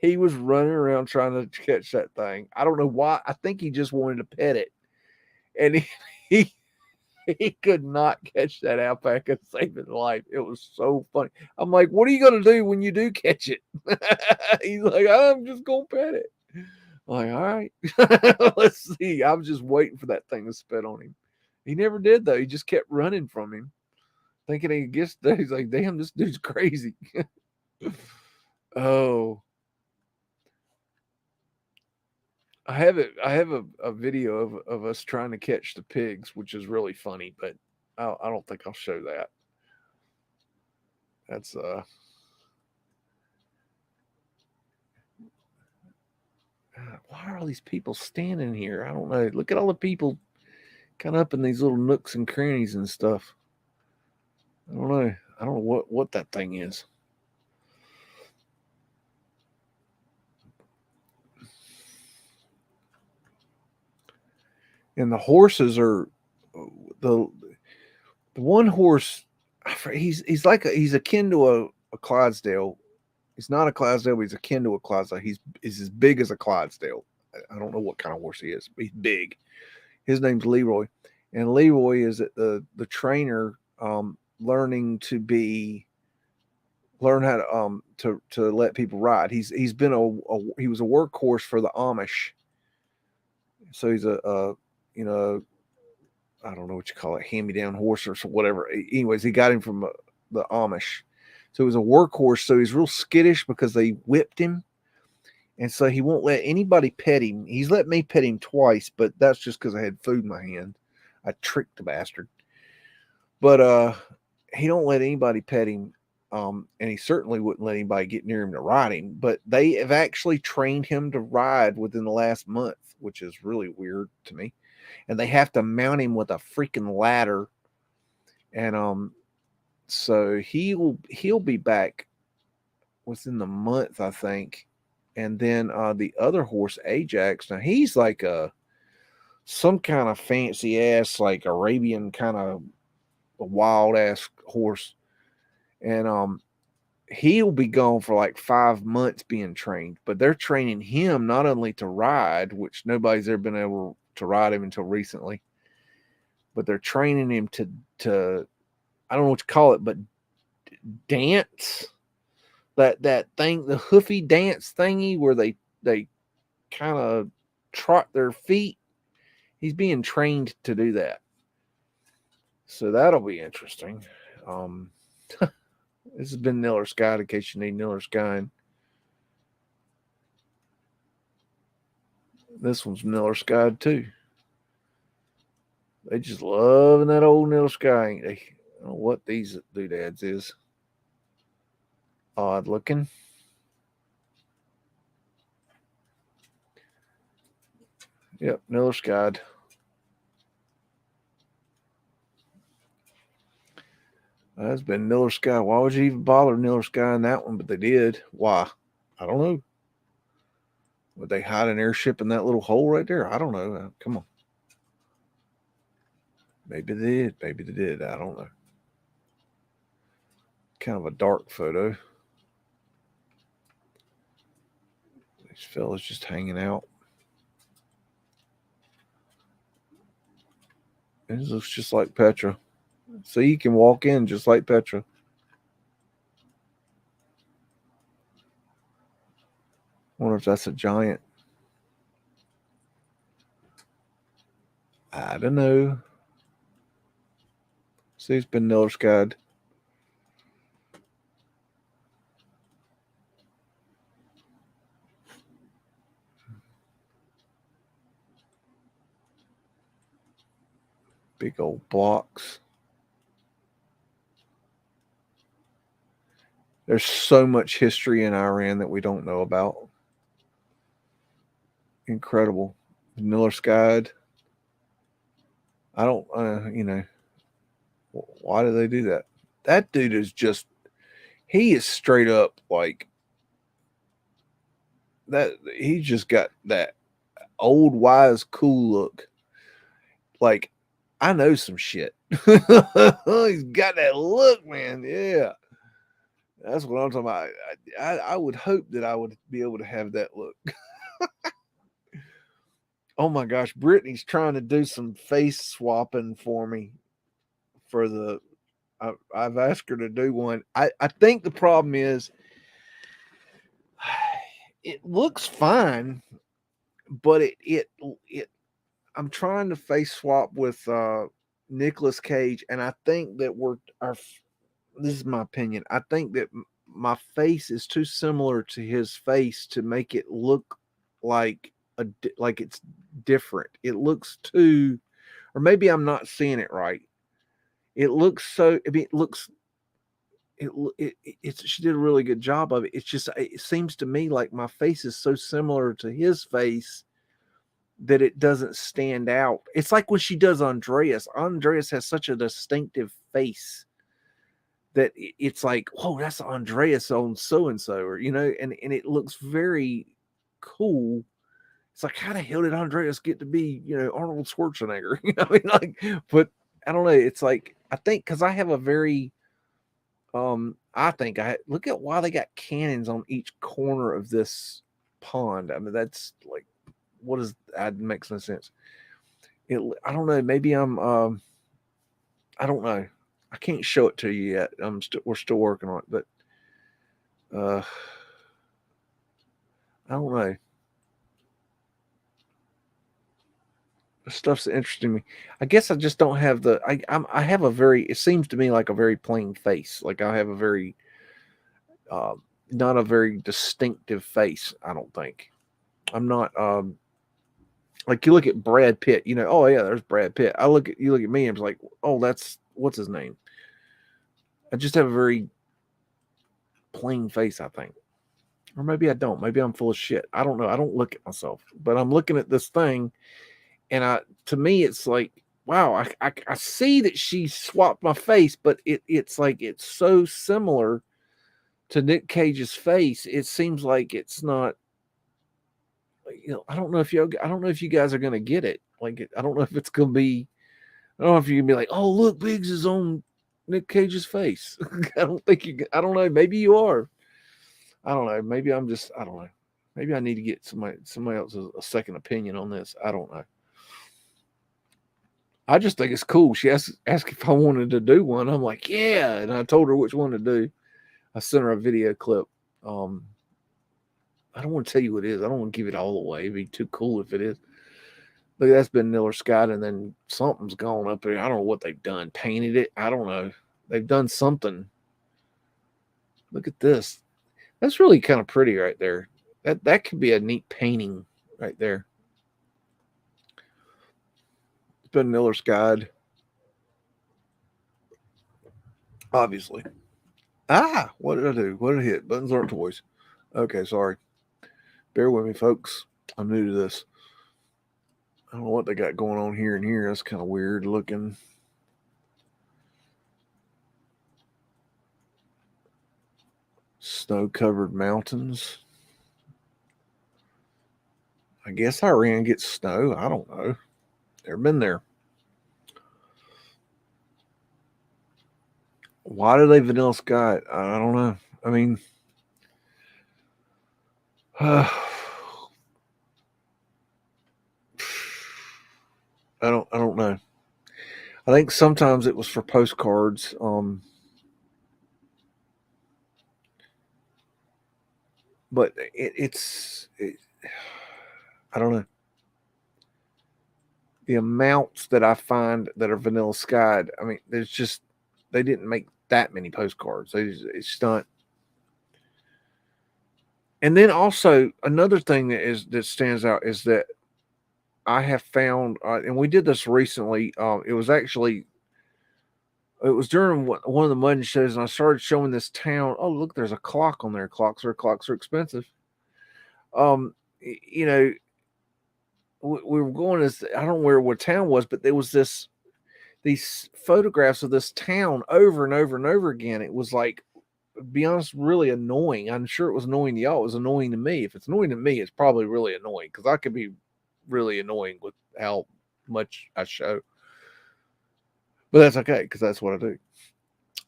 was running around trying to catch that thing. I don't know why. I think he just wanted to pet it, and he he could not catch that alpaca, save his life. It was so funny. I'm like, what are you gonna do when you do catch it? He's like, I'm just gonna pet it. I'm like, all right, let's see. I was just waiting for that thing to spit on him. He never did though. He just kept running from him, thinking he gets there. He's like, damn, this dude's crazy. Oh, I have it. I have a video of us trying to catch the pigs, which is really funny, but I don't think I'll show that. That's why are all these people standing here? I don't know. Look at all the people kind of up in these little nooks and crannies and stuff. I don't know. I don't know what that thing is. And the horses are the one horse. He's like he's akin to a Clydesdale. He's not a Clydesdale, but he's akin to a Clydesdale. He's as big as a Clydesdale. I don't know what kind of horse he is, but he's big. His name's Leroy, and Leroy is the trainer, learning to learn how to let people ride. He's been he was a workhorse for the Amish, so he's a I don't know what you call it, hand me down horse or whatever. Anyways, he got him from the Amish, so he was a workhorse. So he's real skittish because they whipped him, and so he won't let anybody pet him. He's let me pet him twice, but that's just because I had food in my hand. I tricked the bastard. But he don't let anybody pet him. And he certainly wouldn't let anybody get near him to ride him. But they have actually trained him to ride within the last month, which is really weird to me. And they have to mount him with a freaking ladder. And So he'll be back within the month, I think. And then the other horse, Ajax, now he's like some kind of fancy ass, like Arabian kind of wild ass horse. And he'll be gone for like 5 months being trained, but they're training him not only to ride, which nobody's ever been able to ride him until recently, but they're training him to I don't know what to call it, but dance. That thing, the hoofy dance thingy where they kind of trot their feet. He's being trained to do that. So that'll be interesting. This has been Niller Sky, in case you need Niller Sky. This one's Niller Sky too. They just loving that old Niller Sky, ain't they? I don't know what these doodads is. Odd looking. Yep, Niller Sky. That's been Niller Sky. Why would you even bother Niller Sky in that one? But they did. Why? I don't know. Would they hide an airship in that little hole right there? I don't know. Come on. Maybe they did. Maybe they did. I don't know. Kind of a dark photo. These fellas just hanging out. This looks just like Petra. So you can walk in just like Petra. Wonder if that's a giant. I don't know. See, it's been Niller Skyed. Big old blocks. There's so much history in Iran that we don't know about. Incredible. Niller Skyed. I don't, why do they do that? That dude is just, he is straight up like that. He just got that old, wise, cool look. Like, I know some shit. He's got that look, man. Yeah. That's what I'm talking about. I would hope that I would be able to have that look. Oh my gosh, Brittany's trying to do some face swapping for me for the I've asked her to do one. I think the problem is it looks fine, but it I'm trying to face swap with Nicolas Cage, and I think that this is my opinion. I think that my face is too similar to his face to make it look like like it's different. It looks too, or maybe I'm not seeing it right. It looks so. I mean, it looks. It's she did a really good job of it. It's just it seems to me like my face is so similar to his face that it doesn't stand out. It's like when she does Andreas. Andreas has such a distinctive face that it's like, whoa, that's Andreas on so and so, or and it looks very cool. It's like, how the hell did Andreas get to be, Arnold Schwarzenegger? I mean, like, but I don't know. It's like I think because I have a very, I think look at why they got cannons on each corner of this pond. I mean, that's like, what is that? Makes no sense. I don't know. Maybe I'm, I don't know. I can't show it to you yet. We're still working on it, but I don't know. This stuff's interesting me. I guess I just don't have I have a very, it seems to me like a very plain face. Like I have a very, not a very distinctive face. I don't think. I'm not, like you look at Brad Pitt, oh yeah, there's Brad Pitt. You look at me, and it's like, oh, that's, what's his name? I just have a very plain face, I think. Or maybe I don't. Maybe I'm full of shit. I don't know. I don't look at myself, but I'm looking at this thing, and to me, it's like wow, I see that she swapped my face, but it's like it's so similar to Nick Cage's face. It seems like it's not. I don't know if you guys are gonna get it. Like, I don't know if it's gonna be. I don't know if you can be like, oh look, Biggs is on Nick Cage's face. I don't think you. I don't know. Maybe you are. I don't know. Maybe I'm just. I don't know. Maybe I need to get somebody else's a second opinion on this. I don't know. I just think it's cool. She asked if I wanted to do one. I'm like, yeah, and I told her which one to do. I sent her a video clip. Um, I don't want to tell you what it is. I don't want to give it all away. It'd be too cool if it is. Look, that's been Miller Scott, and then something's gone up there. I don't know what they've done. Painted it. I don't know. They've done something. Look at this. That's really kind of pretty right there. That could be a neat painting right there. It's been Miller's Guide, obviously. What did I do? What did I hit? Buttons aren't toys. Okay, sorry. Bear with me, folks. I'm new to this. I don't know what they got going on here and here. That's kind of weird looking. Snow-covered mountains. I guess Iran gets snow. I don't know. Never been there. Why do they vanilla sky it? I don't know. I mean, I don't know. I think sometimes it was for postcards. But I don't know. The amounts that I find that are vanilla skied. I mean, there's just they didn't make that many postcards. It's not. And then also another thing that stands out is that I have found, and we did this recently. It was during one of the Mudden shows, and I started showing this town. Oh, look, there's a clock on there. Clocks are expensive. You know, we were going as I don't know what town was, but there was these photographs of this town over and over and over again. It was like, to be honest, really annoying. I'm sure it was annoying to y'all. It was annoying to me. If it's annoying to me, it's probably really annoying because I could be really annoying with how much I show. But that's okay because that's what I do.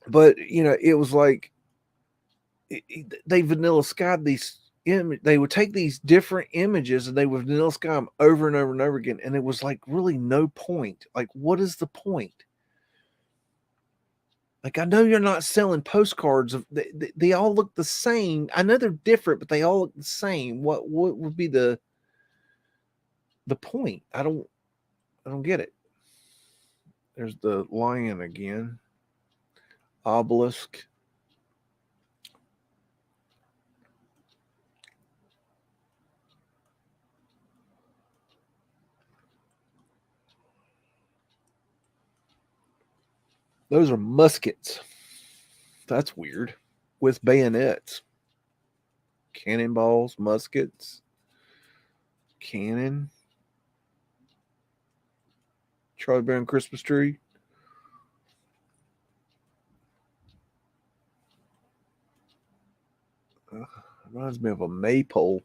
But it was like they vanilla skied these. They would take these different images and they would vanilla sky them over and over and over again, and it was like really no point. Like, what is the point? Like, I know you're not selling postcards of they all look the same. I know they're different, but they all look the same. What would be the point? I don't get it. There's the lion again. Obelisk. Those are muskets. That's weird. With bayonets. Cannonballs, muskets, cannon. Charlie Brown Christmas tree. Reminds me of a maypole.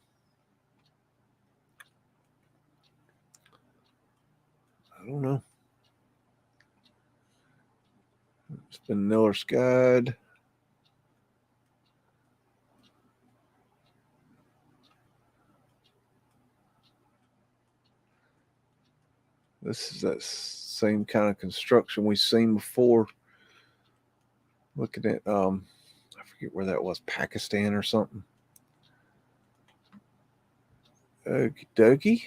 I don't know. It's been Miller skied. This is that same kind of construction we've seen before. Looking at I forget where that was, Pakistan or something. Okie dokie.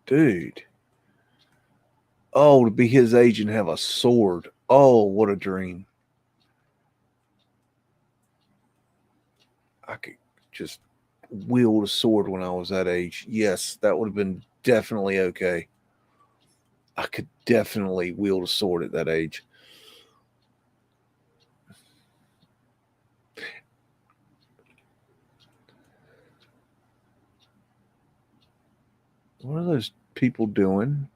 Dude. Oh, to be his age and have a sword. Oh, what a dream. I could just wield a sword when I was that age. Yes, that would have been definitely okay. I could definitely wield a sword at that age. What are those people doing?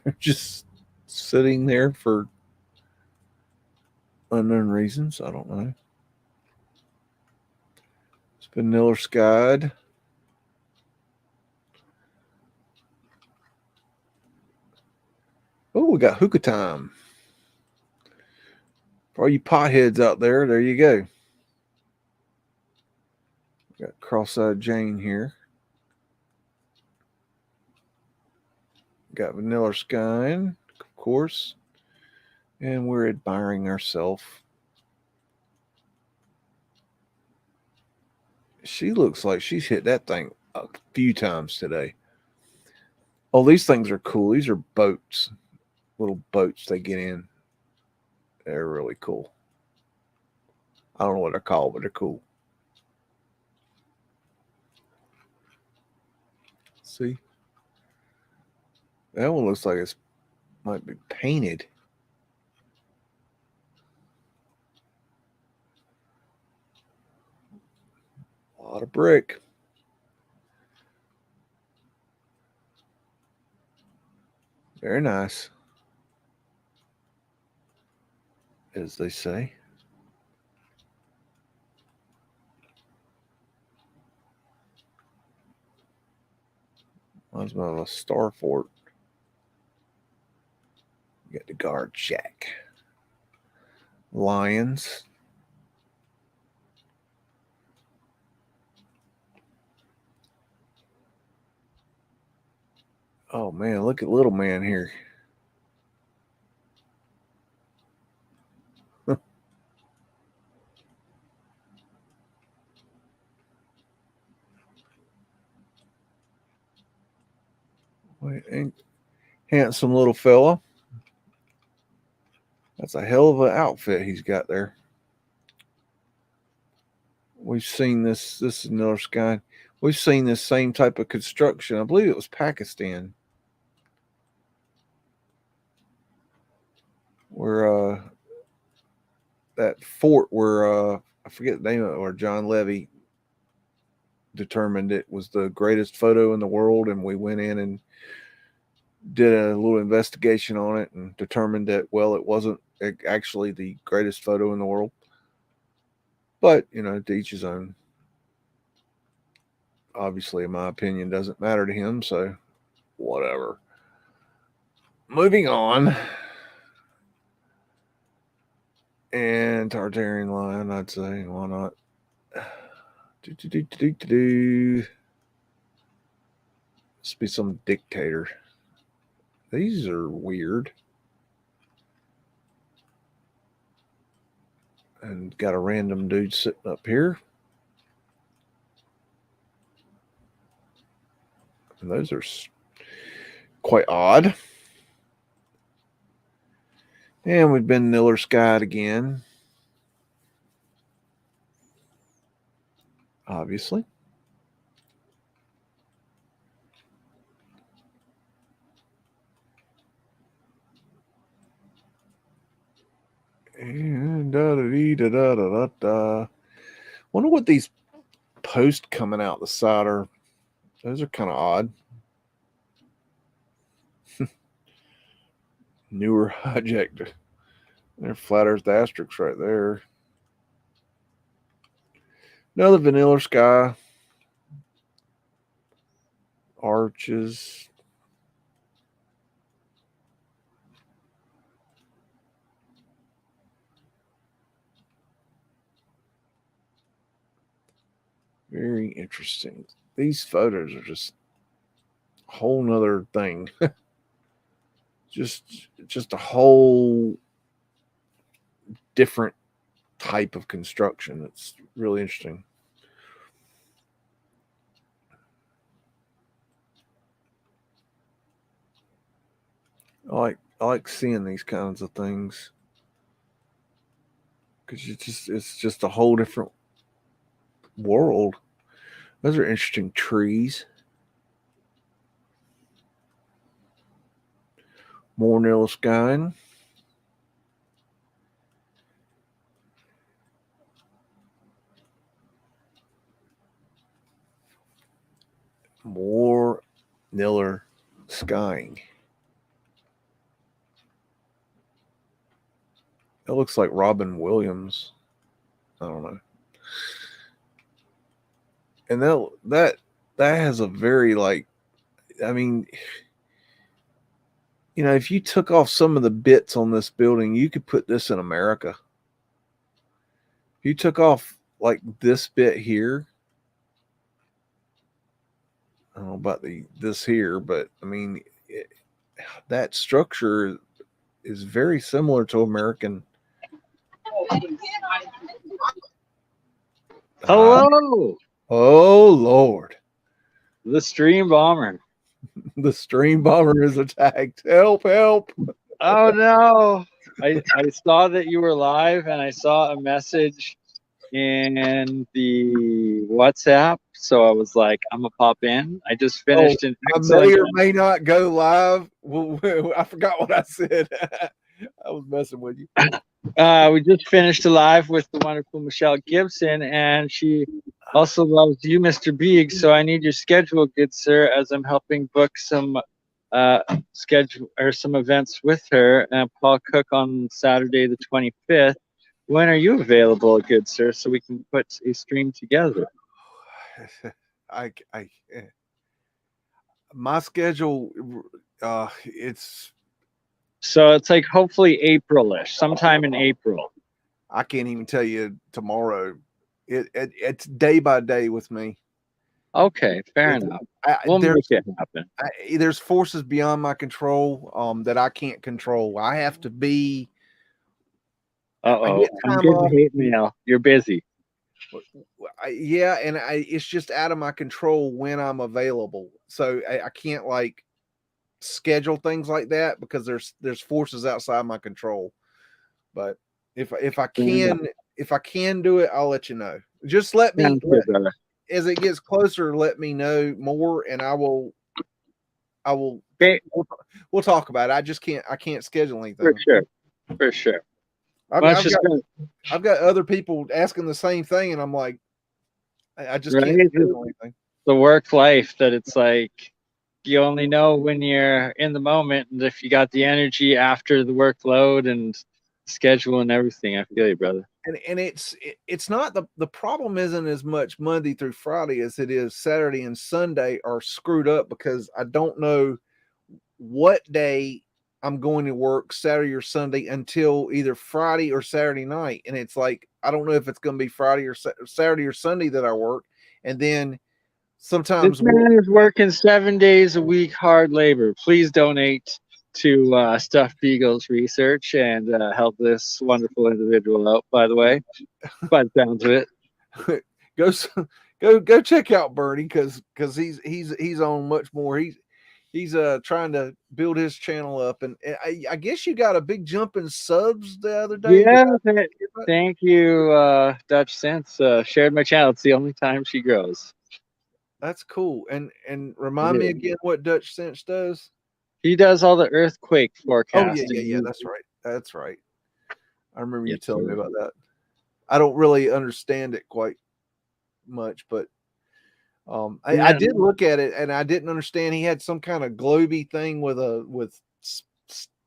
They're just sitting there for unknown reasons. I don't know. It's been Miller skied. Oh, we got hookah time. For all you potheads out there you go. Got cross-eyed Jane here. Got Vanilla Skyne, of course. And we're admiring ourselves. She looks like she's hit that thing a few times today. Oh, these things are cool. These are boats. Little boats they get in. They're really cool. I don't know what they're called, but they're cool. See? That one looks like it might be painted. A lot of brick. Very nice, as they say. Reminds me of a star fort. You got the guard shack. Lions. Oh man, look at little man here. Handsome little fella. That's a hell of an outfit he's got there. We've seen this. This is another sky. We've seen this same type of construction. I believe it was Pakistan, where that fort where I forget the name of it, where John Levy determined it was the greatest photo in the world, and we went in and did a little investigation on it and determined that, well, it wasn't actually the greatest photo in the world. But to each his own. Obviously, in my opinion, doesn't matter to him, so whatever. Moving on. And Tartarian lion, I'd say. Why not? Must be some dictator. These are weird. And got a random dude sitting up here. And those are quite odd. And we've been Miller skied again. Obviously. And da. Wonder what these posts coming out the side are. Those are kind of odd. Newer hijacked. They're flat earth asterisks right there. Another vanilla sky. Arches. Very interesting. These photos are just a whole nother thing. just a whole different type of construction. It's really interesting. I like seeing these kinds of things because it's just a whole different world. Those are interesting trees. More Nilskine. More Niller skying. It looks like Robin Williams. I don't know. And that has a very like, I mean, you know, if you took off some of the bits on this building, you could put this in America. If you took off like this bit here, I don't know about this here, but I mean, that structure is very similar to American. Hello, Oh Lord, the stream bomber. the stream bomber is attacked. Help! Help! Oh no! I saw that you were live, and I saw a message in the WhatsApp, so I was like, I'm gonna pop in. I just finished an I excellent. may or may not go live. I forgot what I said. I was messing with you. We just finished a live with the wonderful Michelle Gibson, and she also loves you, Mr. Beags. So I need your schedule, good sir, as I'm helping book some schedule or some events with her and Paul Cook on Saturday the 25th. When are you available, good sir, so we can put a stream together? My schedule, it's So it's like hopefully April-ish, sometime in April. I can't even tell you tomorrow. It's day by day with me. Okay, fair enough. We'll make it happen. There's forces beyond my control that I can't control. I have to be. Uh-oh, I'm getting hate mail. You're busy. Yeah, and it's just out of my control when I'm available. So I can't like schedule things like that because there's forces outside my control. But if I can do it, I'll let you know. Just let me as it gets closer, let me know more, and I will. Okay. We'll talk about it. I can't schedule anything. For sure. I've got other people asking the same thing, and I'm like, I just can't schedule anything. The work life that it's like you only know when you're in the moment, and if you got the energy after the workload and schedule and everything. I feel you, brother. And it's not the problem isn't as much Monday through Friday as it is Saturday and Sunday are screwed up because I don't know what day I'm going to work Saturday or Sunday until either Friday or Saturday night. And it's like, I don't know if it's going to be Friday or Saturday or Sunday that I work. And then sometimes this man is working 7 days a week, hard labor. Please donate to Stuffed Beagle's research and help this wonderful individual out, by the way. By the sounds of it. Go check out Bernie because he's on much more. He's trying to build his channel up, and I guess you got a big jump in subs the other day. Yeah, thank you, Dutch Sense. Shared my channel. It's the only time she grows. That's cool. And remind me again what Dutch Sense does. He does all the earthquake forecasting. Oh yeah, that's right. I remember you telling me about that. I don't really understand it quite much, but I did look at it and I didn't understand. He had some kind of globy thing with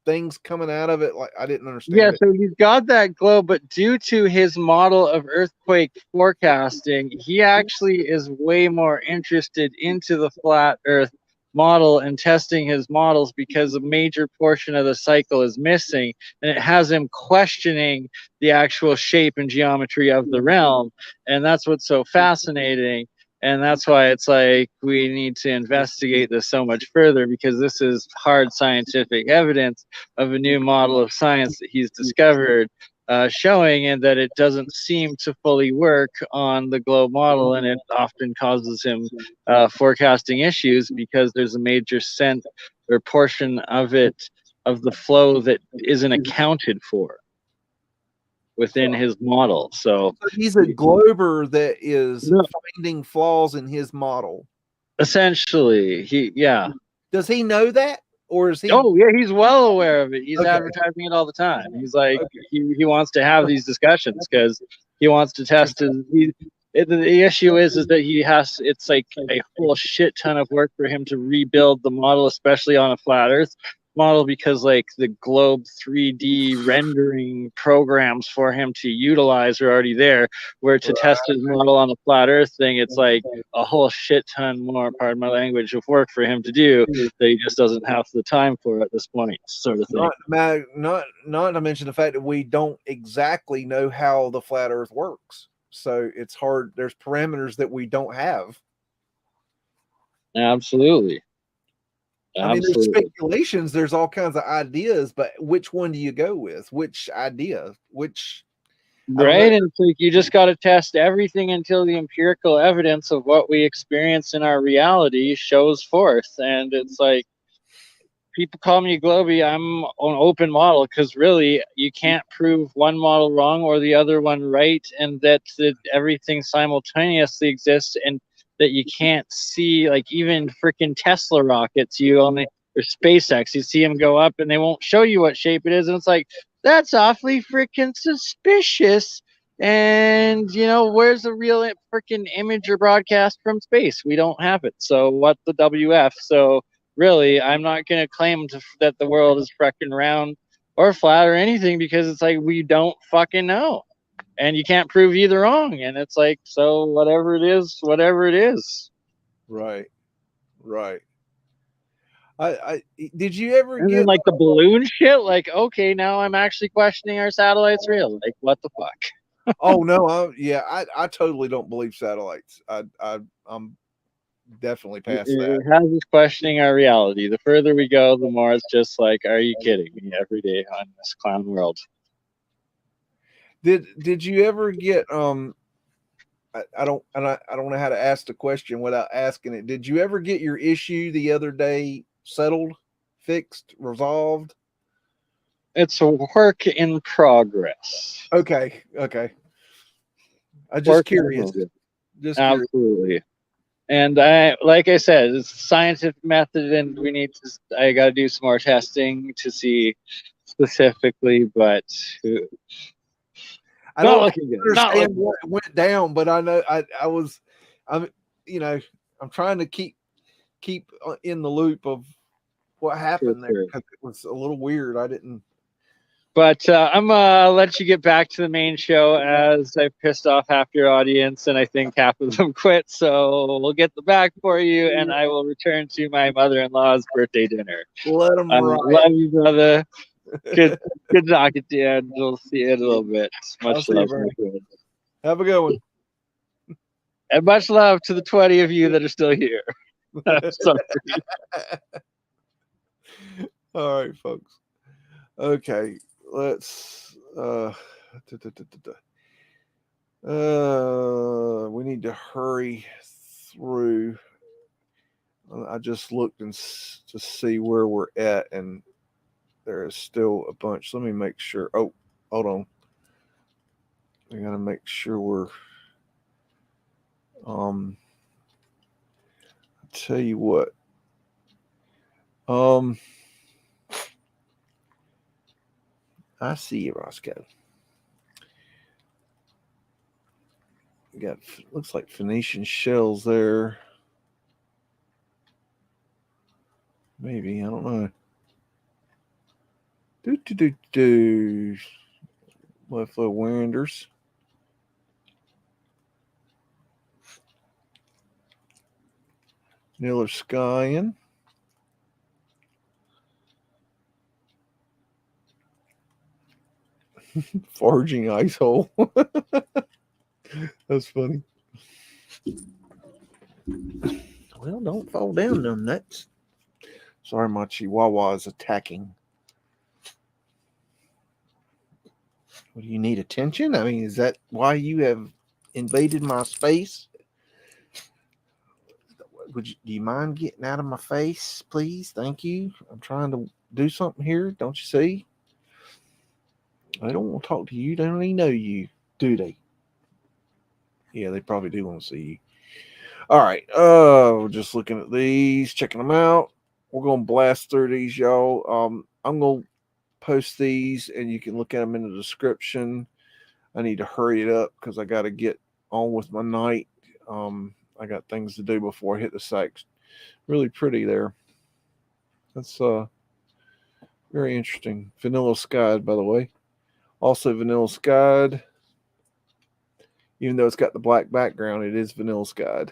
things coming out of it. Like I didn't understand. Yeah, so he's got that glow, but due to his model of earthquake forecasting, he actually is way more interested into the flat Earth model and testing his models because a major portion of the cycle is missing, and it has him questioning the actual shape and geometry of the realm, and that's what's so fascinating. And that's why it's like we need to investigate this so much further, because this is hard scientific evidence of a new model of science that he's discovered, showing and that it doesn't seem to fully work on the globe model, and it often causes him forecasting issues because there's a major sense or portion of it, of the flow, that isn't accounted for within his model. So he's a glober that is finding flaws in his model. Essentially, Does he know that? Or is he? Oh yeah, he's well aware of it. He's advertising it all the time. He's like, he wants to have these discussions because he wants to test his. The issue is that he has. It's like a whole shit ton of work for him to rebuild the model, especially on a flat Earth, model because like the globe 3D rendering programs for him to utilize are already there. Where to test his model on the flat Earth thing, it's like a whole shit ton more, pardon my language, of work for him to do that he just doesn't have the time for at this point, sort of thing. Not to mention the fact that we don't exactly know how the flat Earth works, so it's hard. There's parameters that we don't have. Absolutely. I mean, there's speculations, there's all kinds of ideas, but which one do you go with? Which idea? Which right? And it's like you just got to test everything until the empirical evidence of what we experience in our reality shows forth. And it's like people call me a globie. I'm an open model because really you can't prove one model wrong or the other one right, and that everything simultaneously exists, and that you can't see, like even freaking Tesla rockets, you only, or SpaceX, you see them go up and they won't show you what shape it is, and it's like, that's awfully freaking suspicious. And you know, where's the real freaking image or broadcast from space? We don't have it. So what the WF? So really, I'm not going to claim that the world is freaking round or flat or anything, because it's like we don't fucking know. And you can't prove either wrong. And it's like, so whatever it is, whatever it is. Right. I did you ever And get then like the balloon shit, like, okay, now I'm actually questioning our satellite's real. Like, what the fuck? Oh no, I totally don't believe satellites. I'm definitely past that. It has us questioning our reality. The further we go, the more it's just like, are you kidding me? Every day on this clown world. Did you ever get I don't know how to ask the question without asking it. Did you ever get your issue the other day settled, fixed, resolved? It's a work in progress. Okay. I'm just curious. Just absolutely curious. And like I said, it's a scientific method, and I got to do some more testing to see specifically, but I don't understand what went down, but I know I'm trying to keep in the loop of what happened there, because it was a little weird. I didn't. But I'm gonna let you get back to the main show, as I've pissed off half your audience, and I think half of them quit. So we'll get the back for you, and I will return to my mother-in-law's birthday dinner. Let them love you, brother. Good talking to you, and we'll see you in a little bit. Much love, my friend. Have a good one. And much love to the 20 of you that are still here. Sorry. All right, folks. Okay, let's we need to hurry through. I just looked and to see where we're at, and there is still a bunch. Let me make sure. Oh, hold on. I gotta make sure we're I'll tell you what. I see you, Roscoe. We got, looks like Phoenician shells there. Maybe, I don't know. Mudflood Wanders. Miller Skyan. Foraging ice hole. That's funny. Well, don't fall down them nuts. Sorry, my Chihuahua is attacking. What, do you need attention? I mean, is that why you have invaded my space? Do you mind getting out of my face, please? Thank you. I'm trying to do something here. Don't you see? They don't want to talk to you. They don't even know you, do they? Yeah, they probably do want to see you. All right. We're just looking at these, checking them out. We're gonna blast through these, y'all. I'm gonna post these, and you can look at them in the description. I need to hurry it up because I got to get on with my night. I got things to do before I hit the site. Really pretty there. That's Very interesting. Vanilla skied, by the way. Also vanilla skied. Even though it's got the black background, it is vanilla skied.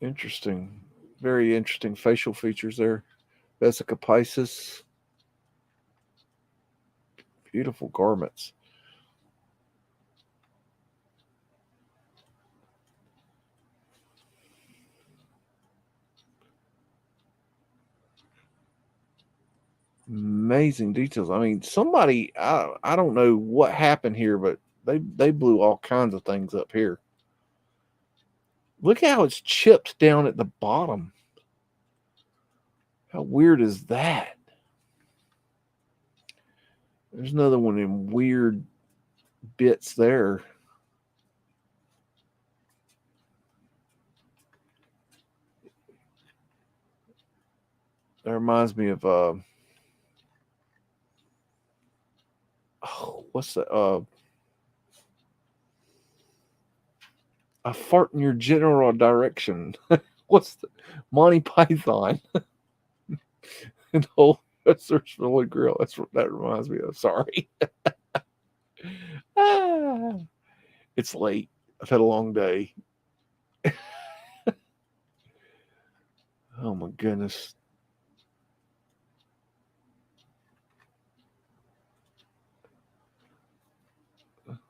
Interesting. Very interesting facial features there. Vesica Pisces. Beautiful garments. Amazing details. I mean, somebody, I don't know what happened here, but they blew all kinds of things up here. Look how it's chipped down at the bottom. How weird is that? There's another one in weird bits there. That reminds me of what's that? A fart in your general direction. What's the Monty Python? And whole search for the Holy Grail. That's what that reminds me of. Sorry. It's late. I've had a long day. Oh my goodness.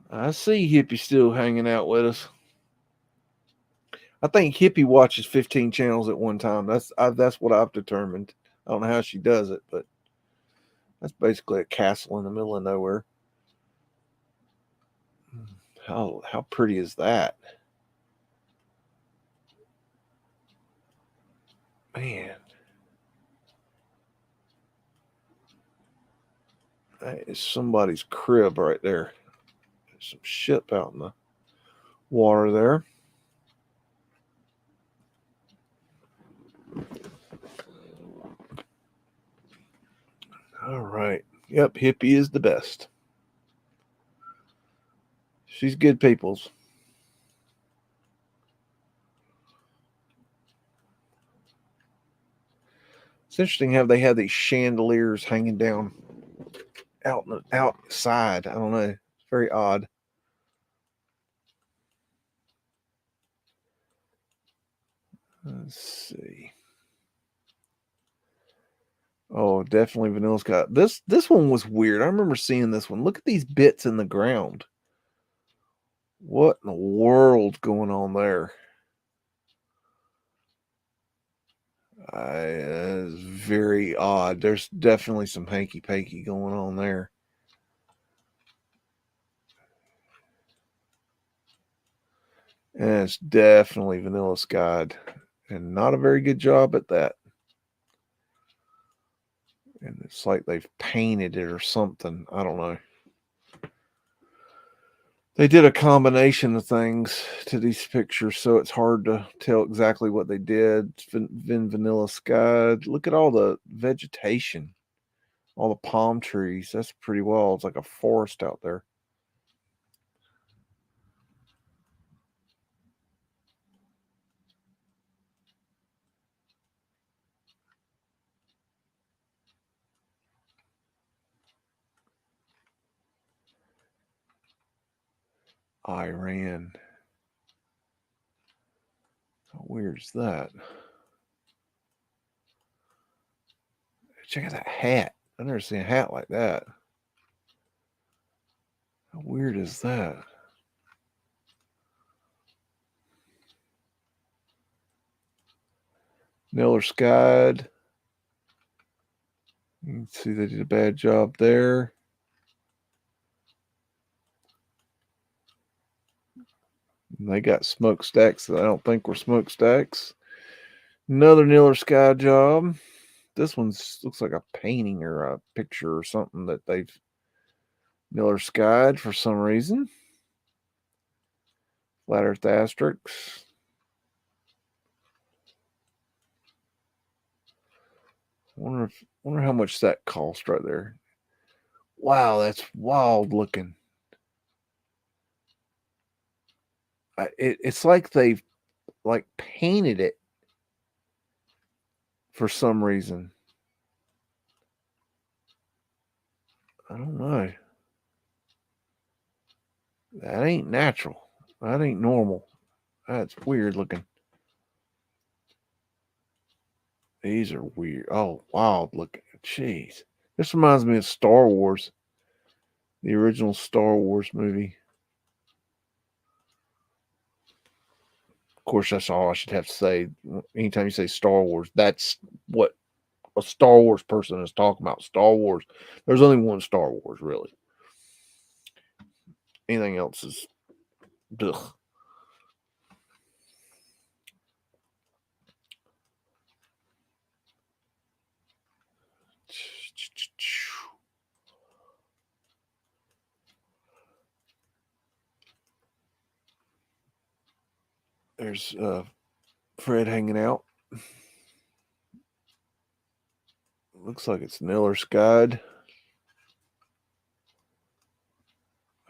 I see Hippie still hanging out with us. I think Hippie watches 15 channels at one time. That's what I've determined. I don't know how she does it, but that's basically a castle in the middle of nowhere. How pretty is that? Man. That is somebody's crib right there. There's some ship out in the water there. All right. Yep, Hippie is the best. She's good peoples. It's interesting how they have these chandeliers hanging down outside. I don't know. It's very odd. Let's see. Oh, definitely Vanilla Sky. This one was weird. I remember seeing this one. Look at these bits in the ground. What in the world going on there? It's very odd. There's definitely some hanky panky going on there. And it's definitely Vanilla Skied. And not a very good job at that. And it's like they've painted it or something. I don't know. They did a combination of things to these pictures, so it's hard to tell exactly what they did. Vanilla Skied. Look at all the vegetation, all the palm trees. That's pretty wild. It's like a forest out there. Iran. How weird is that? Check out that hat. I've never seen a hat like that. How weird is that? Miller Skied. You can see they did a bad job there. And they got smokestacks that I don't think were smokestacks. Another Niller Sky job. This one looks like a painting or a picture or something that they've Niller Skied for some reason. Flat Earth asterisks. Wonder how much that cost right there. Wow, that's wild looking. It's like they've like painted it for some reason. I don't know. That ain't natural. That ain't normal. That's weird looking. These are weird. Oh, wild looking. Jeez. This reminds me of Star Wars. The original Star Wars movie. Of course, that's all I should have to say. Anytime you say Star Wars, that's what a Star Wars person is talking about. Star Wars. There's only one Star Wars, really. Anything else is ugh. There's Fred hanging out. Looks like it's Niller skied.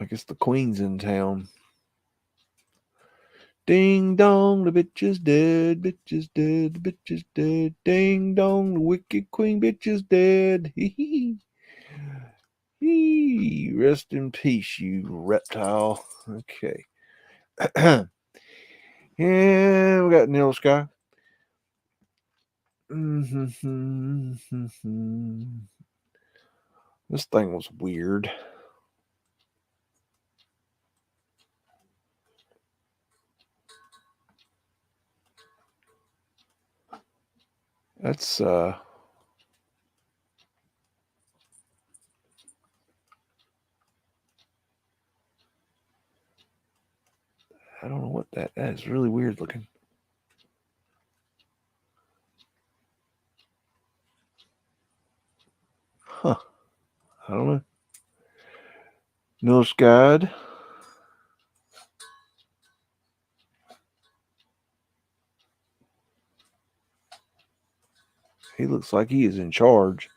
I guess the Queen's in town. Ding dong, the bitch is dead, bitch is dead, the bitch is dead. Ding dong, the wicked queen bitch is dead. Hee hee. Hee. Rest in peace, you reptile. Okay. And we got Neil Sky. This thing was weird. That's I don't know what that is. Really weird looking. Huh. I don't know. Nils Guide. He looks like he is in charge.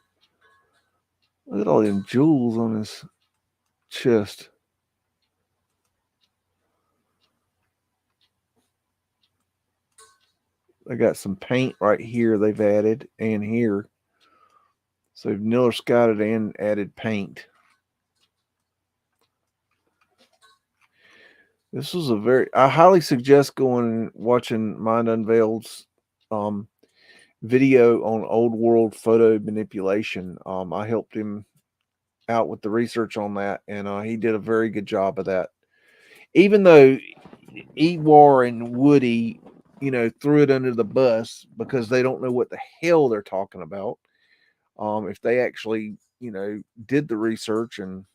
Look at all them jewels on his chest. They got some paint right here they've added and here. So they've Niller Scotted and added paint. This was I highly suggest going and watching Mind Unveiled's video on old world photo manipulation. I helped him out with the research on that, and he did a very good job of that. Even though Ewar and Woody, threw it under the bus because they don't know what the hell they're talking about. If they actually, did the research and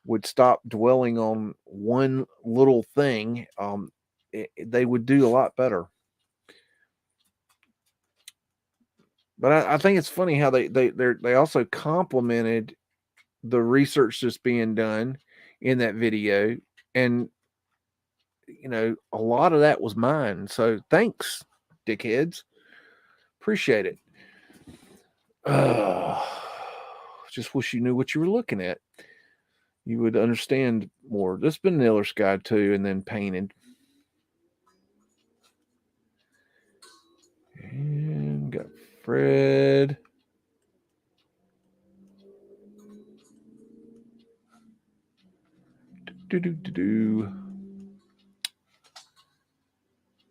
would stop dwelling on one little thing, they would do a lot better. But I think it's funny how they also complimented the research that's being done in that video, and a lot of that was mine. So thanks, dickheads. Appreciate it. Just wish you knew what you were looking at. You would understand more. This has been Niller Sky too, and then painted. And got Fred. Do.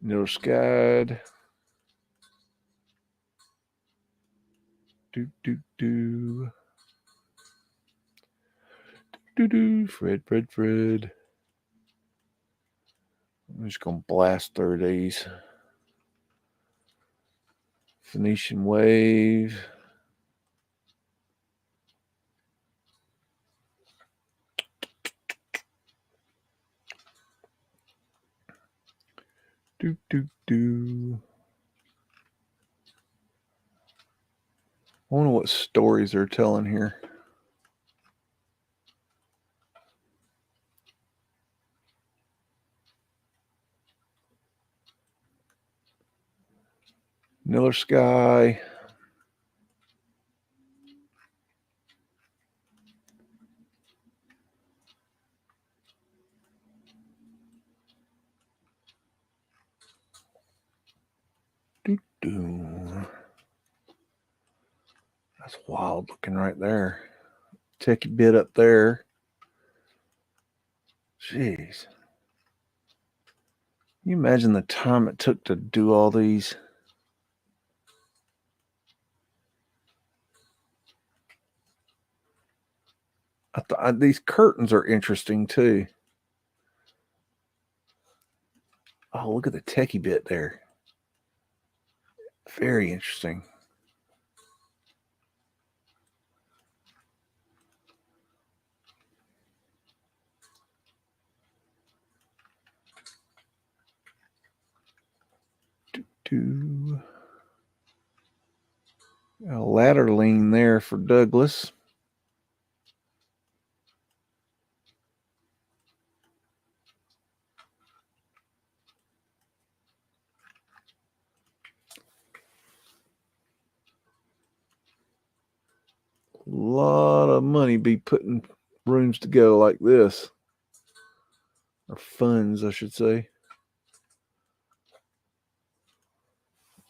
Niller Sky. Do. Fred. I'm just gonna blast through these. Phoenician Wave. Do. I wonder what stories they're telling here. Niller Sky. Do. That's wild looking right there. Techie bit up there. Jeez. Can you imagine the time it took to do all these? These curtains are interesting too. Oh, look at the techie bit there. Very interesting. A ladder lean there for Douglas. A lot of money be putting rooms together like this. Or funds, I should say.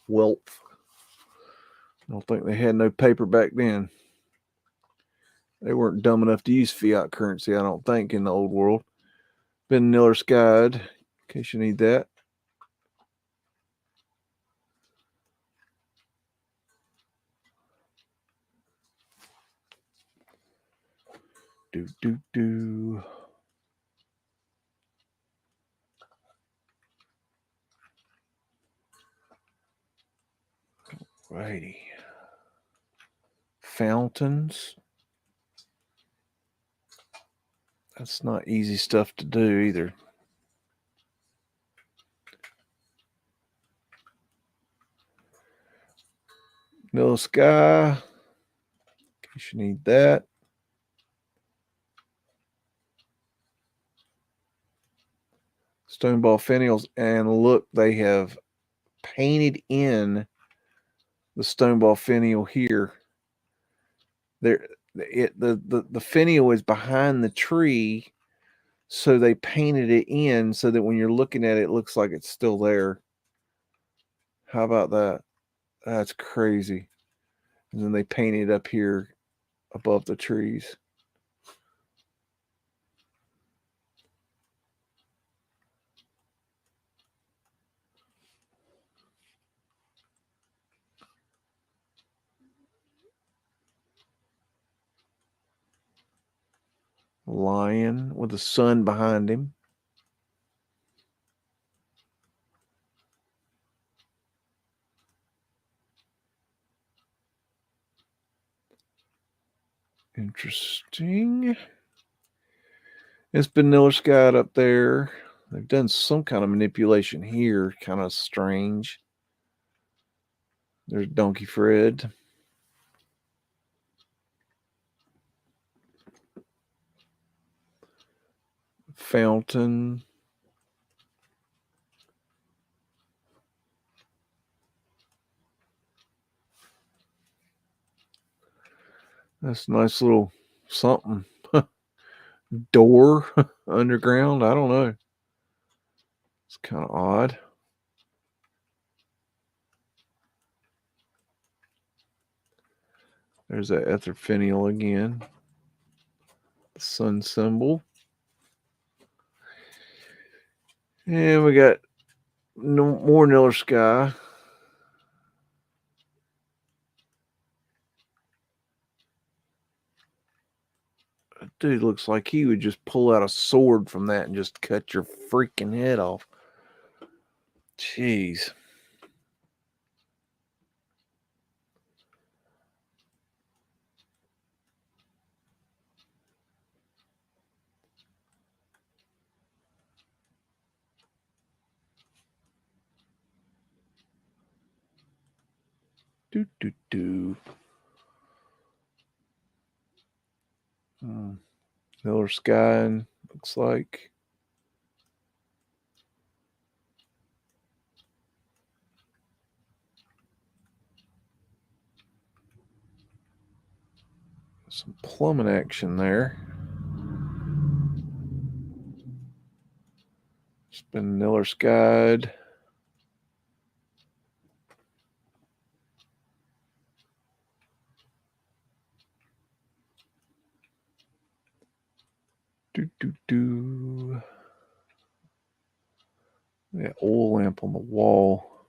Wealth. I don't think they had no paper back then. They weren't dumb enough to use fiat currency, I don't think, in the old world. Ben Miller's Guide, in case you need that. Do. Righty. Fountains. That's not easy stuff to do either. No sky. In case you need that. Stoneball finials. And look, they have painted in the stoneball finial here. The finial is behind the tree, so they painted it in so that when you're looking at it, it looks like it's still there. How about that? That's crazy. And then they painted up here above the trees. Lion with the sun behind him. Interesting. It's been Miller Scott up there. They've done some kind of manipulation here. Kind of strange. There's Donkey Fred. Fountain. That's a nice little something. Door underground. I don't know. It's kind of odd. There's that ether finial again. The sun symbol. And we got more Niller Sky. Dude looks like he would just pull out a sword from that and just cut your freaking head off. Jeez. Do. Miller Sky looks like. Some plumbing action there. It's been Miller's Guide. Yeah, oil lamp on the wall.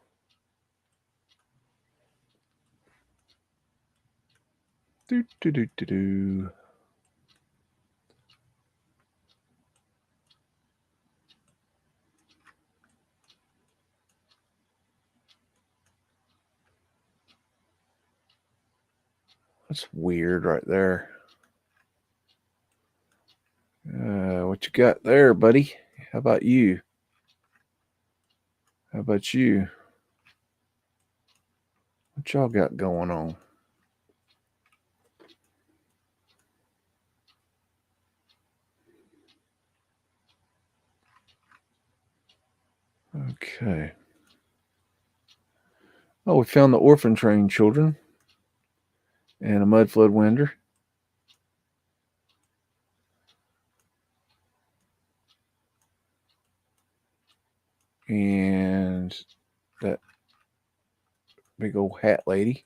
That's weird right there. What you got there, buddy? How about you? How about you? What y'all got going on? Okay. Oh, we found the orphan train children and a Mudflood winder. And that big old hat lady.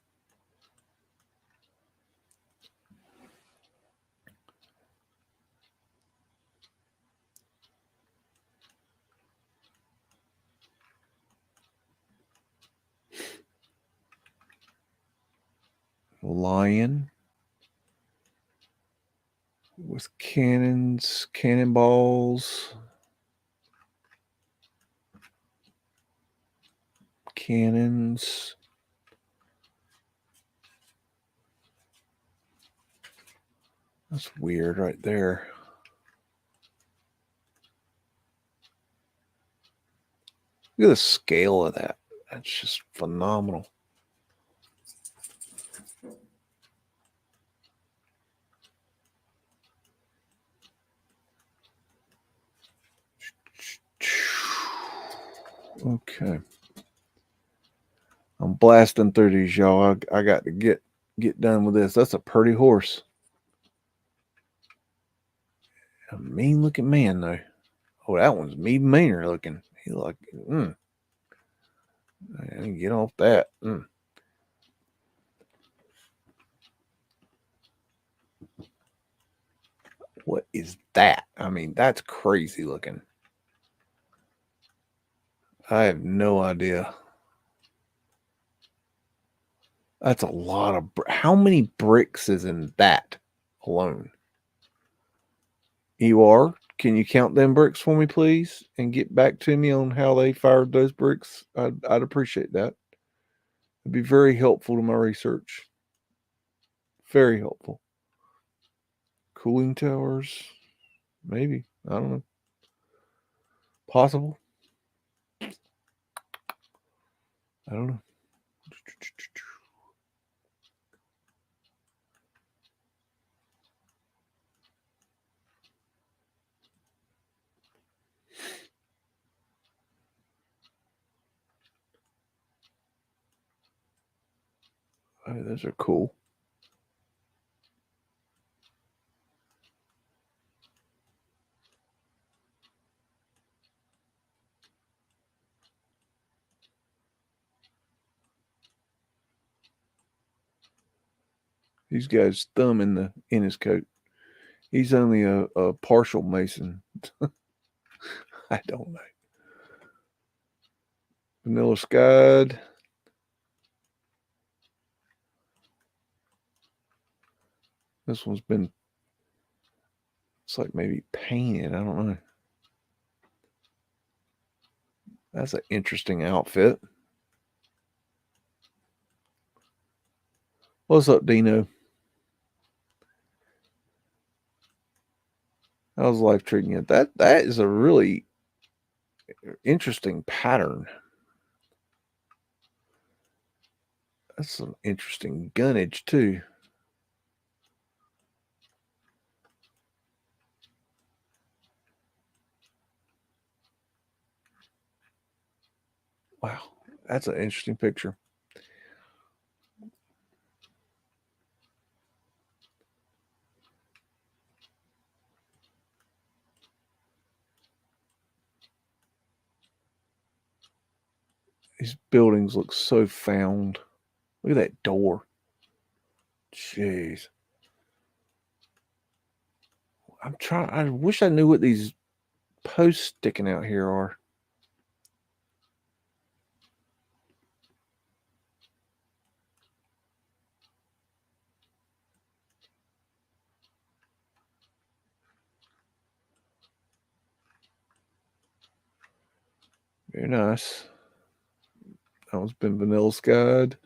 Lion with cannons, cannonballs, cannons. That's weird right there. Look at the scale of that. That's just phenomenal. Okay. I'm blasting through these, y'all. I got to get done with this. That's a pretty horse. A mean looking man, though. Oh, that one's meaner looking. He like, get off that. What is that? I mean, that's crazy looking. I have no idea. That's a lot of. How many bricks is in that alone? You are? Can you count them bricks for me, please, and get back to me on how they fired those bricks? I'd appreciate that. It'd be very helpful to my research. Very helpful. Cooling towers, maybe. I don't know. Possible. I don't know. Oh, those are cool. These guys' thumb in his coat. He's only a partial Mason. I don't know. Vanilla Skied. This one's been, it's like maybe painted. I don't know. That's an interesting outfit. What's up, Dino? How's life treating you? That is a really interesting pattern. That's some interesting gunnage too. Wow, that's an interesting picture. These buildings look so found. Look at that door. Jeez. I'm trying. I wish I knew what these posts sticking out here are. Very nice. That one's been vanilla skied.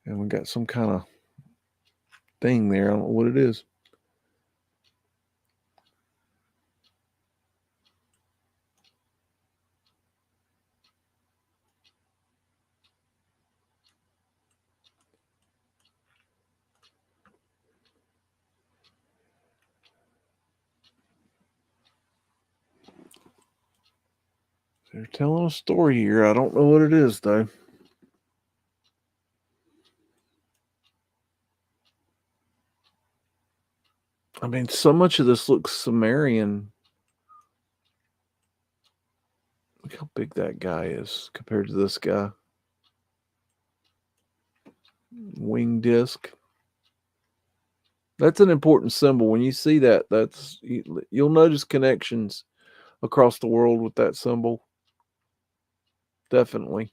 And we got some kind of thing there. I don't know what it is. They're telling a story here. I don't know what it is, though. I mean, so much of this looks Sumerian. Look how big that guy is compared to this guy. Wing disc. That's an important symbol. When you see that, you'll notice connections across the world with that symbol. Definitely.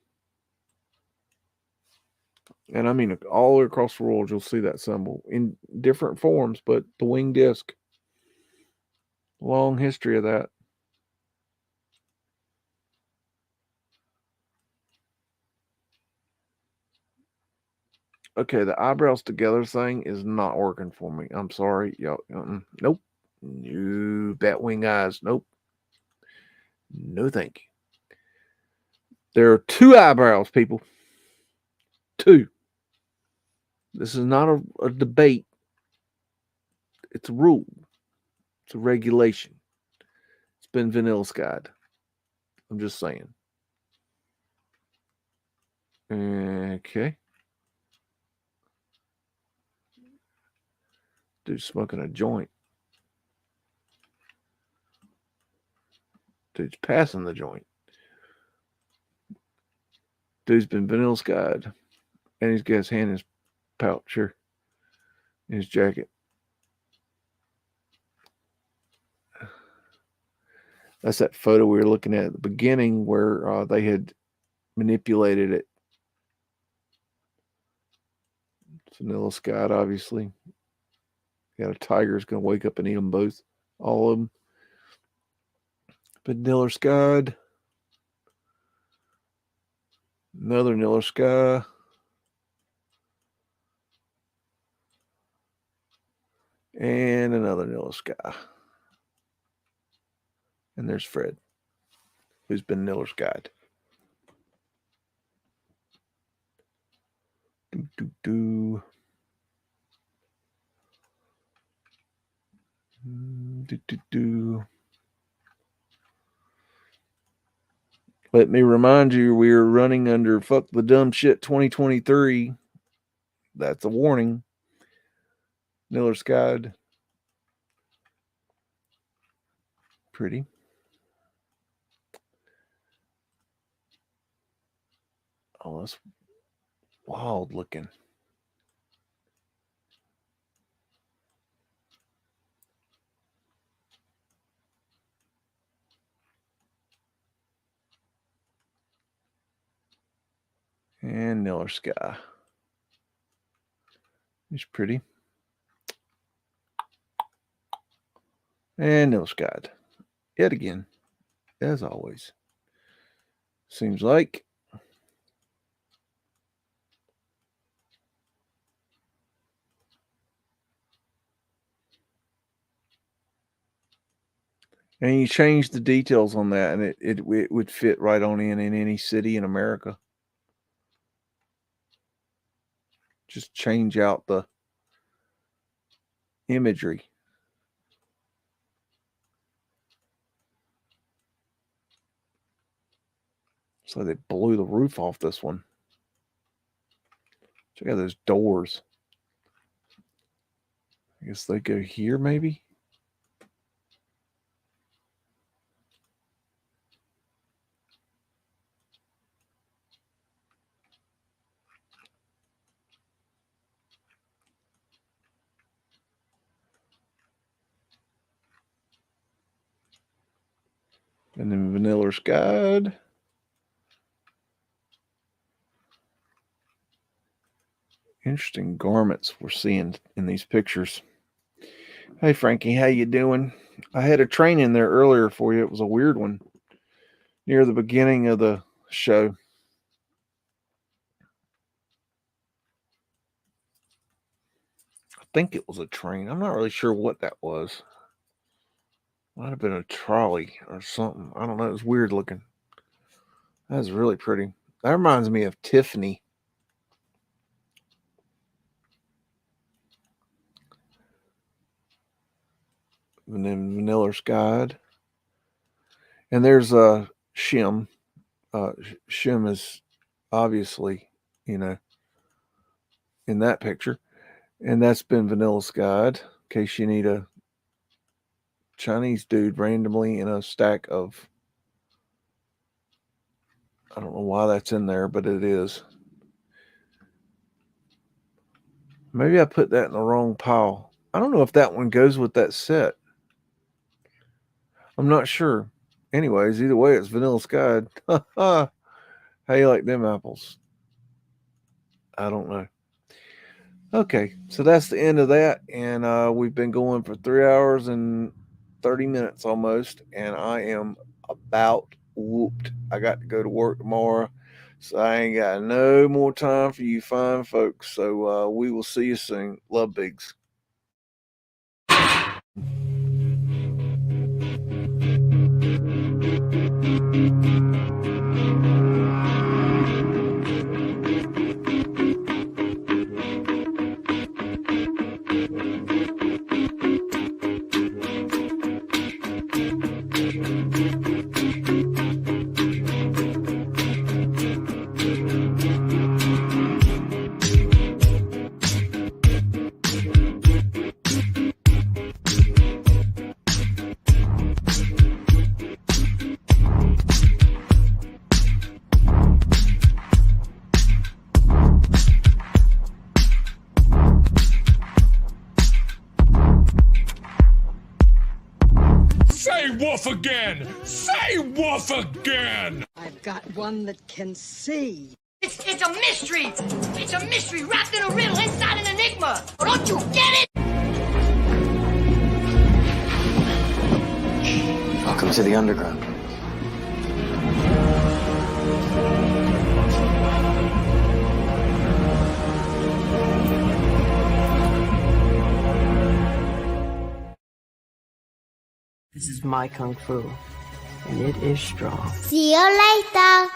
And I mean, all the way across the world, you'll see that symbol in different forms, but the wing disc, long history of that. Okay, the eyebrows together thing is not working for me. I'm sorry, y'all. Nope. No, bat wing eyes. Nope. No, thank you. There are two eyebrows, people. Two. This is not a debate. It's a rule. It's a regulation. It's been vanilla skied. I'm just saying. Okay. Dude's smoking a joint. Dude's passing the joint. Dude's been vanilla skied. And he's got his hand in his pouch here. In his jacket. That's that photo we were looking at the beginning where they had manipulated it. It's vanilla skied, obviously. Got a tiger's going to wake up and eat them both. All of them. Vanilla skied. Another vanilla sky. And another vanilla sky. And there's Fred, who's been vanilla skied. Do. Let me remind you, we are running under Fuck the Dumb Shit 2023. That's a warning. Miller skied. Pretty. Oh, that's wild looking. And Miller sky. He's pretty. And Miller skied. Yet again, as always. Seems like. And you change the details on that, and it would fit right on in any city in America. Just change out the imagery. So they blew the roof off this one. Check out those doors. I guess they go here, maybe? And then Vanilla's Guide. Interesting garments we're seeing in these pictures. Hey Frankie, how you doing? I had a train in there earlier for you. It was a weird one near the beginning of the show. I think it was a train. I'm not really sure what that was. Might have been a trolley or something. I don't know. It was weird looking. That was really pretty. That reminds me of Tiffany. And then Vanilla's Guide. And there's a Shim. Shim is obviously, in that picture. And that's been Vanilla's Guide. In case you need a Chinese dude randomly in a stack of, I don't know why that's in there, but it is. Maybe I put that in the wrong pile. I don't know if that one goes with that set. I'm not sure. Anyways, either way, it's Vanilla's Guide. How you like them apples? I don't know. Okay, so that's the end of that. And we've been going for 3 hours and 30 minutes almost. And I am about whooped. I got to go to work tomorrow. So I ain't got no more time for you fine folks. So we will see you soon. Love, Beags. Say woof again! Say woof again! I've got one that can see. It's a mystery! It's a mystery wrapped in a riddle inside an enigma! Don't you get it? Welcome to the underground. This is my kung fu, and it is strong. See you later.